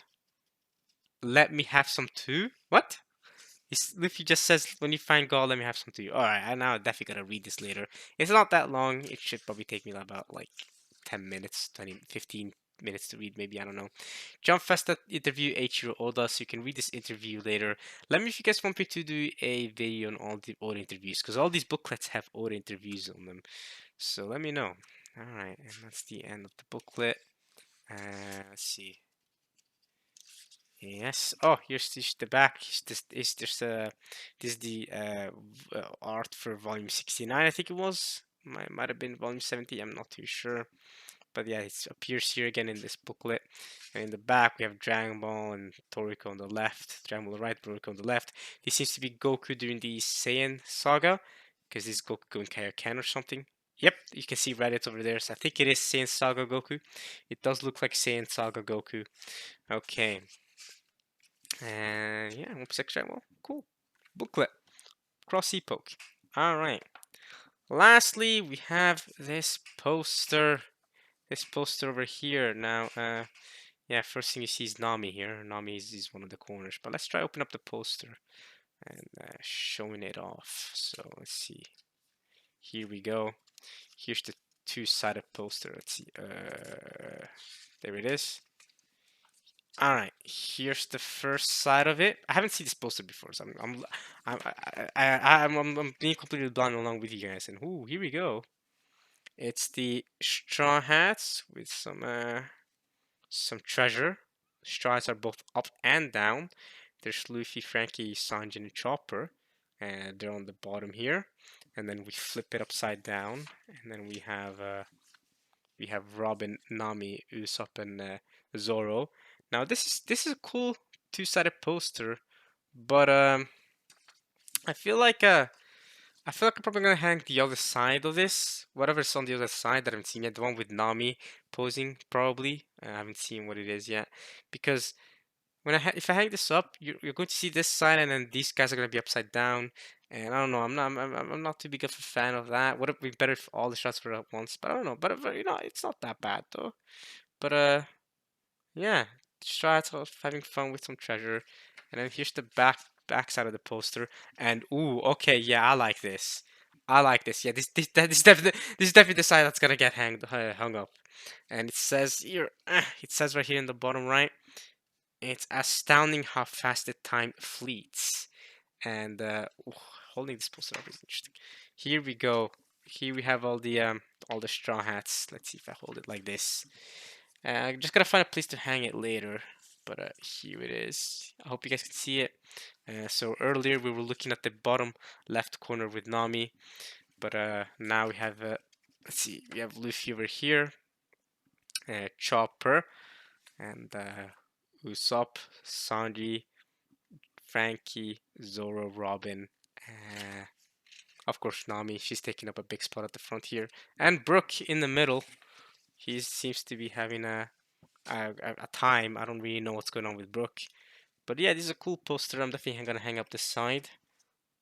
let me have some too. What? Luffy just says, when you find God, let me have some too. All right. I now definitely gotta read this later. It's not that long. It should probably take me about like 10 minutes, 20, 15 minutes to read, maybe. I don't know. Jump Festa interview Eiichiro Oda, so you can read this interview later. Let me if you guys want me to do a video on all the Oda interviews, because all these booklets have Oda interviews on them. So let me know. All right, and that's the end of the booklet. Let's see. Yes. Oh, here's the back. This is the art for volume 69. I think it was. Might have been volume 70. I'm not too sure. but yeah, it appears here again in this booklet. And in the back, we have Dragon Ball and Toriko on the left, Dragon Ball on the right, Toriko on the left. This seems to be Goku during the Saiyan saga, because this is Goku going Kaioken or something. Yep, you can see Reddit over there, so I think it is Saiyan Saga Goku. It does look like Saiyan Saga Goku. Okay. And yeah, 1% Dragon Ball. Cool. Booklet. Cross Epoch. Alright. Lastly, we have this poster. This poster over here. Now, yeah, first thing you see is Nami here. Nami is one of the corners. But let's try open up the poster and showing it off. So let's see. Here we go. Here's the two-sided poster. Let's see. There it is. All right. Here's the first side of it. I haven't seen this poster before, so I'm being completely blind along with you guys. And ooh, here we go. It's the Straw Hats with some treasure. Straw Hats are both up and down. There's Luffy, Frankie, Sanji, and Chopper. And they're on the bottom here. And then we flip it upside down. And then we have Robin, Nami, Usopp, and Zoro. Now this is a cool two-sided poster, but I feel like I'm probably gonna hang the other side of this, whatever's on the other side that I haven't seen yet. The one with Nami posing, probably. I haven't seen what it is yet, because when if I hang this up, you're going to see this side, and then these guys are gonna be upside down. And I don't know. I'm not too big of a fan of that. Would it be better if all the shots were at once? But I don't know. But you know, it's not that bad though. But yeah, shots of having fun with some treasure. And then here's the back side of the poster. And ooh, okay, yeah, I like this. I like this. Yeah, this is definitely the side that's gonna get hung up. And it says here, it says right here in the bottom right, it's astounding how fast the time fleets. And ooh, holding this poster up is interesting. Here we go. Here we have all the straw hats. Let's see if I hold it like this. I'm just gotta find a place to hang it later, but here it is. I hope you guys can see it. So earlier we were looking at the bottom left corner with Nami, but now we have, let's see, we have Luffy over here, Chopper, and Usopp, Sanji, Frankie, Zoro, Robin, of course Nami. She's taking up a big spot at the front here, and Brook in the middle. He seems to be having a time. I don't really know what's going on with Brook. But yeah, this is a cool poster. I'm definitely gonna hang up this side.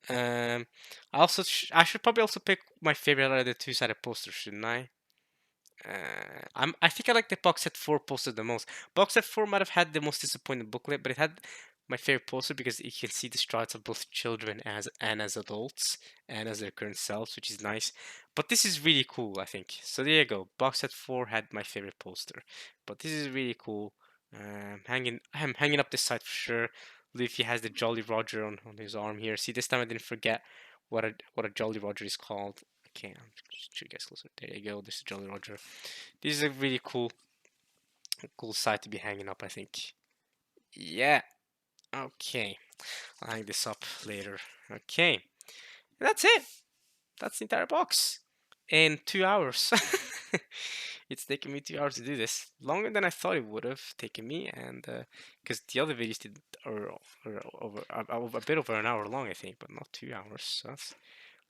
I should probably also pick my favorite out of the two-sided posters, shouldn't I? I think I like the box set 4 poster the most. Box set 4 might have had the most disappointing booklet, but it had my favorite poster because you can see the strides of both children as adults and as their current selves, which is nice. But this is really cool, I think. So there you go. Box set 4 had my favorite poster, but this is really cool. I'm hanging up this side for sure. Luffy has the Jolly Roger on his arm here. See, this time I didn't forget what a Jolly Roger is called. Okay, I'm just show you guys closer. There you go. This is Jolly Roger. This is a really cool side to be hanging up, I think. Yeah. Okay. I'll hang this up later. Okay. And that's it. That's the entire box. In 2 hours. It's taken me 2 hours to do this. Longer than I thought it would have taken me, and because the other videos did are over a bit over an hour long, I think, but not 2 hours. So that's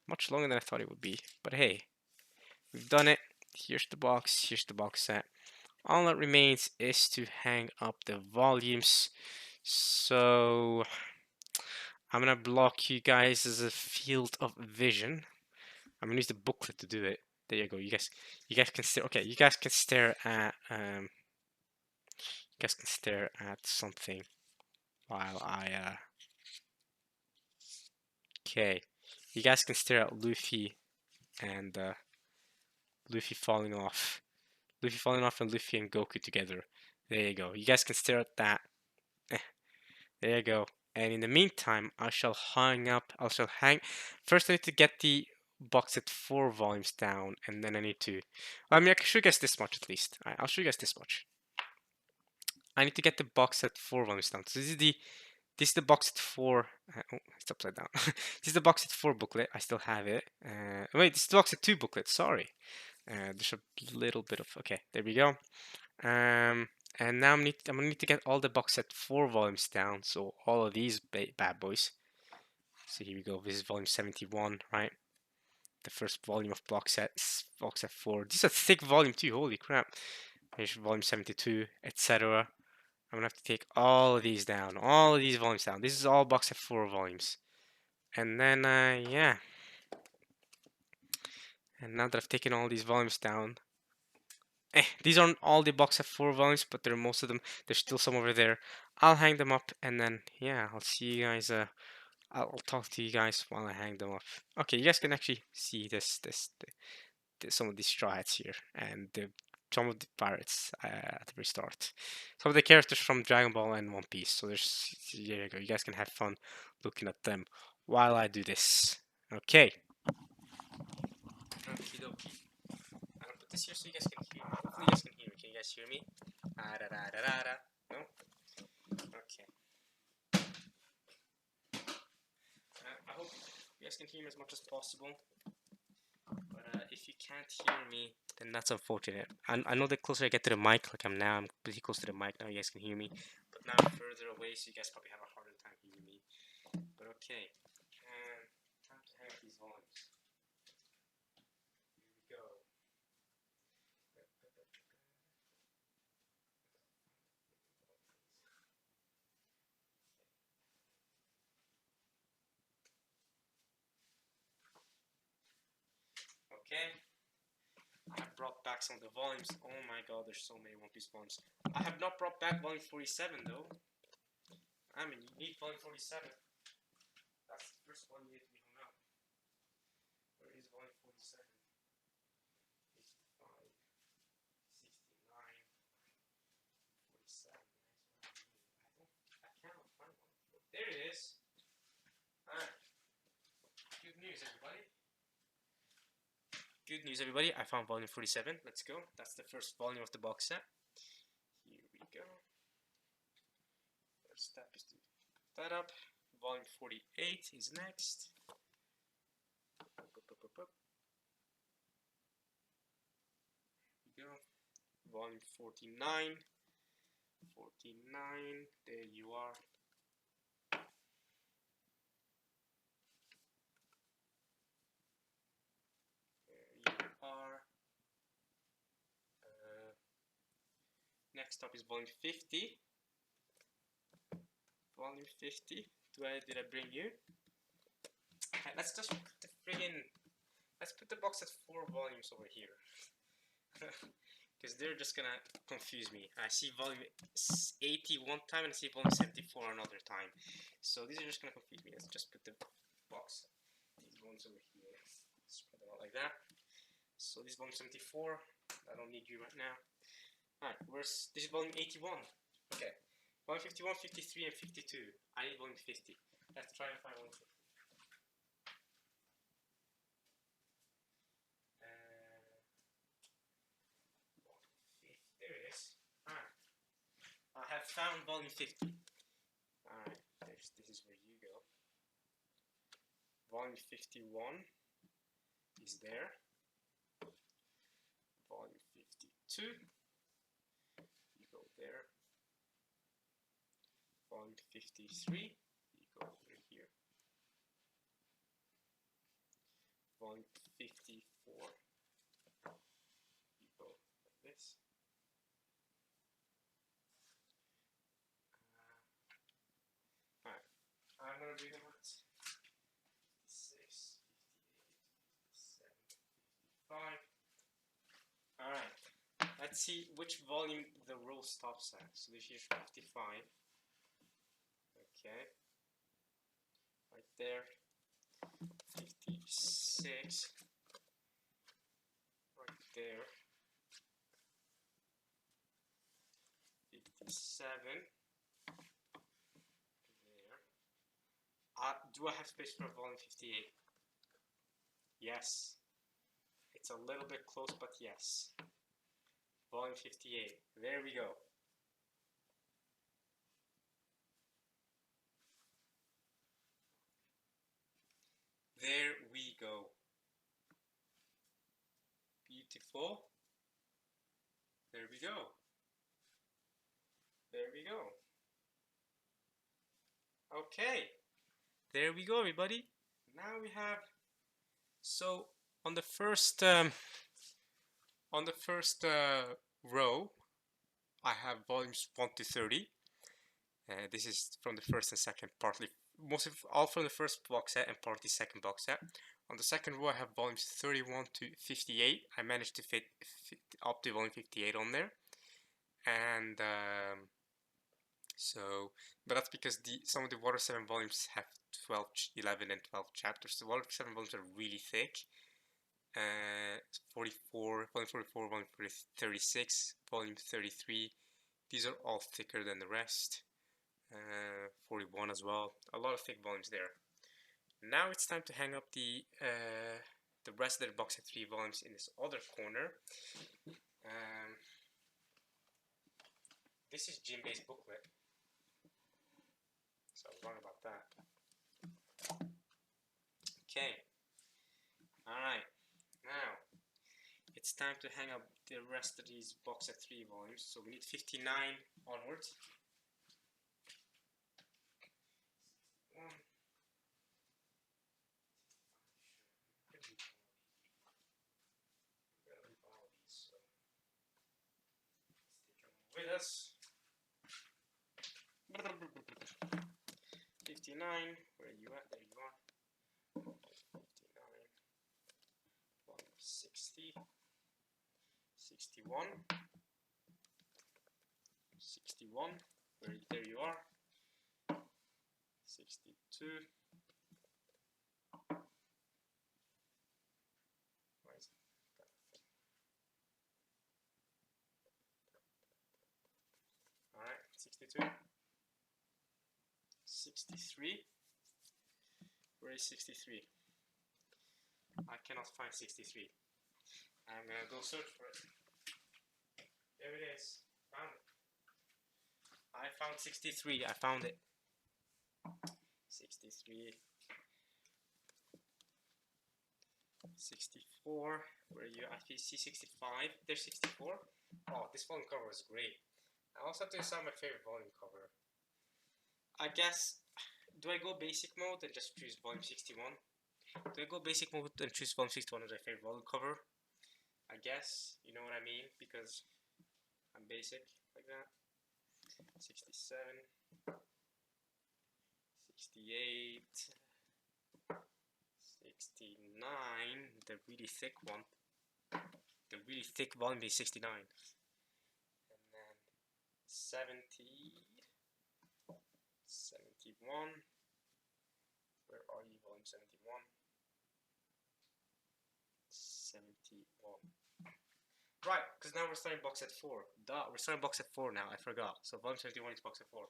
much longer than I thought it would be. But hey, we've done it. Here's the box. Here's the box set. All that remains is to hang up the volumes. So I'm gonna block you guys as a field of vision. I'm gonna use the booklet to do it. There you go. You guys can stare. Okay, you guys can stare at something while I okay. You guys can stare at Luffy and Luffy falling off. Luffy falling off and Luffy and Goku together. There you go. You guys can stare at that. There you go. And in the meantime, I shall hang. First, I need to get the box set 4 volumes down, and then I need to. I mean, I can show you guys this much at least. I'll show you guys this much. I need to get the box set 4 volumes down. So this is the box set 4. Oh, it's upside down. This is the box set 4 booklet. I still have it. Wait, this is the box set 2 booklet. Sorry. There's a little bit of, okay, there we go. And now I'm gonna need to get all the box set 4 volumes down, so all of these bad boys. So here we go, this is volume 71, right? The first volume of box set 4. This is a thick volume too, holy crap. Here's volume 72, etc. I'm gonna have to take all of these down, all of these volumes down. This is all box set 4 volumes. And then, yeah. And now that I've taken all these volumes down, these aren't all the box set 4 volumes, but they're most of them. There's still some over there. I'll hang them up, and then, yeah, I'll see you guys, I'll talk to you guys while I hang them up. Okay, you guys can actually see some of these straw hats here, and some of the pirates at the very start. Some of the characters from Dragon Ball and One Piece. So there's, there you go. You guys can have fun looking at them while I do this. Okay. Okie dokie. I'm gonna put this here so you guys can hear me. Hopefully you guys can hear me. Can you guys hear me? Ah, da, da, da, da, da. No? Okay. I hope you guys can hear me as much as possible. But if you can't hear me, then that's unfortunate. I know the closer I get to the mic, like I'm now, I'm pretty close to the mic now, you guys can hear me. But now I'm further away, so you guys probably have a harder time hearing me. But okay. Time to hang up these volumes. Here we go. Okay. I have brought back some of the volumes. Oh my god, there's so many One Piece volumes. I have not brought back volume 47 though. I mean, you need volume 47. That's the first one you need to be hung up. Where is volume 47? 55, 69, 47. I cannot find one. There it is. Alright. Good news, everybody. Good news, everybody. I found volume 47. Let's go. That's the first volume of the box set. Here we go. First step is to put that up. Volume 48 is next. Here we go. Volume 49. 49. There you are. Next up is volume 50. Volume 50. Did I bring you? Okay, let's just put the let's put the box at 4 volumes over here. Because they're just gonna confuse me. I see volume 80 one time and I see volume 74 another time. So these are just gonna confuse me. Let's just put the box, these ones over here. Spread them out like that. So this is volume 74. I don't need you right now. Alright, this is volume 81. Okay. Volume 51, 53, and 52. I need volume 50. Let's try and find one. There it is. Alright. I have found volume 50. Alright, this is where you go. Volume 51 is there. Volume 52. There. Volume 53, you go over here. Volume 54, you go like this. Alright, I'm gonna do them at 56, 58, 57, 55. Alright. Let's see which volume the row stops at. So this is 55. Okay. Right there. 56. Right there. 57. There. Do I have space for volume 58? Yes. It's a little bit close, but yes. Volume 58. There we go. There we go. beautiful. There we go. There we go. Okay. There we go, everybody. Now we have, so on the first row, I have volumes 1 to 30. This is from the first and second, partly all from the first box set and part of the second box set. On the second row, I have volumes 31 to 58. I managed to fit up to volume 58 on there, and but that's because some of the Water 7 volumes have 12, 11, and 12 chapters. The Water 7 volumes are really thick. 44, volume 44, volume 36, volume 33. These are all thicker than the rest. 41 as well. A lot of thick volumes there. Now it's time to hang up the rest of the box set 3 volumes in this other corner. This is Jinbei's booklet, so I was wrong about that. Okay, alright, now it's time to hang up the rest of these box set 3 volumes, so we need 59 onwards. With us. 59, where are you at? There you are. 59, 60, 61, 61, there you are. 62. Why is that? Alright, 62. 63. Where is 63? I cannot find 63. I'm gonna go search for it. There it is. Found it. I found 63. I found it. 63. 64. Where are you? I see 65. There's 64. Oh, this volume cover is great. I also have to decide my favorite volume cover. I guess, do I go basic mode and just choose volume 61? Do I go basic mode and choose volume 61 as my favorite volume cover? I guess, you know what I mean, because I'm basic like that. 67, 68, 69, the really thick one. The really thick volume is 69. And then 70, 71. Where are you, volume 71? 71. Right, because now we're starting box set 4. Duh, we're starting box set 4 now, I forgot. So volume 71 is box set 4.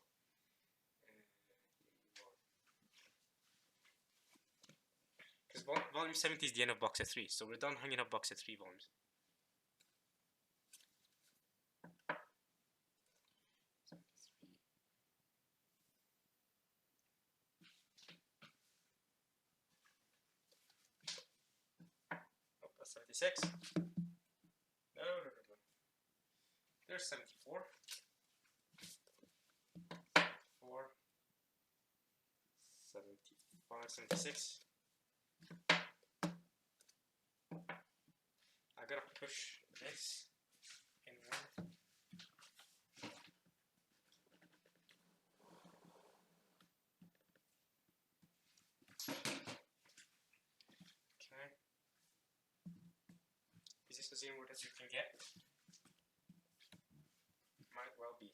Because volume 70 is the end of box set 3, so we're done hanging up box set 3 volumes. Oh, that's 76. No. There's 74. 74. 75, 76. I gotta push this inward. Okay. Is this as inward as you can get? Might well be.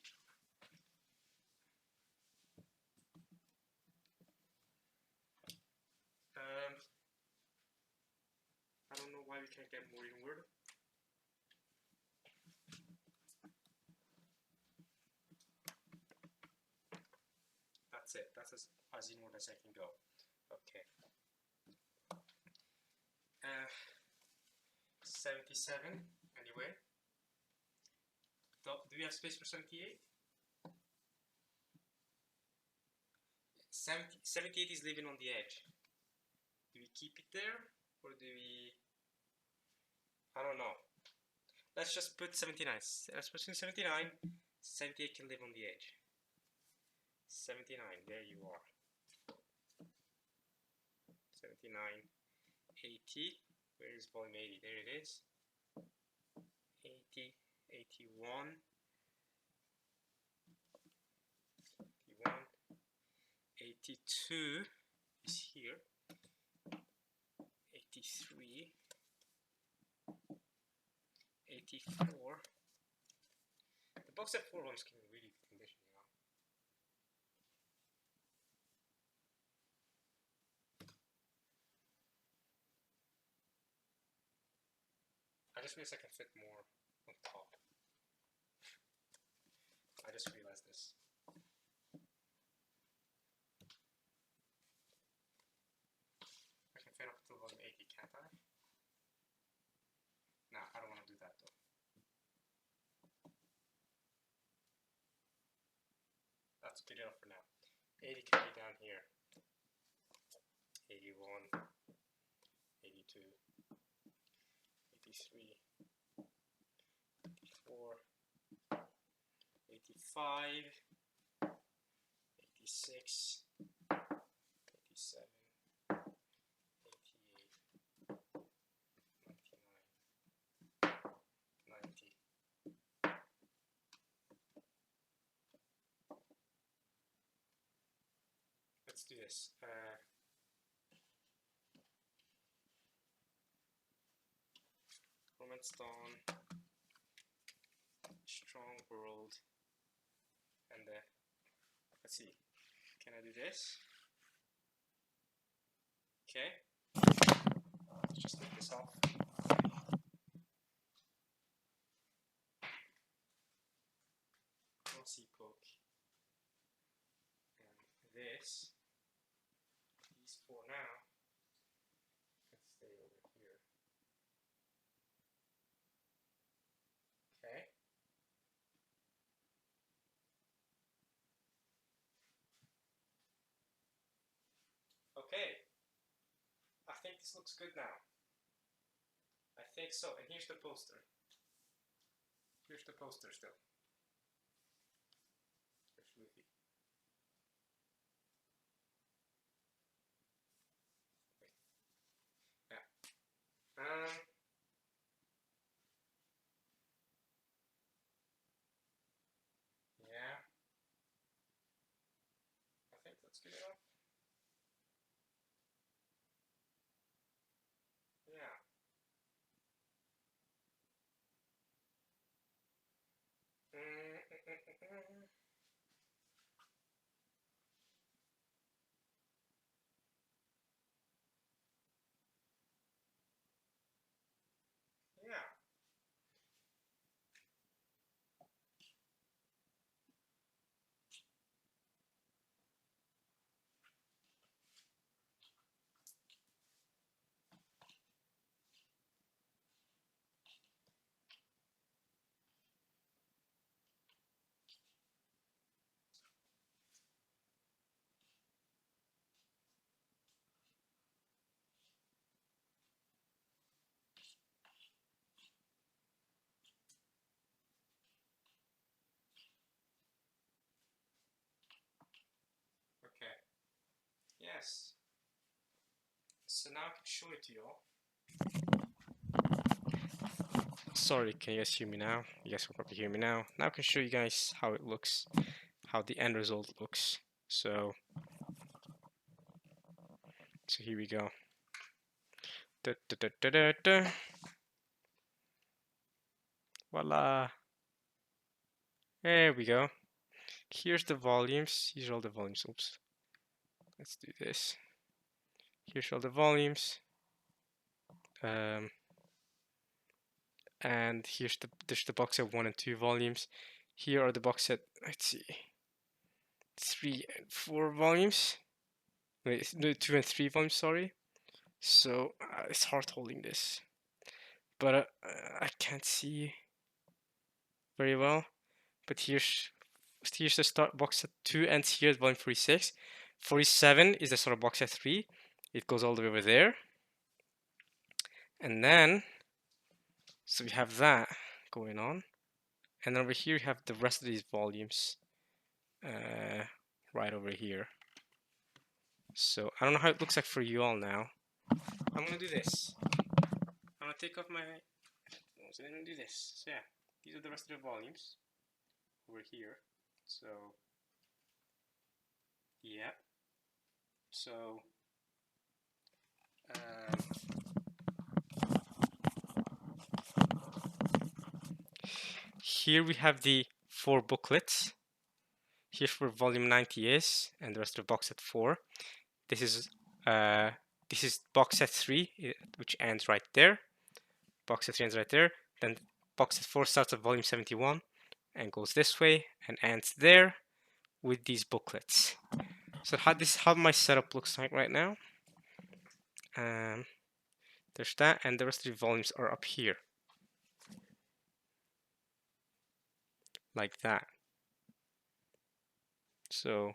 I don't know why we can't get more inward. That's it. That's as inward as I can go. Okay. 77 anyway. Do we have space for 78? 78 is living on the edge. Do we keep it there, or do we? I don't know. Let's just put 79. Let's put 79. 78 can live on the edge. 79, there you are. 79, 80. Where is volume 80? There it is. 80, 81, 81, 82 is here. 83, 84. The box set 4 ones can be really good condition, you know. I just wish I can fit more on top. I just realized this. I can fit up to volume 80, can't I? Nah, I don't want to do that though. That's good enough for now. 80 can be down here. 81, 82, 83, 84, 85, 86, 87, 88, 99, 90. Let's do this. Romance Dawn, Strong World, and let's see. Can I do this? Okay. Let's just take this off. Glossy poke. And this. These four now can stay over here. Okay. Okay. I think this looks good now. I think so. And here's the poster. Here's the poster still. Here's Luffy. Yeah. Yeah. I think that's good enough. Yeah. Yeah. Okay. Yes. So now I can show it to you all. Sorry, can you guys hear me now? You guys can probably hear me now. Now I can show you guys how it looks, how the end result looks. So here we go. Da, da, da, da, da, da. Voila. There we go. Here's the volumes. These are all the volumes. Oops. Let's do this. Here's all the volumes. And there's the box set 1 and 2 volumes. Here are the box set, let's see, 3 and 4 volumes. Wait, no, 2 and 3 volumes, sorry. So it's hard holding this, but I can't see very well. But here's the start box set 2 ends here at volume 46. 47 is the sort of box set 3. It goes all the way over there. And then, so we have that going on. And over here, you have the rest of these volumes right over here. So I don't know how it looks like for you all now. I'm gonna do this. I'm gonna take off my. So I'm gonna do this. So yeah, these are the rest of the volumes over here. So yeah. So here we have the 4 booklets. Here's where volume 90 is, and the rest of box set 4. This is box set 3, which ends right there. Box set 3 ends right there. Then box set 4 starts at volume 71 and goes this way and ends there with these booklets. So how my setup looks like right now. There's that, and the rest of the volumes are up here, like that. So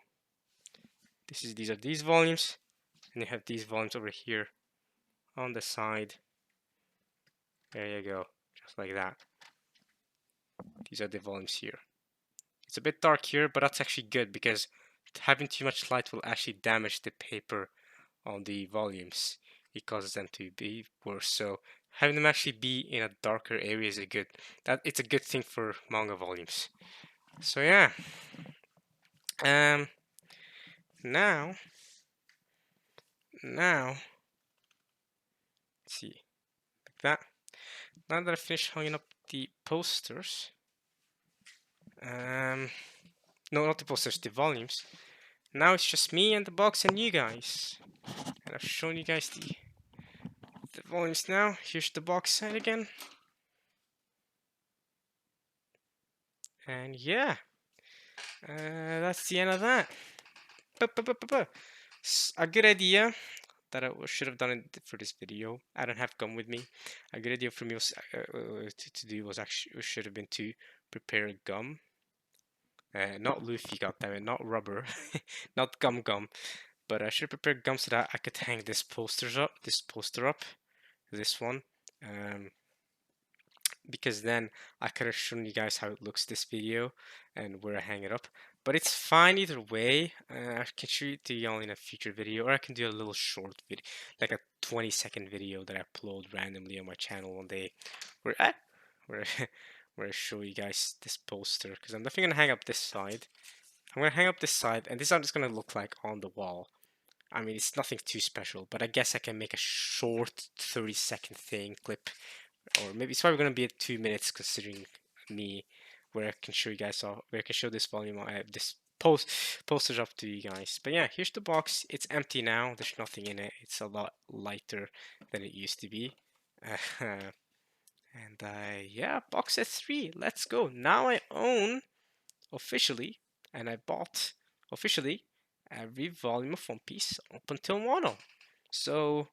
these are these volumes, and you have these volumes over here on the side. There you go, just like that. These are the volumes here. It's a bit dark here, but that's actually good because having too much light will actually damage the paper on the volumes. It causes them to be worse. So having them actually be in a darker area is it's a good thing for manga volumes. So yeah. Now let's see, like that. Now that I finished hanging up the posters, no, not the posters, the volumes. Now it's just me and the box and you guys. And I've shown you guys the volumes now. Here's the box set again. And yeah, that's the end of that. A good idea that I should have done it for this video. I don't have gum with me. A good idea for me was, to do was actually should have been to prepare gum. Not Luffy, goddammit, not rubber, not gum, but I should have prepared gum so that I could hang this poster up, this one, because then I could have shown you guys how it looks this video and where I hang it up. But it's fine either way. I can show it to y'all in a future video, or I can do a little short video, like a 20-second video that I upload randomly on my channel one day, where I, where, where I show you guys this poster. Because I'm definitely gonna hang up this side. I'm gonna hang up this side, and this is how it's gonna look like on the wall. I mean, it's nothing too special, but I guess I can make a short 30-second thing clip, or maybe it's probably gonna be at 2 minutes considering me, where I can show you guys all, where I can show this volume, this posters up to you guys. But yeah, here's the box. It's empty now. There's nothing in it. It's a lot lighter than it used to be. And yeah, box set 3. Let's go. Now I own officially, and I bought officially every volume of One Piece up until Wano. So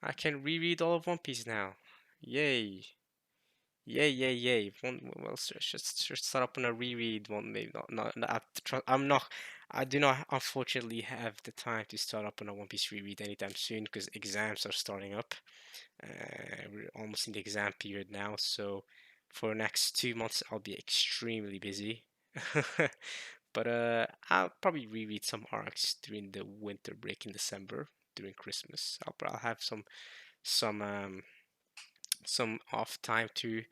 I can reread all of One Piece now. Yay. Yay, yay, yay. Well, should start up on a reread one, maybe I do not unfortunately have the time to start up on a One Piece reread anytime soon because exams are starting up. We're almost in the exam period now, so for the next 2 months I'll be extremely busy. But I'll probably reread some arcs during the winter break in December, during Christmas. I'll have some off time to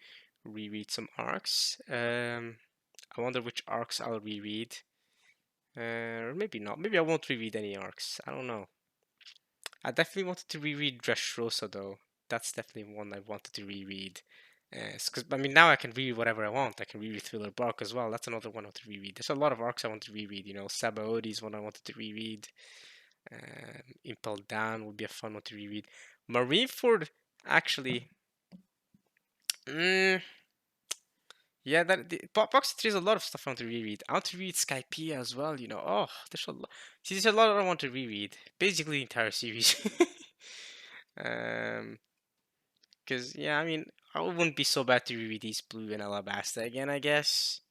reread some arcs. I wonder which arcs I'll reread. Or maybe not. Maybe I won't reread any arcs. I don't know. I definitely wanted to reread Dressrosa though. That's definitely one I wanted to reread. Because I mean, now I can reread whatever I want. I can reread Thriller Bark as well. That's another one I want to reread. There's a lot of arcs I want to reread. You know, Sabaody is one I wanted to reread. Impel Down would be a fun one to reread. Marineford, actually. Yeah, Box 3 is a lot of stuff I want to reread. I want to read Skypiea as well, you know. Oh, there's a lot. See, there's a lot I want to reread. Basically, the entire series. Because, yeah, I mean, I wouldn't be so bad to reread East Blue and Alabasta again, I guess.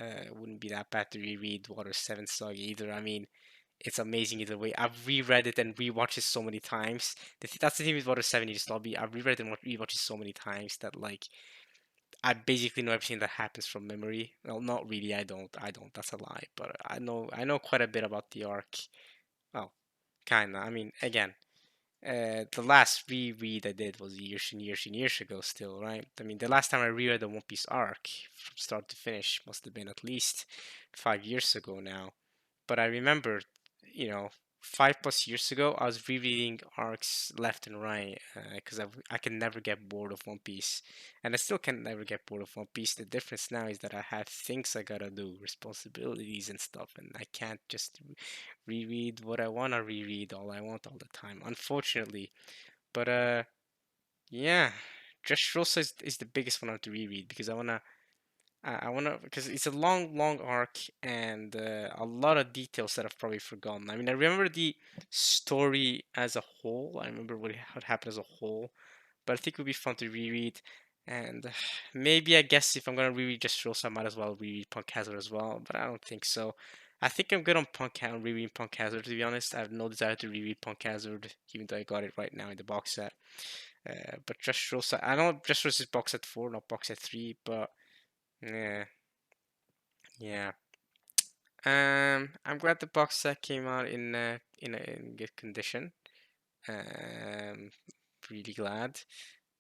It wouldn't be that bad to reread Water 7 Saga either. I mean, it's amazing either way. I've reread it and rewatched it so many times. That's the thing with Water 7 Years Lobby. I've reread and rewatched it so many times that, like, I basically know everything that happens from memory. Well, not really. I don't. I don't. That's a lie. But I know quite a bit about the arc. Well, kinda. I mean, again, the last reread I did was years and years and years ago. Still, right? I mean, the last time I reread the One Piece arc from start to finish must have been at least 5 years ago now. But I remember, you know, 5 plus years ago, I was rereading arcs left and right because I can never get bored of One Piece, and I still can never get bored of One Piece. The difference now is that I have things I gotta do, responsibilities and stuff, and I can't just reread what I wanna reread all I want all the time, unfortunately. But yeah, Dressrosa is the biggest one I want to reread because I wanna because it's a long, long arc and a lot of details that I've probably forgotten. I mean, I remember the story as a whole. I remember what happened as a whole, but I think it would be fun to reread. And maybe I guess if I'm gonna reread just Rules, I might as well reread Punk Hazard as well. But I don't think so. I think I'm good on rereading Punk Hazard. To be honest, I have no desire to reread Punk Hazard, even though I got it right now in the box set. But just Rules, I know just Rules is box set 4, not box set 3, but yeah. Yeah. I'm glad the box set came out in good condition. Um, really glad.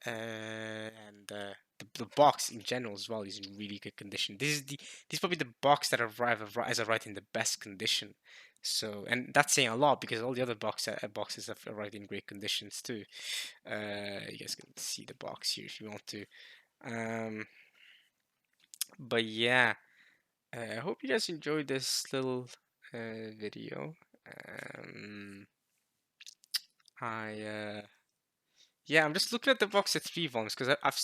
And the box in general as well is in really good condition. This is probably the box that as I write in the best condition. So, and that's saying a lot because all the other boxes have arrived in great conditions too. You guys can see the box here if you want to. Um, but yeah. I hope you guys enjoyed this little video. Um, I yeah, I'm just looking at the box at 3 volumes because I've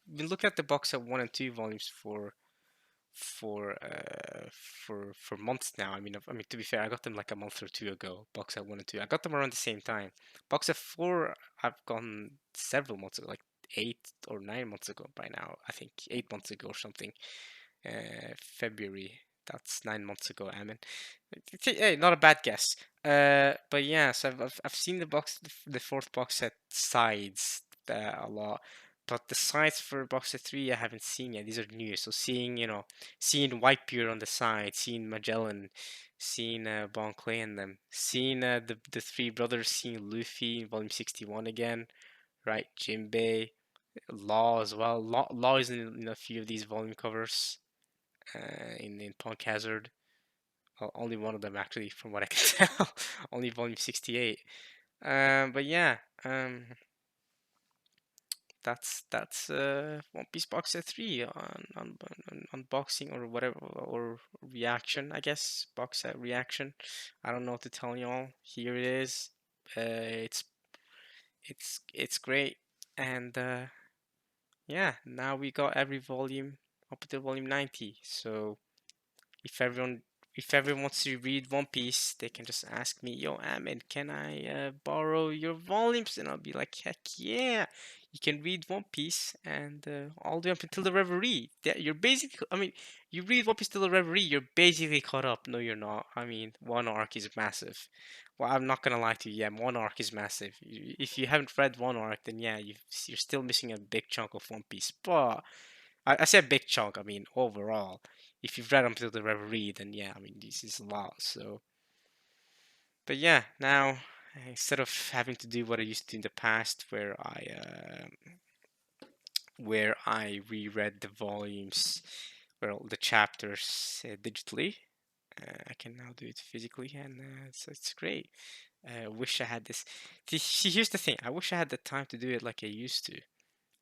been looking at the box at 1 and 2 volumes for months now. I mean to be fair, I got them like a month or two ago. Box at 1 and 2, I got them around the same time. Box at 4, I've gone several months ago, like 8 or 9 months ago by now. I think 8 months ago or something. February. That's 9 months ago, Amin. Hey, not a bad guess. But yeah, so I've seen the fourth box set sides a lot, but the sides for box set 3 I haven't seen yet. These are new, so seeing Whitebeard on the side, seeing Magellan, seeing Bon Clay in them, seeing the three brothers, seeing Luffy in Volume 61 again, right? Jinbei, Law as well. Law is in a few of these volume covers in Punk Hazard. Only one of them actually, from what I can tell. Only volume 68. But yeah, that's One Piece Box Set 3 on unboxing or whatever or reaction, I guess. Box set reaction. I don't know what to tell y'all. Here it is. It's it's great, and yeah, now we got every volume up to volume 90. So if everyone if everyone wants to read One Piece, they can just ask me, "Yo, Ahmed, can I borrow your volumes?" And I'll be like, "Heck yeah, you can read One Piece and all the way up until the Reverie. You're basically, I mean, you read One Piece till the Reverie, you're basically caught up. No, you're not. I mean, one arc is massive. Well, I'm not gonna lie to you. Yeah, one arc is massive. If you haven't read one arc, then yeah, you're still missing a big chunk of One Piece. But I say a big chunk. I mean, overall, if you've read them to the Reverie, then yeah, I mean, this is a lot. So, but yeah, now instead of having to do what I used to do in the past, where I reread the volumes, well, the chapters digitally, I can now do it physically, and so it's great. Wish I had this. See, here's the thing. I wish I had the time to do it like I used to.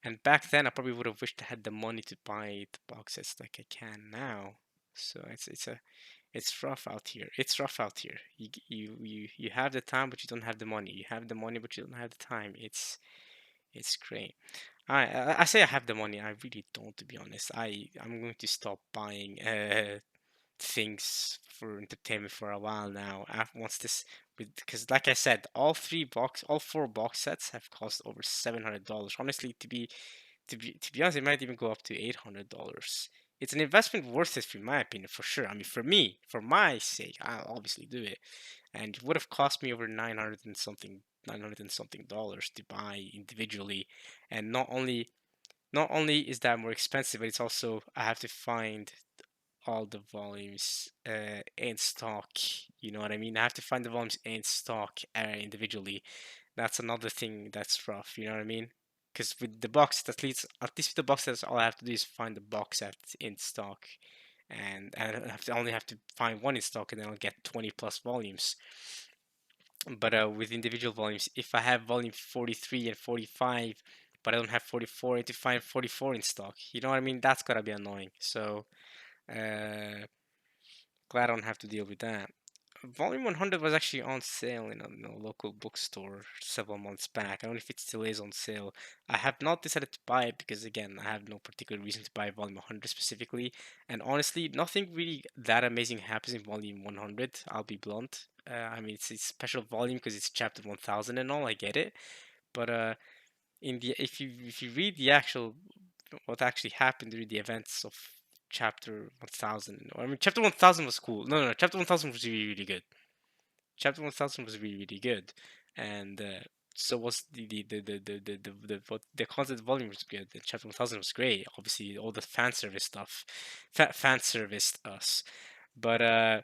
And back then, I probably would have wished I had the money to buy the box sets like I can now. So it's rough out here. It's rough out here. You have the time, but you don't have the money. You have the money, but you don't have the time. It's great. I say I have the money. I really don't, to be honest. I'm going to stop buying things for entertainment for a while now. Once this, because like I said, all 4 box sets have cost over $700. Honestly, to be honest, it might even go up to $800. It's an investment worth it, in my opinion, for sure. I mean, for me, for my sake, I'll obviously do it, and it would have cost me over 900 and something dollars to buy individually, and not only not only is that more expensive, but it's also I have to find all the volumes in stock. You know what I mean? I have to find the volumes in stock individually. That's another thing that's rough. You know what I mean? Because with the box, at least with the box sets, all I have to do is find the box set in stock, and only have to find one in stock, and then I'll get 20 plus volumes. But with individual volumes, if I have volume 43 and 45, but I don't have 44, I need to find 44 in stock. You know what I mean? That's gotta be annoying. So uh, glad I don't have to deal with that. Volume 100 was actually on sale in a local bookstore several months back. I don't know if it still is on sale. I have not decided to buy it because, again, I have no particular reason to buy Volume 100 specifically. And honestly, nothing really that amazing happens in Volume 100. I'll be blunt. I mean, it's a special volume because it's chapter 1000 and all. I get it, but in the if you read the actual what actually happened during the events of chapter 1000, or I mean, chapter 1000 was cool. No, chapter 1000 was really really good. Chapter 1000 was really really good, and so was what the content volume was good. The chapter 1000 was great. Obviously, all the fan service stuff, fan serviced us, but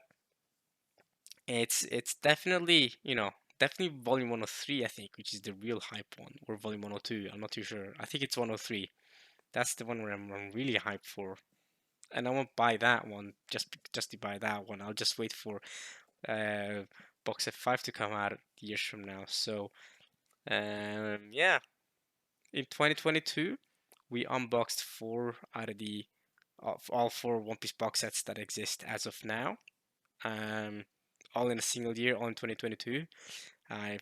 it's definitely definitely volume 103 I think, which is the real hype one, or volume 102. I'm not too sure. I think it's 103. That's the one where I'm really hyped for, and I won't buy that one just to buy that one. I'll just wait for uh, box set 5 to come out years from now. So, yeah, in 2022, we unboxed four out of the of all four One Piece box sets that exist as of now. Um, all in a single year, all in 2022. I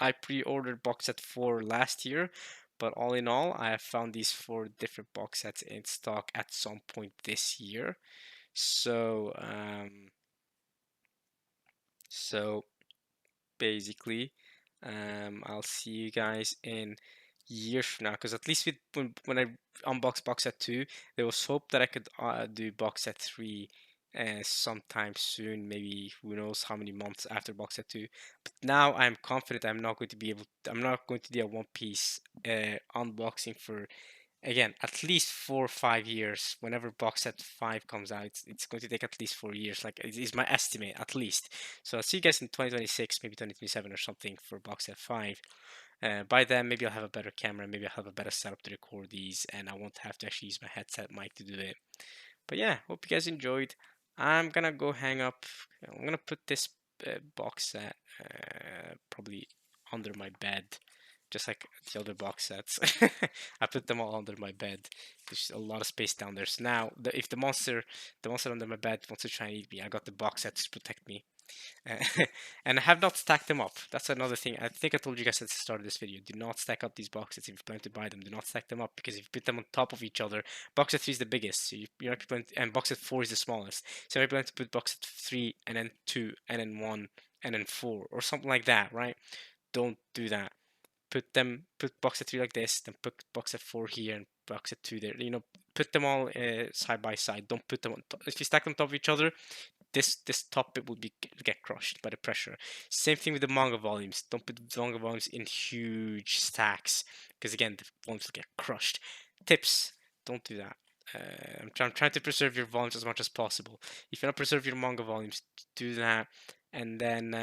I pre-ordered box set 4 last year, but all in all, I have found these four different box sets in stock at some point this year. So, so basically. I'll see you guys in years from now, because at least when I unbox box set 2, there was hope that I could do box set 3 sometime soon, maybe who knows how many months after box set 2. But now I'm confident I'm not going to do a One Piece unboxing for again at least 4 or 5 years. Whenever box set 5 comes out, it's going to take at least 4 years, like it is my estimate at least. So I'll see you guys in 2026, maybe 2027 or something for box set 5. By then maybe I'll have a better camera, maybe I'll have a better setup to record these, and I won't have to actually use my headset mic to do it. But yeah, hope you guys enjoyed. I'm gonna go hang up. I'm gonna put this box set probably under my bed, just like the other box sets. I put them all under my bed. There's a lot of space down there. So now, if the monster under my bed wants to try and eat me, I got the box set to protect me. And I have not stacked them up. That's another thing. I think I told you guys at the start of this video. Do not stack up these boxes if you plan to buy them. Do not stack them up, because if you put them on top of each other, box set 3 is the biggest. So you're not planning and box set 4 is the smallest. So you're planning to put box set 3 and then 2 and then 1 and then 4 or something like that, right? Don't do that. Put box set 3 like this, then put box set 4 here and box set 2 there. Put them all side by side. Don't put them on top. If you stack them on top of each other, this top bit would get crushed by the pressure. Same thing with the manga volumes. Don't put the manga volumes in huge stacks, because again the volumes will get crushed. Tips: don't do that. I'm trying to preserve your volumes as much as possible. If you want to preserve your manga volumes, do that, and then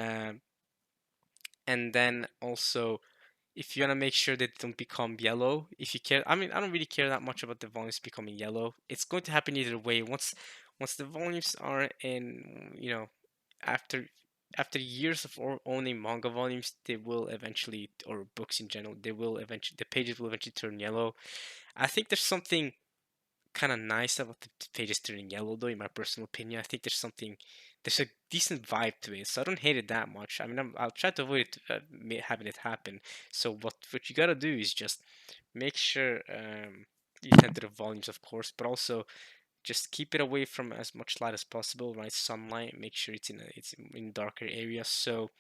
also, if you want to make sure that they don't become yellow, if you care, I mean, I don't really care that much about the volumes becoming yellow. It's going to happen either way. Once the volumes are in, after years of owning manga volumes, they will eventually, or books in general, the pages will eventually turn yellow. I think there's something kind of nice about the pages turning yellow, though, in my personal opinion. I think there's a decent vibe to it, so I don't hate it that much. I mean, I'll try to avoid it, having it happen. So what you gotta do is just make sure you tend to the volumes, of course, but also just keep it away from as much light as possible, right? Sunlight. Make sure it's in darker areas. So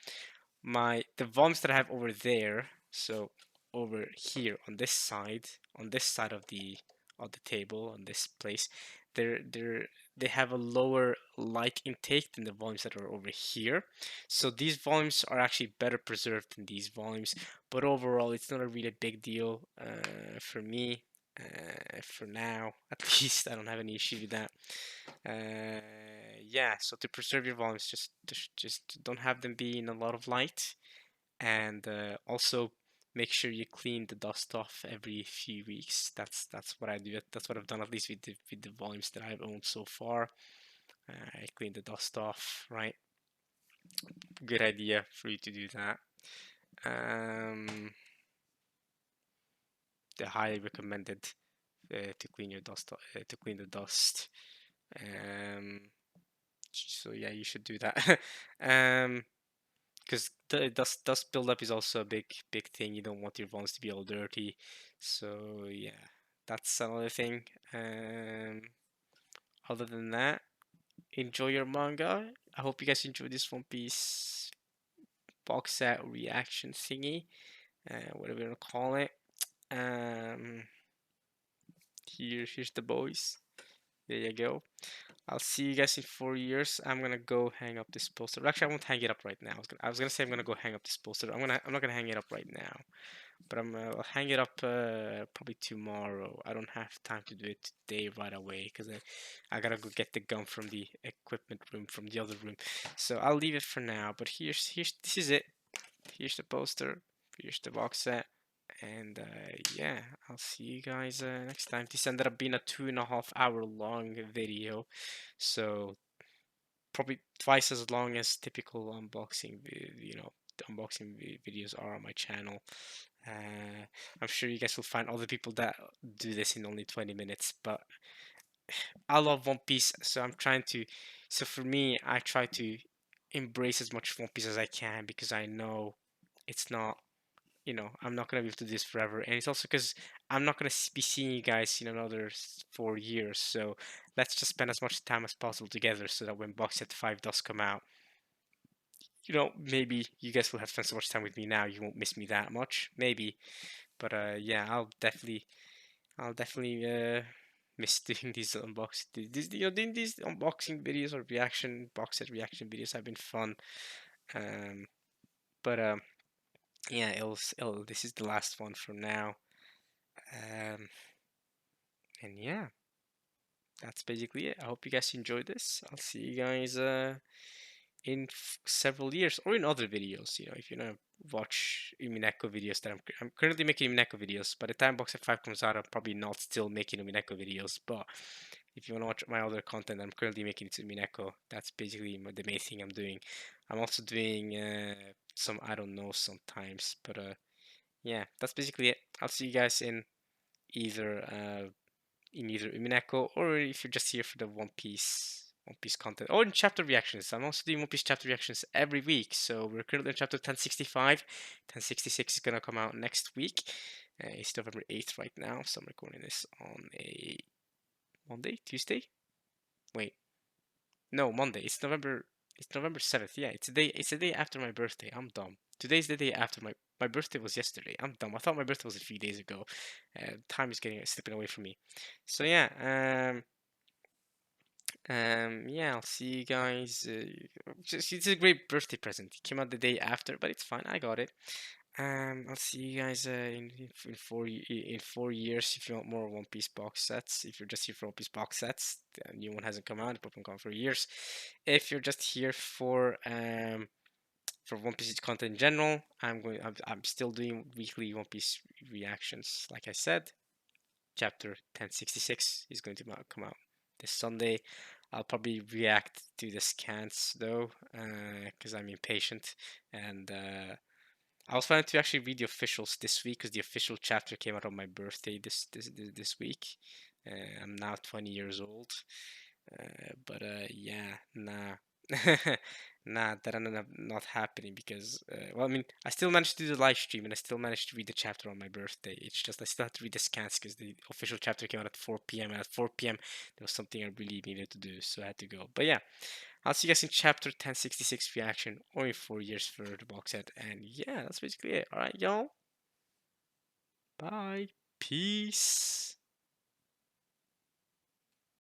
the volumes that I have over there, so over here on this side of the table, on this place, they have a lower light intake than the volumes that are over here. So these volumes are actually better preserved than these volumes. But overall, it's not a really big deal for me. For now, at least, I don't have any issue with that. Yeah, so to preserve your volumes, just don't have them be in a lot of light, and also make sure you clean the dust off every few weeks. That's what I do. That's what I've done, at least with the volumes that I've owned so far. I clean the dust off, right? Good idea for you to do that. The highly recommended to clean your dust to clean the dust. So yeah, you should do that. Because the dust buildup is also a big thing. You don't want your volumes to be all dirty. So yeah, that's another thing. Other than that, enjoy your manga. I hope you guys enjoyed this One Piece box set reaction thingy, whatever you want to call it. Um, here's the boys. There you go. I'll see you guys in 4 years. I'm gonna go hang up this poster. Actually, I won't hang it up right now. I was gonna say I'm gonna go hang up this poster. I'm not gonna hang it up right now, but I'll hang it up probably tomorrow. I don't have time to do it today right away because I gotta go get the gun from the equipment room from the other room. So I'll leave it for now. But here's this is it. Here's the poster. Here's the box set. And yeah, I'll see you guys next time. This ended up being a 2.5 hour long video, so probably twice as long as typical unboxing, videos are on my channel. I'm sure you guys will find other people that do this in only 20 minutes, but I love One Piece, so I'm trying to. So for me, I try to embrace as much One Piece as I can because I know it's not I'm not gonna be able to do this forever, and it's also because I'm not gonna be seeing you guys in another 4 years. So let's just spend as much time as possible together, so that when Box Set 5 does come out, maybe you guys will have spent so much time with me now, you won't miss me that much, maybe. But yeah, I'll definitely miss doing these doing these unboxing videos or reaction box set reaction videos have been fun. Um, but yeah, this is the last one for now. Um, and yeah, that's basically it. I hope you guys enjoyed this. I'll see you guys in several years or in other videos. If you want to watch Umineko videos that I'm currently making Umineko videos. By the time Box Set 5 comes out, I'm probably not still making Umineko videos. But if you want to watch my other content, I'm currently making it to Umineko. That's basically the main thing I'm doing. I'm also doing some I don't know sometimes, but yeah, that's basically it. I'll see you guys either uh, either Umineko or if you're just here for the One Piece content or in chapter reactions. I'm also doing One Piece chapter reactions every week. So we're currently on chapter 1065. 1066 is gonna come out next week. It's November 8th right now, so I'm recording this on a Monday, Tuesday. Wait, no, Monday. It's November 7th. Yeah, it's the day after my birthday. I'm dumb. Today's the day after my birthday was yesterday. I'm dumb. I thought my birthday was a few days ago. Time is slipping away from me. So yeah, yeah, I'll see you guys. It's a great birthday present. It came out the day after, but it's fine. I got it. I'll see you guys in 4 years if you want more One Piece box sets. If you're just here for One Piece box sets, the new one hasn't come out. It's probably gone for years. If you're just here for One Piece content in general, I'm still doing weekly One Piece reactions. Like I said, chapter 1066 is going to come out this Sunday. I'll probably react to the scans though, because I'm impatient, and I was planning to actually read the officials this week because the official chapter came out on my birthday this week. I'm now 20 years old, but yeah, nah. Nah, that ended up not happening because, well, I mean, I still managed to do the live stream and I still managed to read the chapter on my birthday. It's just I still had to read the scans because the official chapter came out at 4 p.m. and at 4 p.m. there was something I really needed to do, so I had to go. But yeah, I'll see you guys in chapter 1066 reaction or in 4 years for the box set. And yeah, that's basically it. All right, y'all. Bye. Peace.